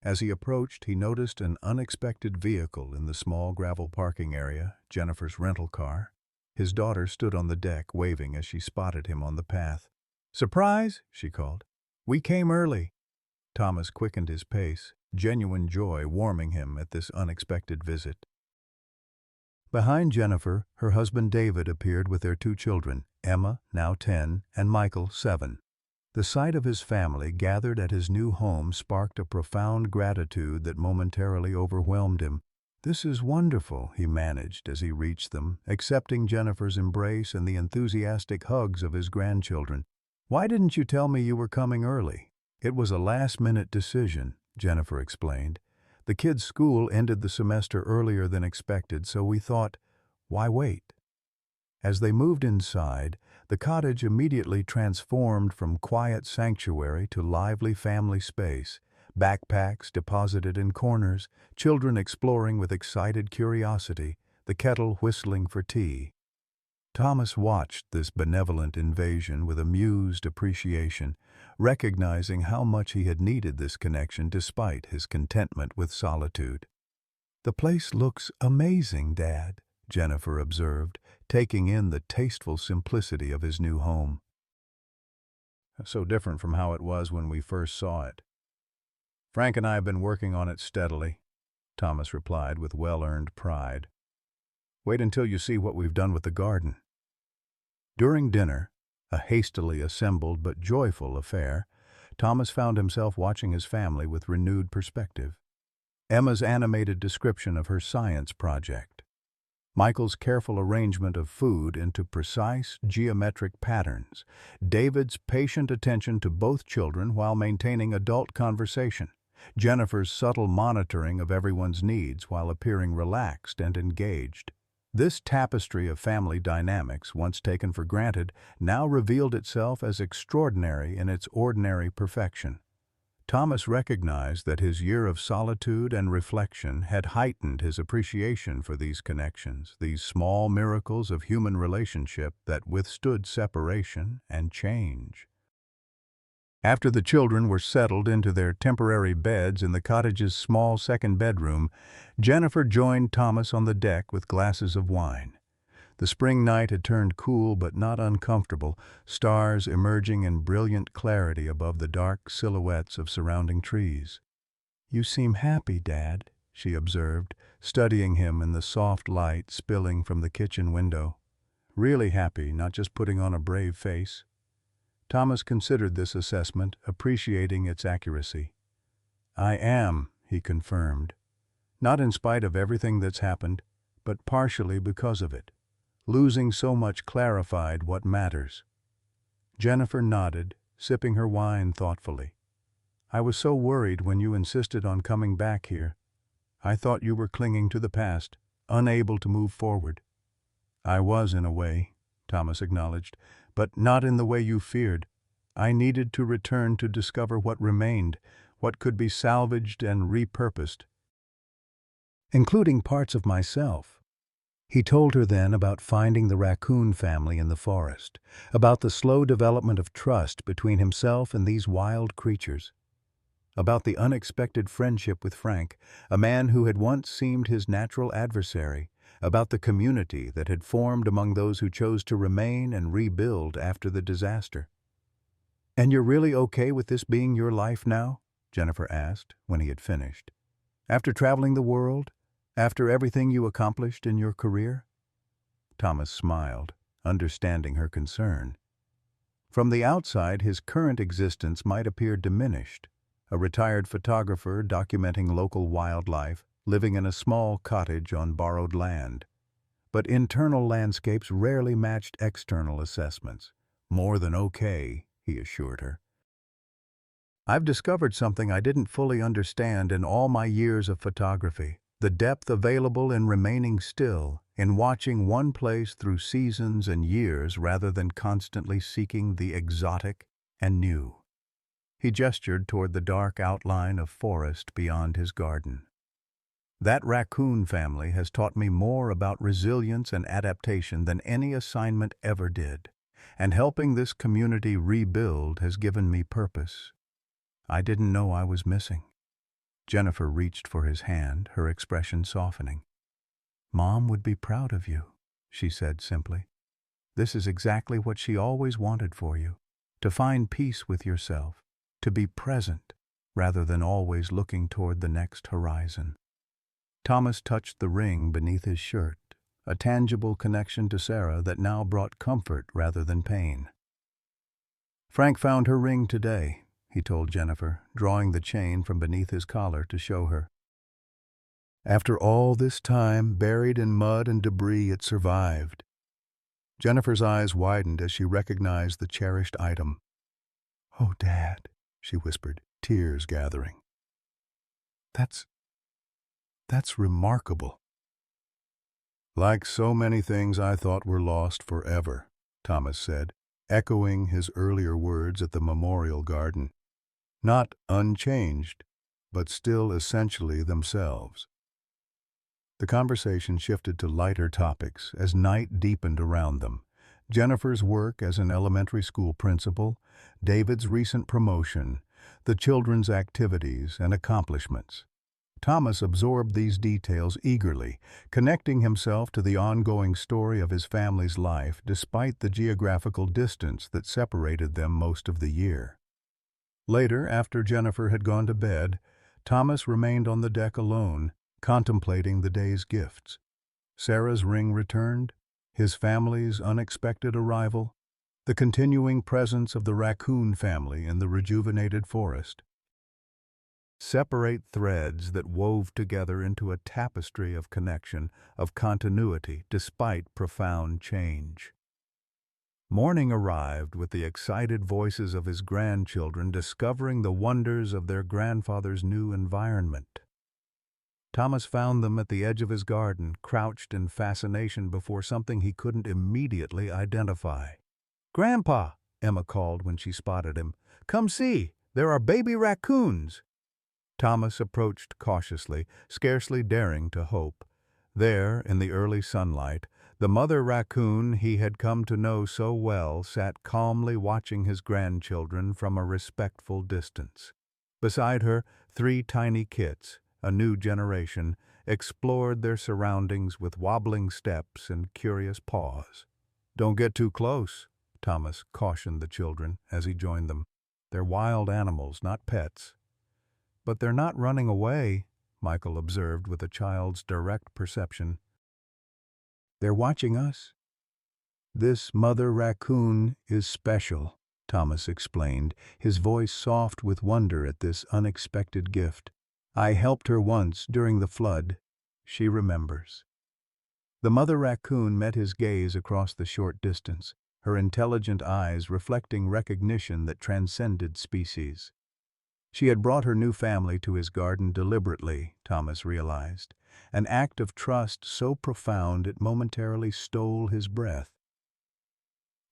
As he approached, he noticed an unexpected vehicle in the small gravel parking area, Jennifer's rental car. His daughter stood on the deck, waving as she spotted him on the path. "Surprise!" she called. "We came early." Thomas quickened his pace, genuine joy warming him at this unexpected visit. Behind Jennifer, her husband David appeared with their two children, Emma, now 10, and Michael, 7. The sight of his family gathered at his new home sparked a profound gratitude that momentarily overwhelmed him. "This is wonderful," he managed as he reached them, accepting Jennifer's embrace and the enthusiastic hugs of his grandchildren. "Why didn't you tell me you were coming early?" "It was a last-minute decision," Jennifer explained. "The kids' school ended the semester earlier than expected, so we thought, why wait?" As they moved inside, the cottage immediately transformed from quiet sanctuary to lively family space, backpacks deposited in corners, children exploring with excited curiosity, the kettle whistling for tea. Thomas watched this benevolent invasion with amused appreciation, recognizing how much he had needed this connection despite his contentment with solitude. "The place looks amazing, Dad," Jennifer observed, taking in the tasteful simplicity of his new home. "So different from how it was when we first saw it. Frank and I have been working on it steadily," Thomas replied with well-earned pride. "Wait until you see what we've done with the garden." During dinner, a hastily assembled but joyful affair, Thomas found himself watching his family with renewed perspective. Emma's animated description of her science project, Michael's careful arrangement of food into precise geometric patterns, David's patient attention to both children while maintaining adult conversation, Jennifer's subtle monitoring of everyone's needs while appearing relaxed and engaged. This tapestry of family dynamics, once taken for granted, now revealed itself as extraordinary in its ordinary perfection. Thomas recognized that his year of solitude and reflection had heightened his appreciation for these connections, these small miracles of human relationship that withstood separation and change. After the children were settled into their temporary beds in the cottage's small second bedroom, Jennifer joined Thomas on the deck with glasses of wine. The spring night had turned cool but not uncomfortable, stars emerging in brilliant clarity above the dark silhouettes of surrounding trees. "You seem happy, Dad," she observed, studying him in the soft light spilling from the kitchen window. "Really happy, not just putting on a brave face." Thomas considered this assessment, appreciating its accuracy. "I am," he confirmed. "Not in spite of everything that's happened, but partially because of it. Losing so much clarified what matters." Jennifer nodded, sipping her wine thoughtfully. "I was so worried when you insisted on coming back here. I thought you were clinging to the past, unable to move forward." "I was in a way," Thomas acknowledged, "but not in the way you feared. I needed to return to discover what remained, what could be salvaged and repurposed, including parts of myself." He told her then about finding the Raccoon family in the forest, about the slow development of trust between himself and these wild creatures, about the unexpected friendship with Frank, a man who had once seemed his natural adversary, about the community that had formed among those who chose to remain and rebuild after the disaster. "And you're really okay with this being your life now?" Jennifer asked when he had finished. "After traveling the world? After everything you accomplished in your career?" Thomas smiled, understanding her concern. From the outside, his current existence might appear diminished, a retired photographer documenting local wildlife, living in a small cottage on borrowed land. But internal landscapes rarely matched external assessments. "More than okay," he assured her. "I've discovered something I didn't fully understand in all my years of photography. The depth available in remaining still, in watching one place through seasons and years rather than constantly seeking the exotic and new." He gestured toward the dark outline of forest beyond his garden. "That Raccoon family has taught me more about resilience and adaptation than any assignment ever did. and helping this community rebuild has given me purpose. I didn't know I was missing." Jennifer reached for his hand, her expression softening. "Mom would be proud of you," she said simply. "This is exactly what she always wanted for you, to find peace with yourself, to be present, rather than always looking toward the next horizon." Thomas touched the ring beneath his shirt, a tangible connection to Sarah that now brought comfort rather than pain. "Frank found her ring today," he told Jennifer, drawing the chain from beneath his collar to show her. "After all this time, buried in mud and debris, it survived." Jennifer's eyes widened as she recognized the cherished item. "Oh, Dad," she whispered, tears gathering. That's remarkable." "Like so many things I thought were lost forever," Thomas said, echoing his earlier words at the memorial garden. "Not unchanged, but still essentially themselves." The conversation shifted to lighter topics as night deepened around them. Jennifer's work as an elementary school principal, David's recent promotion, the children's activities and accomplishments. Thomas absorbed these details eagerly, connecting himself to the ongoing story of his family's life despite the geographical distance that separated them most of the year. Later, after Jennifer had gone to bed, Thomas remained on the deck alone, contemplating the day's gifts. Sarah's ring returned, his family's unexpected arrival, the continuing presence of the Raccoon family in the rejuvenated forest. Separate threads that wove together into a tapestry of connection, of continuity, despite profound change. Morning arrived with the excited voices of his grandchildren discovering the wonders of their grandfather's new environment. Thomas found them at the edge of his garden, crouched in fascination before something he couldn't immediately identify. "Grandpa," Emma called when she spotted him, "come see, there are baby raccoons." Thomas approached cautiously, scarcely daring to hope. There, in the early sunlight, the mother raccoon he had come to know so well sat calmly watching his grandchildren from a respectful distance. Beside her, 3 tiny kits, a new generation, explored their surroundings with wobbling steps and curious paws. "Don't get too close," Thomas cautioned the children as he joined them. "They're wild animals, not pets." "But they're not running away," Michael observed with a child's direct perception. "They're watching us." "This mother raccoon is special," Thomas explained, his voice soft with wonder at this unexpected gift. "I helped her once during the flood. She remembers." The mother raccoon met his gaze across the short distance, her intelligent eyes reflecting recognition that transcended species. She had brought her new family to his garden deliberately, Thomas realized, an act of trust so profound it momentarily stole his breath.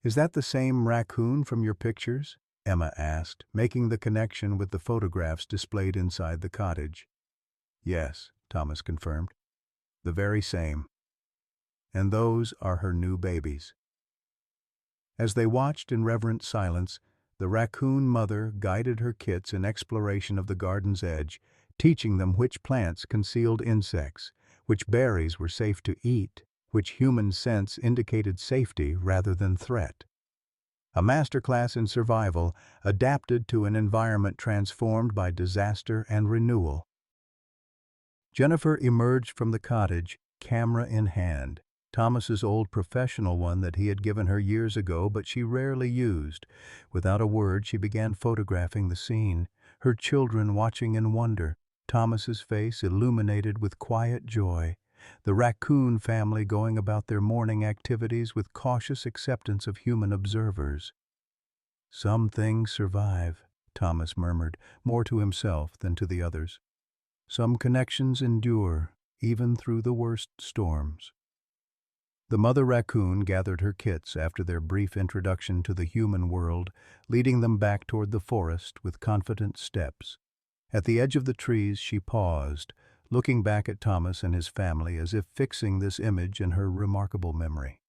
"Is that the same raccoon from your pictures?" Emma asked, making the connection with the photographs displayed inside the cottage. "Yes," Thomas confirmed, "the very same. And those are her new babies." As they watched in reverent silence, the raccoon mother guided her kits in exploration of the garden's edge, teaching them which plants concealed insects, which berries were safe to eat, which human scents indicated safety rather than threat. A masterclass in survival, adapted to an environment transformed by disaster and renewal. Jennifer emerged from the cottage, camera in hand. Thomas's old professional one that he had given her years ago but she rarely used. Without a word, she began photographing the scene, her children watching in wonder, Thomas's face illuminated with quiet joy, the raccoon family going about their morning activities with cautious acceptance of human observers. "Some things survive," Thomas murmured, more to himself than to the others. "Some connections endure, even through the worst storms." The mother raccoon gathered her kits after their brief introduction to the human world, leading them back toward the forest with confident steps. At the edge of the trees she paused, looking back at Thomas and his family as if fixing this image in her remarkable memory.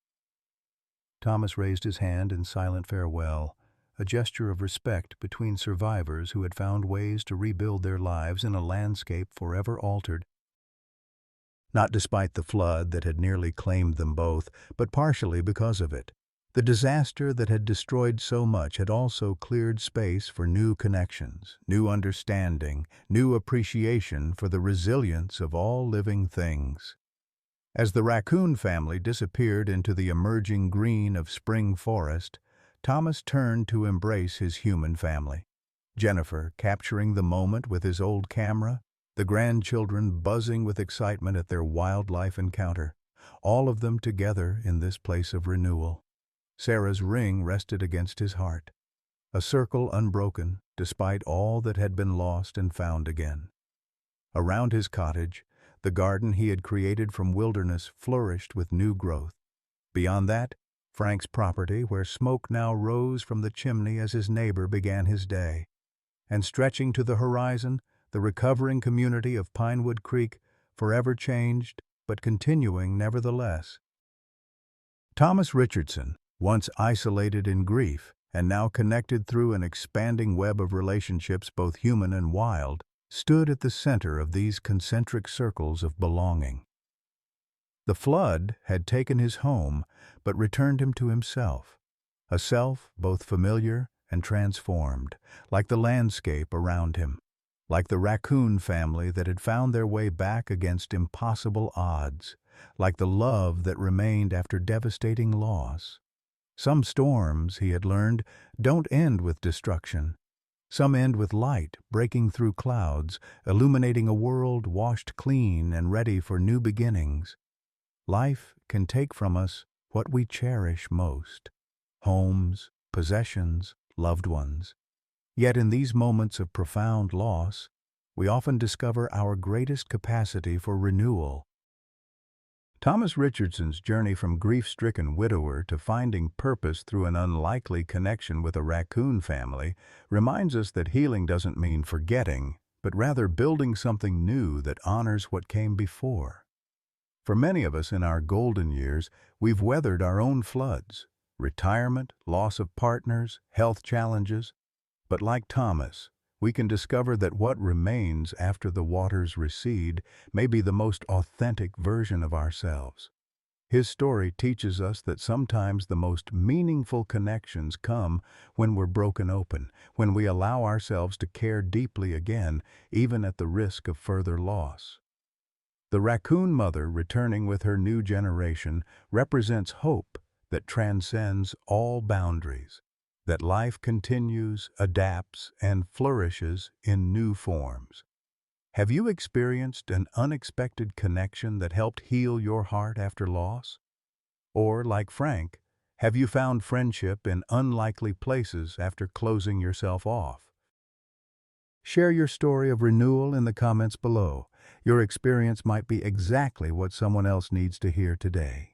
Thomas raised his hand in silent farewell, a gesture of respect between survivors who had found ways to rebuild their lives in a landscape forever altered. Not despite the flood that had nearly claimed them both, but partially because of it. The disaster that had destroyed so much had also cleared space for new connections, new understanding, new appreciation for the resilience of all living things. As the Raccoon family disappeared into the emerging green of spring forest, Thomas turned to embrace his human family. Jennifer capturing the moment with his old camera, the grandchildren buzzing with excitement at their wildlife encounter, all of them together in this place of renewal. Sarah's ring rested against his heart, a circle unbroken despite all that had been lost and found again. Around his cottage, the garden he had created from wilderness flourished with new growth. Beyond that, Frank's property, where smoke now rose from the chimney as his neighbor began his day. And stretching to the horizon, the recovering community of Pinewood Creek, forever changed, but continuing nevertheless. Thomas Richardson, once isolated in grief, and now connected through an expanding web of relationships both human and wild, stood at the center of these concentric circles of belonging. The flood had taken his home, but returned him to himself, a self both familiar and transformed, like the landscape around him, like the Raccoon family that had found their way back against impossible odds, like the love that remained after devastating loss. Some storms, he had learned, don't end with destruction. Some end with light breaking through clouds, illuminating a world washed clean and ready for new beginnings. Life can take from us what we cherish most: homes, possessions, loved ones. Yet in these moments of profound loss, we often discover our greatest capacity for renewal. Thomas Richardson's journey from grief-stricken widower to finding purpose through an unlikely connection with a Raccoon family reminds us that healing doesn't mean forgetting, but rather building something new that honors what came before. For many of us in our golden years, we've weathered our own floods: retirement, loss of partners, health challenges. But like Thomas, we can discover that what remains after the waters recede may be the most authentic version of ourselves. His story teaches us that sometimes the most meaningful connections come when we're broken open, when we allow ourselves to care deeply again, even at the risk of further loss. The Raccoon mother returning with her new generation represents hope that transcends all boundaries, that life continues, adapts, and flourishes in new forms. Have you experienced an unexpected connection that helped heal your heart after loss? Or, like Frank, have you found friendship in unlikely places after closing yourself off? Share your story of renewal in the comments below. Your experience might be exactly what someone else needs to hear today.